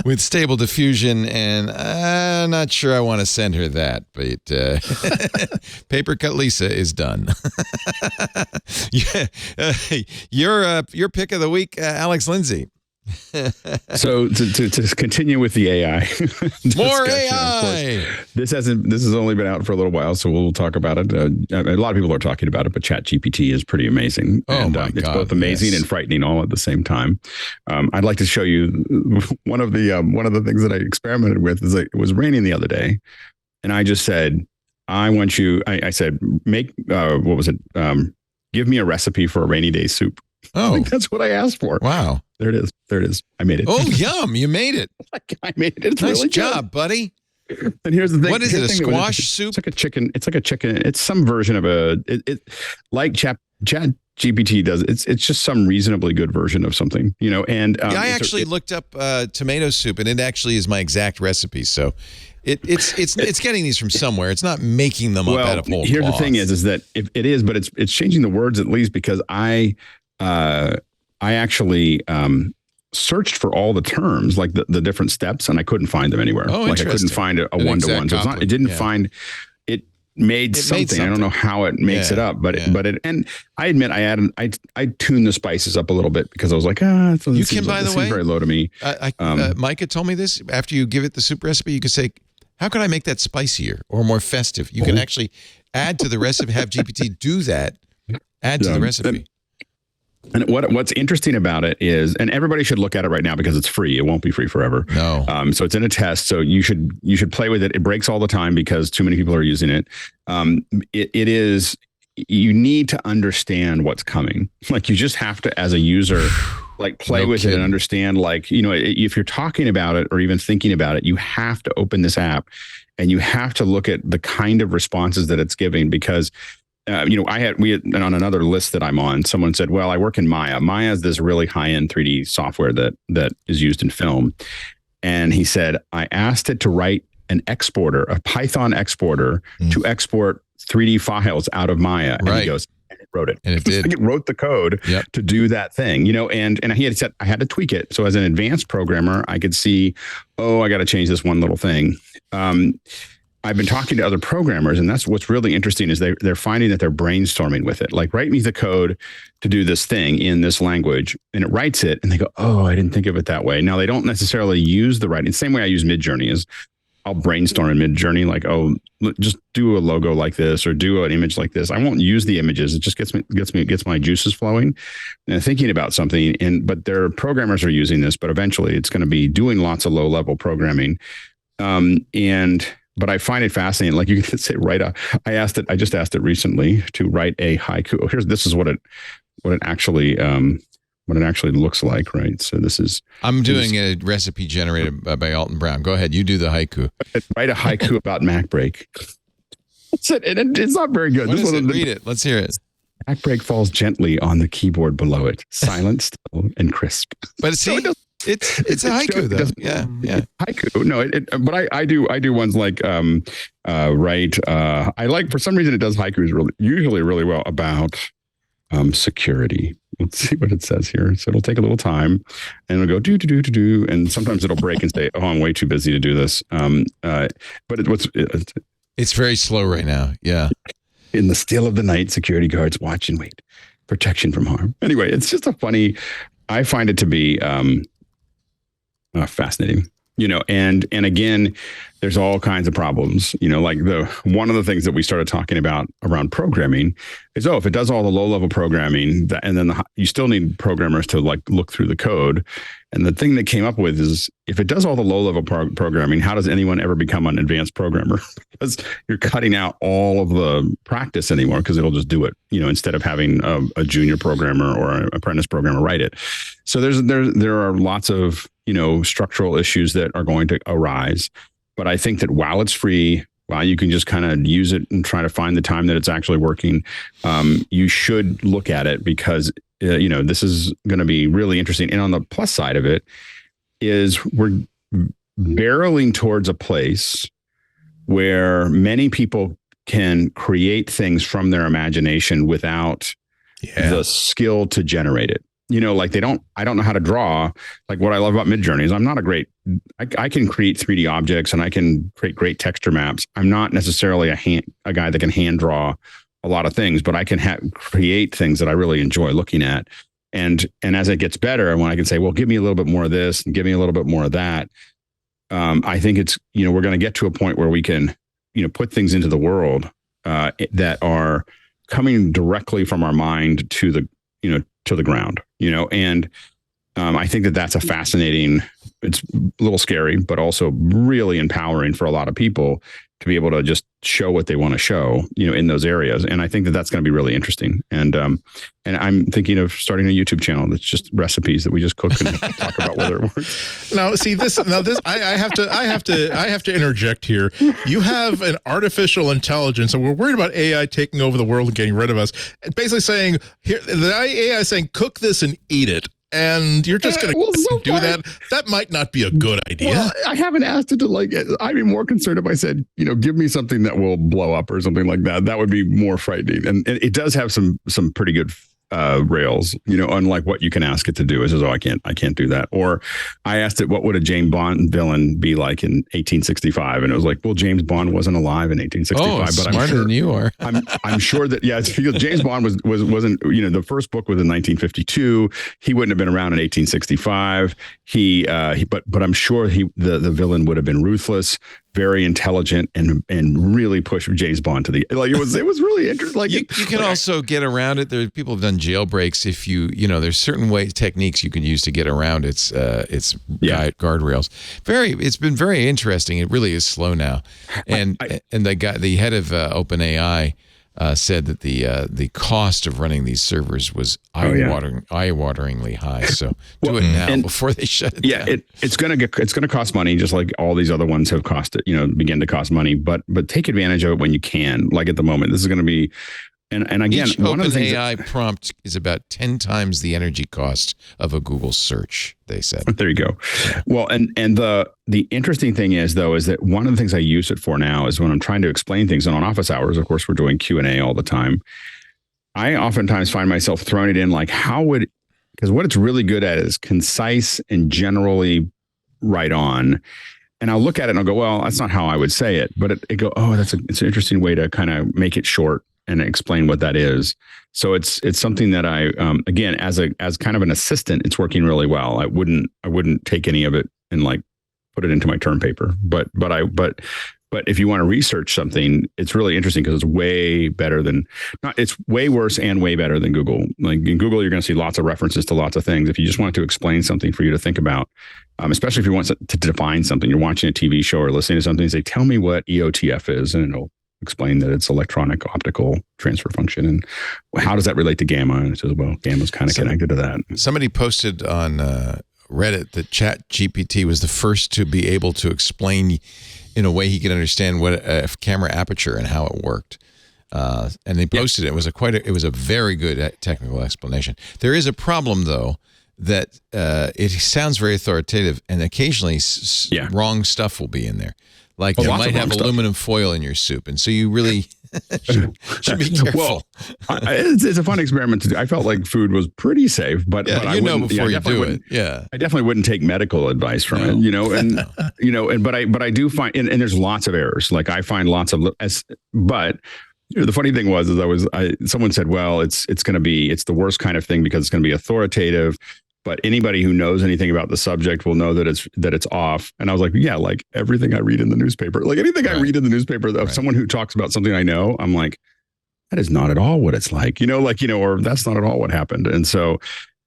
with stable diffusion, and I'm not sure I want to send her that, but paper cut Lisa is done. Your pick of the week, Alex Lindsay. So to continue with the AI, more AI. This has only been out for a little while, so we'll talk about it. A lot of people are talking about it, but ChatGPT is pretty amazing. Oh my God, it's both amazing and frightening all at the same time. I'd like to show you one of the things that I experimented with. Is it was raining the other day, and I just said, I want you. I said, make what was it? give me a recipe for a rainy day soup. Oh, I think that's what I asked for. Wow. There it is. I made it. Oh, yum. You made it. I made it. It's nice really job, buddy. And here's the thing. What is it? A squash soup? It's like a chicken. It's some version of like ChatGPT does. It's just some reasonably good version of something, and I actually looked up tomato soup, and it actually is my exact recipe. So it's getting these from somewhere. It's not making them up out of whole here's cloth. the thing is that it is, but it's changing the words at least, because I actually searched for all the terms, like the different steps, and I couldn't find them anywhere. Oh, like I couldn't find a one-to-one. So it didn't find it. Made something. I don't know how it makes it up, but it. And I admit, I tuned the spices up a little bit because I was like, you can, by the way, very low to me. Micah told me this. After you give it the soup recipe, you can say, "How can I make that spicier or more festive?" You can actually add to the recipe. Have GPT do that. Add to the recipe. And what's interesting about it is, and everybody should look at it right now because it's free. It won't be free forever. No. So it's in a test. So you should play with it. It breaks all the time because too many people are using it. It is, you need to understand what's coming. Like you just have to, as a user, like play with it and understand, like, if you're talking about it or even thinking about it, you have to open this app and you have to look at the kind of responses that it's giving, because we had on another list that I'm on, someone said, well, I work in Maya. Maya is this really high-end 3D software that is used in film. And he said, I asked it to write a Python exporter to export 3D files out of Maya. And he goes, and it wrote it. And it did. It wrote the code to do that thing, and he had said I had to tweak it. So as an advanced programmer, I could see, I got to change this one little thing. I've been talking to other programmers, and that's what's really interesting is they're finding that they're brainstorming with it. Like, write me the code to do this thing in this language, and it writes it, and they go, I didn't think of it that way. Now, they don't necessarily use the writing. The same way I use Midjourney is I'll brainstorm in Midjourney, like, just do a logo like this or do an image like this. I won't use the images. It just gets my juices flowing and thinking about something. But their programmers are using this, but eventually it's going to be doing lots of low level programming. But I find it fascinating. Like you can say, I just asked it recently to write a haiku. This is what it actually looks like, right? So I'm doing a recipe generated by Alton Brown. Go ahead. You do the haiku. Write a haiku about MacBreak. It's not very good. What is it? Read it. Let's hear it. MacBreak falls gently on the keyboard below it, silent, still, and crisp. But see, it's a haiku though. Yeah. Haiku. No, but I do ones like write. I like, for some reason it does haikus usually really well about security. Let's see what it says here. So it'll take a little time, and it'll go do, and sometimes it'll break and say, I'm way too busy to do this. But it's very slow right now. Yeah. In the still of the night, security guards watch and wait. Protection from harm. Anyway, it's just I find it to be fascinating, and again, there's all kinds of problems, like one of the things that we started talking about around programming is, if it does all the low level programming, and then you still need programmers to look through the code. And the thing that came up with is, if it does all the low level programming, how does anyone ever become an advanced programmer? Because you're cutting out all of the practice anymore, because it'll just do it, instead of having a junior programmer or an apprentice programmer write it. So there are lots of, structural issues that are going to arise. But I think that while it's free, while you can just kind of use it and try to find the time that it's actually working, you should look at it, because this is going to be really interesting. And on the plus side of it is, we're barreling towards a place where many people can create things from their imagination without the skill to generate it. Like I don't know how to draw. Like, what I love about Midjourney is I can create 3D objects and I can create great texture maps. I'm not necessarily a guy that can hand draw a lot of things, but I can create things that I really enjoy looking at. And as it gets better, and when I can say, well, give me a little bit more of this and give me a little bit more of that, I think it's, we're going to get to a point where we can, put things into the world that are coming directly from our mind to the ground, and I think that that's a fascinating, it's a little scary, but also really empowering for a lot of people. to be able to just show what they want to show, in those areas. And I think that that's going to be really interesting. And I'm thinking of starting a YouTube channel that's just recipes that we just cook and talk about whether it works. Now, see this. Now, this I have to interject here. You have an artificial intelligence, and we're worried about AI taking over the world and getting rid of us. Basically saying here, the AI is saying, "Cook this and eat it." And you're just going to do that. That might not be a good idea. Well, I haven't asked it to I'd be more concerned if I said, give me something that will blow up or something like that. That would be more frightening. And it does have some pretty good rails, unlike what you can ask it to do. It says, I can't do that. Or I asked it, what would a James Bond villain be like in 1865? And it was like, well, James Bond wasn't alive in 1865, but smarter I'm sure than you are. I'm sure that, it's because James Bond wasn't, the first book was in 1952. He wouldn't have been around in 1865. But I'm sure the villain would have been ruthless, very intelligent, and really push James Bond to the it was really interesting. Like you can also get around it. There people have done jailbreaks if there's certain techniques you can use to get around its guardrails. It's been very interesting. It really is slow now, and the head of OpenAI said that the cost of running these servers was eye-wateringly high. So do it now before they shut it down. It's going to cost money, just like all these other ones have costed. Begin to cost money, but take advantage of it when you can. Like at the moment, this is going to be. And again, each OpenAI prompt is about 10 times the energy cost of a Google search, they said. There you go. Yeah. Well, and the interesting thing is that one of the things I use it for now is when I'm trying to explain things. And on office hours, of course, we're doing Q&A all the time. I oftentimes find myself throwing it in like, because what it's really good at is concise and generally right on. And I'll look at it and I'll go, well, that's not how I would say it. But it go, it's an interesting way to kind of make it short and explain what that is. So it's something that I, again, as kind of an assistant, it's working really well. I wouldn't take any of it and like put it into my term paper, but if you want to research something, it's really interesting because it's way better it's way worse and way better than Google. Like in Google, you're going to see lots of references to lots of things. If you just want to explain something for you to think about, especially if you want to define something, you're watching a TV show or listening to something, say, tell me what EOTF is, and it'll explain that it's electronic optical transfer function. And how does that relate to gamma? And it says, well, gamma's kind of connected to that. Somebody posted on Reddit that ChatGPT was the first to be able to explain in a way he could understand what a camera aperture and how it worked. And they posted it. It was a very good technical explanation. There is a problem, though, that it sounds very authoritative, and occasionally wrong stuff will be in there. Like you might have aluminum foil in your soup, and so you really should be careful. Well, it's a fun experiment to do. I felt like food was pretty safe, but I before you do it. Yeah, I definitely wouldn't take medical advice from it. But I do find, and there's lots of errors. Like I find lots of, but. The funny thing was someone said, well, it's the worst kind of thing because it's going to be authoritative. But anybody who knows anything about the subject will know that it's off. And I was like, yeah, like everything I read in the newspaper, like anything I read in the newspaper of someone who talks about something I know, I'm like, that is not at all what it's like, or that's not at all what happened. And so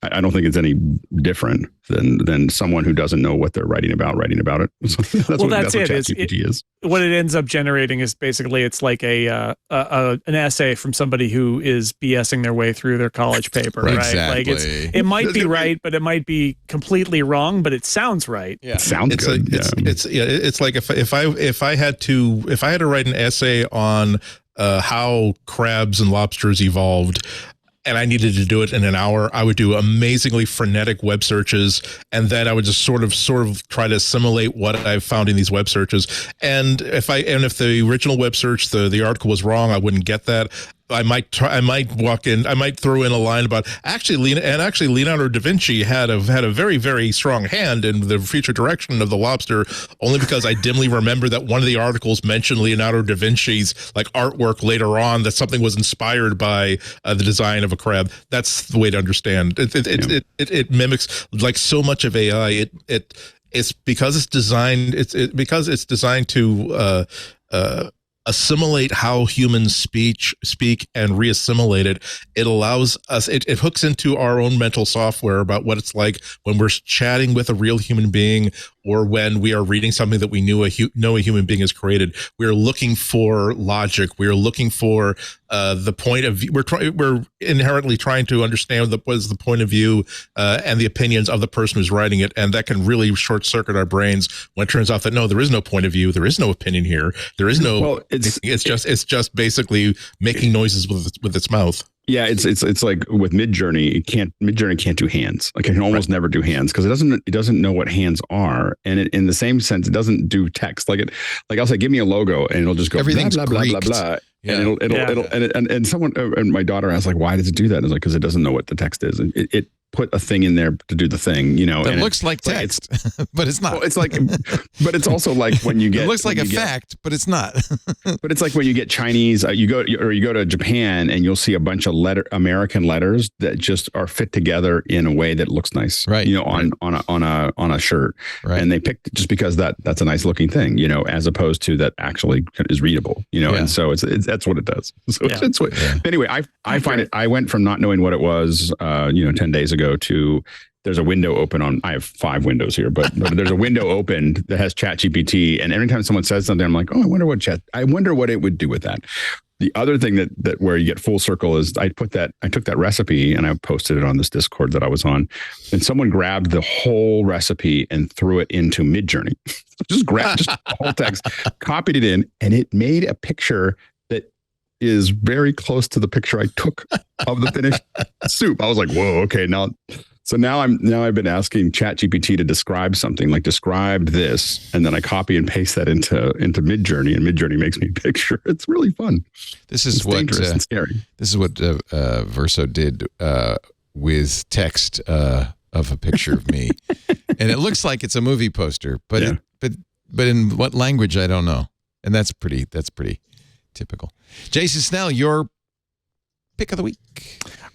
I don't think it's any different than someone who doesn't know what they're writing about it. So that's what ChatGPT is. What it ends up generating is basically it's like an essay from somebody who is BSing their way through their college paper, right? Exactly. Like it might be right, but it might be completely wrong, but it sounds right. Yeah. It sounds good. It's like if I had to write an essay on how crabs and lobsters evolved, and I needed to do it in an hour, I would do amazingly frenetic web searches, and then I would just sort of try to assimilate what I've found in these web searches. And if the original web search, the article was wrong, I wouldn't get that. I might throw in a line about Leonardo da Vinci had a very, very strong hand in the future direction of the lobster, only because I dimly remember that one of the articles mentioned Leonardo da Vinci's like artwork later on, that something was inspired by the design of a crab. That's the way to understand it. It mimics like so much of AI. It's because it's designed. It's designed to assimilate how humans speak and reassimilate it. It allows us, it hooks into our own mental software about what it's like when we're chatting with a real human being, or when we are reading something that we know a human being has created. We're looking for logic. We're looking for the point of view. We're inherently trying to understand what is the point of view and the opinions of the person who's writing it, and that can really short circuit our brains when it turns out that no, there is no point of view, there is no opinion here, there is no. Well, it's just basically making noises with its mouth. Yeah, it's like with Midjourney, Midjourney can't do hands. Like it can almost never do hands because it doesn't know what hands are, and in the same sense, it doesn't do text. Like I'll say, give me a logo, and it'll just go everything's blah blah blah blah blah. Yeah. And someone and my daughter asked, like, why does it do that? It's like because it doesn't know what the text is, and it put a thing in there to do the thing, that looks like text, but it's not. Well, it's like, but it's also like when you get, it looks like a fact, but it's not. But it's like when you get Chinese, you go to Japan and you'll see a bunch of American letters that just are fit together in a way that looks nice, right? On a shirt, right? And they picked just because that's a nice looking thing, as opposed to that actually is readable, and so it's that's what it does. So it's what, anyway, I find it. I went from not knowing what it was, 10 days ago to there's a window open on. I have 5 windows here, but there's a window open that has ChatGPT, and every time someone says something, I'm like, oh, I wonder what it would do with that. The other thing that where you get full circle is I took that recipe and I posted it on this Discord that I was on, and someone grabbed the whole recipe and threw it into Midjourney. just the whole text, copied it in, and it made a picture that is very close to the picture I took of the finished soup. I was like, whoa, okay, now. So now I've been asking ChatGPT to describe something, like describe this, and then I copy and paste that into Midjourney, and Midjourney makes me a picture. It's really fun. This is dangerous and scary. This is what Verso did with text of a picture of me, and it looks like it's a movie poster, but in what language I don't know, and that's pretty typical. Jason Snell, your pick of the week.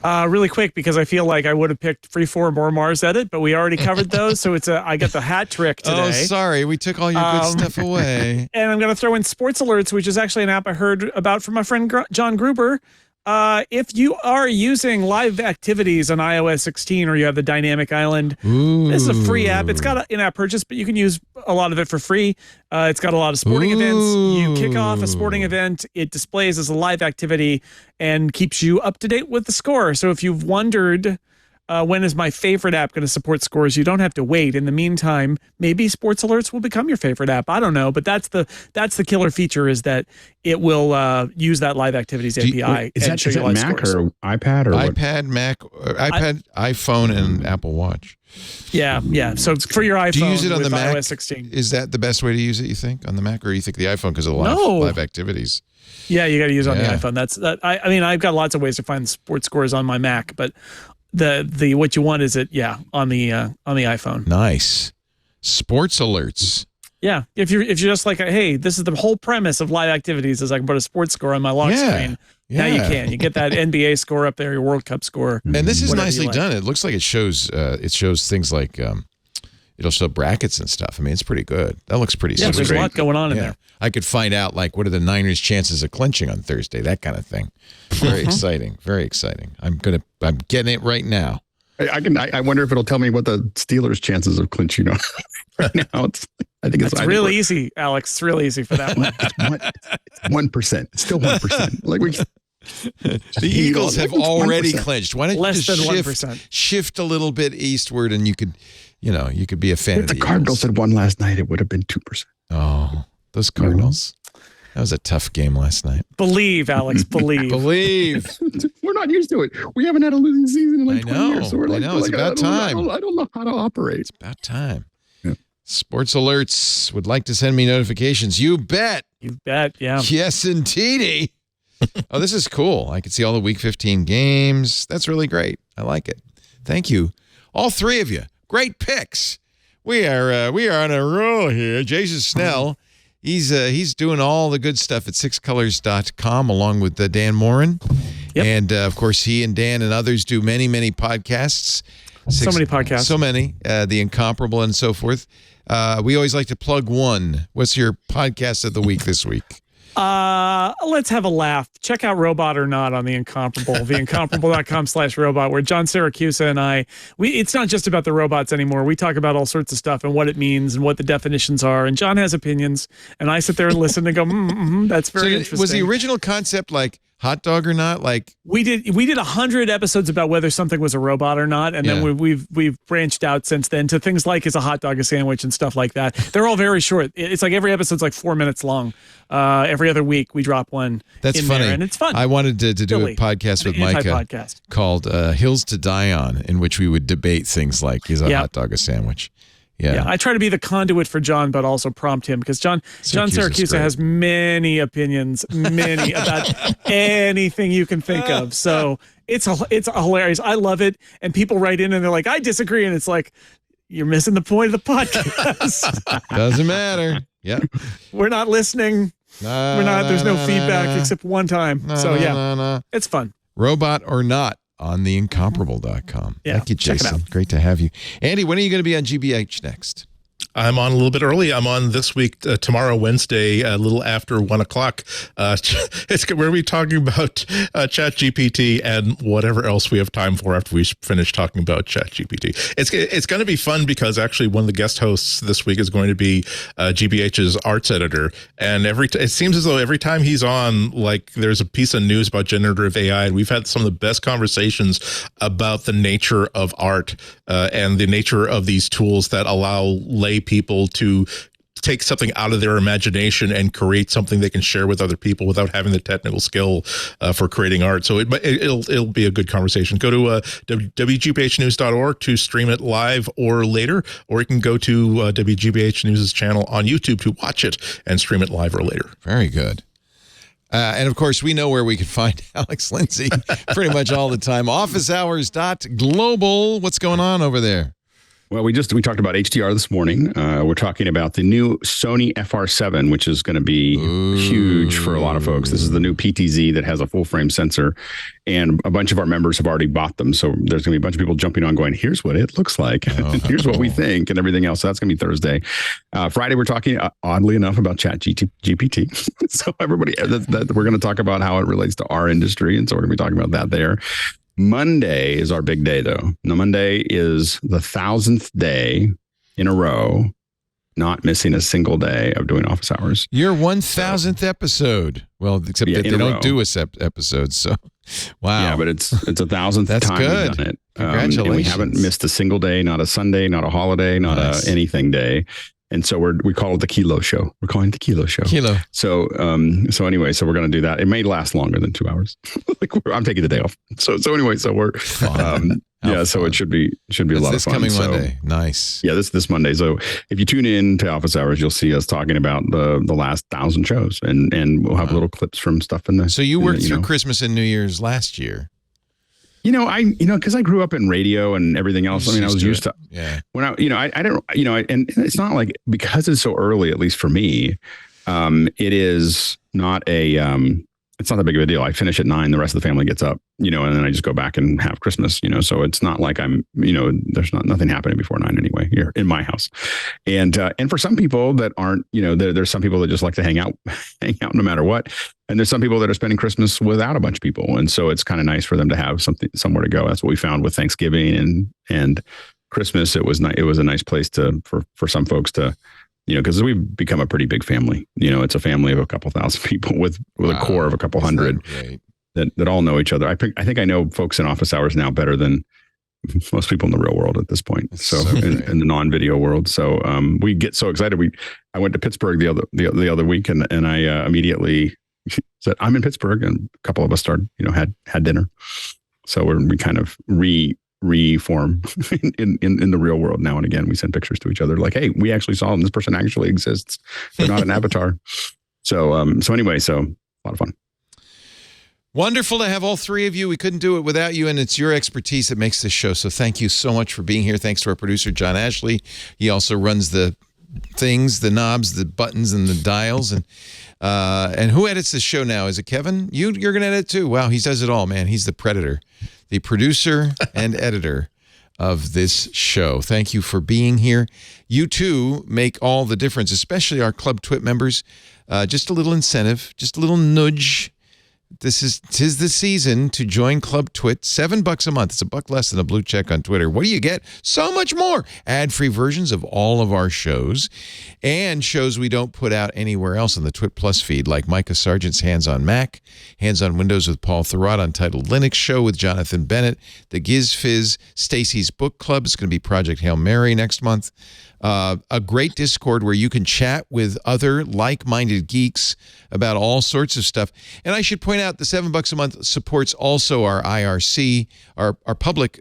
Really quick, because I feel like I would have picked Freeform or Mars Edit, but we already covered those, so I got the hat trick today. Oh, sorry, we took all your good stuff away. And I'm going to throw in Sports Alerts, which is actually an app I heard about from my friend John Gruber. If you are using live activities on iOS 16 or you have the dynamic island, this is a free app. It's got an in-app purchase, but you can use a lot of it for free. It's got a lot of sporting events. You kick off a sporting event, it displays as a live activity and keeps you up to date with the score. So if you've wondered when is my favorite app going to support scores, you don't have to wait. In the meantime, maybe Sports Alerts will become your favorite app. I don't know, but that's the killer feature, is that it will use that live activities API. Is that Mac scores. Or iPad or iPad, Mac, iPad, iPhone, and Apple Watch? Yeah. So for your iPhone, do you use it on the Mac? iOS 16. Is that the best way to use it, you think, on the Mac, or you think the iPhone because of the live activities? Yeah, you got to use it on the iPhone. I mean, I've got lots of ways to find sports scores on my Mac, but the what you want is on the iPhone. Nice. Sports Alerts. Yeah, if you're just like, hey, this is the whole premise of live activities, is I can put a sports score on my lock screen. Now you can. You get that NBA score up there, your World Cup score. And this is nicely done. It looks like it shows things like it'll show brackets and stuff. I mean, it's pretty good. That looks pretty sweet. There's a lot going on in there. I could find out, like, what are the Niners' chances of clinching on Thursday, that kind of thing. Very exciting. Very exciting. I'm getting it right now. I wonder if it'll tell me what the Steelers' chances of clinching are right now. I think it's real easy, Alex. It's real easy for that one. It's 1%. It's still 1%. Like the Eagles have already clinched. Why don't you just 1%. Shift a little bit eastward, and you could be a fan of the Cardinals had won last night, it would have been 2%. Oh, those Cardinals. That was a tough game last night. Believe, Alex, believe. Believe. We're not used to it. We haven't had a losing season in 20 years. So I know. It's about time. I don't know how to operate. It's about time. Yeah. Sports Alerts would like to send me notifications. You bet. You bet, yeah. Yes, indeedy. Oh, this is cool. I can see all the Week 15 games. That's really great. I like it. Thank you, all three of you. Great picks. We are on a roll here. Jason Snell, he's doing all the good stuff at sixcolors.com along with Dan Morin. Yep. And, of course, he and Dan and others do many, many podcasts. So many podcasts. So many. The Incomparable and so forth. We always like to plug one. What's your podcast of the week this week? Let's have a laugh. Check out Robot or Not on The Incomparable, theincomparable.com/robot, where John Siracusa and I, it's not just about the robots anymore. We talk about all sorts of stuff and what it means and what the definitions are. And John has opinions, and I sit there and listen and go, that's very interesting. Was the original concept like hot dog or not? Like we did 100 episodes about whether something was a robot or not, and then we've branched out since then to things like is a hot dog a sandwich and stuff like that. They're all very short. It's like every episode's like 4 minutes long. Every other week we drop one. That's in funny, there, and it's fun. I wanted to do a podcast with Micah called Hills to Die On, in which we would debate things like is a hot dog a sandwich. Yeah, I try to be the conduit for John, but also prompt him because John Siracusa has many opinions, about anything you can think of. So it's hilarious. I love it, and people write in and they're like, "I disagree," and it's like, you're missing the point of the podcast. Doesn't matter. Yeah, we're not listening. We're not. There's no feedback except one time. It's fun. Robot or Not on theincomparable.com. Yeah, thank you, Jason. Great to have you. Andy, when are you going to be on GBH next? I'm on a little bit early. I'm on this week, tomorrow, Wednesday, a little after 1 o'clock. We're going to be talking about ChatGPT and whatever else we have time for after we finish talking about ChatGPT. It's going to be fun because actually one of the guest hosts this week is going to be GBH's arts editor. And it seems as though every time he's on, like there's a piece of news about generative AI. And we've had some of the best conversations about the nature of art and the nature of these tools that allow lay people to take something out of their imagination and create something they can share with other people without having the technical skill for creating art. So it'll be a good conversation. Go to WGBHnews.org to stream it live or later, or you can go to WGBH News' channel on YouTube to watch it and stream it live or later. Very good. And of course, we know where we can find Alex Lindsay pretty much all the time. officehours.global. What's going on over there? Well, we talked about HDR this morning. We're talking about the new Sony FR7, which is going to be huge for a lot of folks. This is the new PTZ that has a full frame sensor, and a bunch of our members have already bought them. So there's going to be a bunch of people jumping on going, here's what it looks like. Here's what we think and everything else. So that's going to be Thursday. Friday, we're talking, oddly enough, about ChatGPT. So everybody, we're going to talk about how it relates to our industry. And so we're going to be talking about that there. Monday is our big day, though. No, Monday is the 1,000th day in a row, not missing a single day of doing office hours. Your 1,000th episode. Well, except that they don't do us episodes. So, wow. Yeah, but it's 1,000th That's time good. we've done it. Congratulations. And we haven't missed a single day, not a Sunday, not a holiday, not a anything day. And so we call it the Kilo Show. We're calling it the Kilo Show. Kilo. So anyway, so we're going to do that. It may last longer than 2 hours. I'm taking the day off. So anyway, so we're so it should be a lot of fun. This coming Monday. Nice. Yeah, this Monday. So if you tune in to Office Hours, you'll see us talking about the last 1,000 shows, and we'll have little clips from stuff in there. So you worked through Christmas and New Year's last year. Because I grew up in radio and everything else. I mean, I was used to when I don't, and it's not like, because it's so early, at least for me, it is not it's not that big of a deal. I finish at 9, the rest of the family gets up, and then I just go back and have Christmas, so it's not like I'm, there's nothing happening before 9 anyway here in my house. And for some people that aren't, there's some people that just like to hang out no matter what. And there's some people that are spending Christmas without a bunch of people. And so it's kind of nice for them to have somewhere to go. That's what we found with Thanksgiving and Christmas. It was a nice place for some folks to, because we've become a pretty big family. It's a family of a couple thousand people with a core of a couple hundred that all know each other. I think I know folks in office hours now better than most people in the real world at this point. In the non-video world. So we get so excited. I went to Pittsburgh the other week and I immediately said, I'm in Pittsburgh, and a couple of us started, had dinner. So we kind of reform in the real world now and again. We send pictures to each other like, hey, we actually saw them. This person actually exists. They're not an avatar. So anyway, so a lot of fun. Wonderful to have all three of you. We couldn't do it without you, and it's your expertise that makes this show. So thank you so much for being here. Thanks to our producer, John Ashley. He also runs the things, the knobs, the buttons, and the dials. And who edits this show now? Is it Kevin? You're going to edit too. Wow, he does it all, man. He's the predator, the producer and editor of this show. Thank you for being here. You too make all the difference, especially our Club TWiT members. Just a little incentive, just a little nudge. Tis the season to join Club TWiT. $7 a month. It's $1 less than a blue check on Twitter. What do you get? So much more. Ad-free versions of all of our shows and shows we don't put out anywhere else in the TWiT Plus feed, like Micah Sargent's Hands on Mac, Hands on Windows with Paul Thurrott, Untitled Linux Show with Jonathan Bennett, the Giz Fizz, Stacy's Book Club. It's going to be Project Hail Mary next month. A great Discord where you can chat with other like-minded geeks about all sorts of stuff. And I should point out the $7 a month supports also our IRC, our public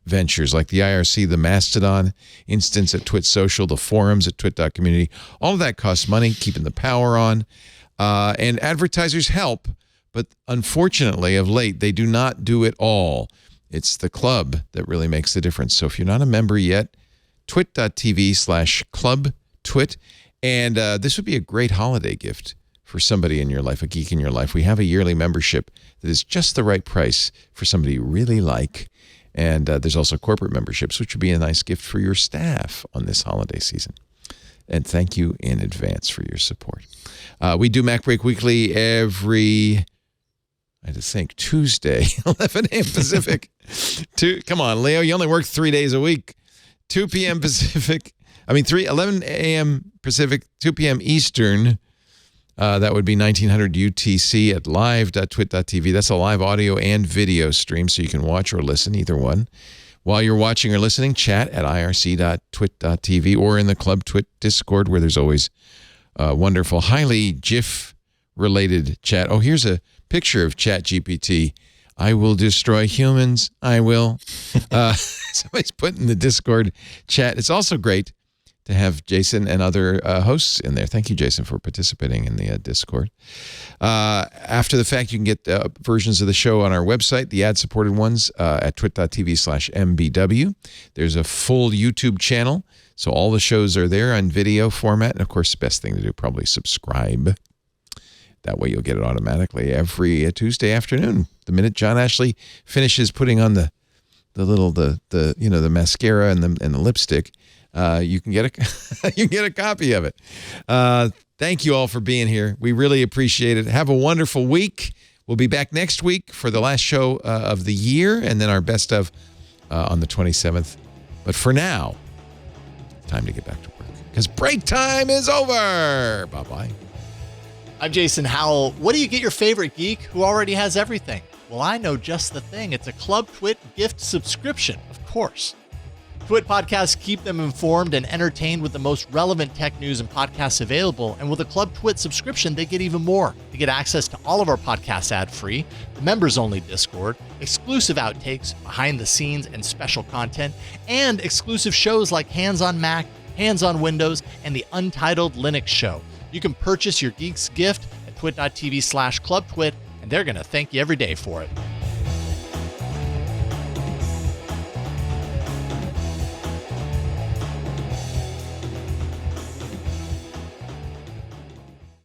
ventures like the IRC, the Mastodon instance at Twit Social, the forums at twit.community. All of that costs money, keeping the power on. And advertisers help, but unfortunately of late, they do not do it all. It's the club that really makes the difference. So if you're not a member yet, twit.tv/clubtwit. And this would be a great holiday gift for somebody in your life, a geek in your life. We have a yearly membership that is just the right price for somebody you really like. And there's also corporate memberships, which would be a nice gift for your staff on this holiday season. And thank you in advance for your support. We do MacBreak Weekly every, I just think, Tuesday, 11 a.m. Pacific. Come on, Leo, you only work 3 days a week. 2 p.m. Pacific, 11 a.m. Pacific, 2 p.m. Eastern. That would be 1900 UTC at live.twit.tv. That's a live audio and video stream, so you can watch or listen, either one. While you're watching or listening, chat at irc.twit.tv or in the Club TWiT Discord, where there's always wonderful, highly GIF-related chat. Oh, here's a picture of ChatGPT. I will destroy humans. I will. Somebody's put in the Discord chat. It's also great to have Jason and other hosts in there. Thank you, Jason, for participating in the Discord. After the fact, you can get versions of the show on our website, the ad-supported ones at twit.tv/mbw. There's a full YouTube channel, so all the shows are there on video format. And, of course, the best thing to do, probably subscribe. That way you'll get it automatically every Tuesday afternoon. The minute John Ashley finishes putting on the mascara and the lipstick, you can get a copy of it. Thank you all for being here. We really appreciate it. Have a wonderful week. We'll be back next week for the last show of the year, and then our best of on the 27th. But for now, time to get back to work because break time is over. Bye-bye. I'm Jason Howell. What do you get your favorite geek who already has everything? Well, I know just the thing. It's a Club TWiT gift subscription, of course. TWiT podcasts keep them informed and entertained with the most relevant tech news and podcasts available. And with a Club TWiT subscription, they get even more. They get access to all of our podcasts ad-free, the members-only Discord, exclusive outtakes, behind the scenes, and special content, and exclusive shows like Hands on Mac, Hands on Windows, and the Untitled Linux Show. You can purchase your geek's gift at twit.tv/clubtwit, and they're going to thank you every day for it.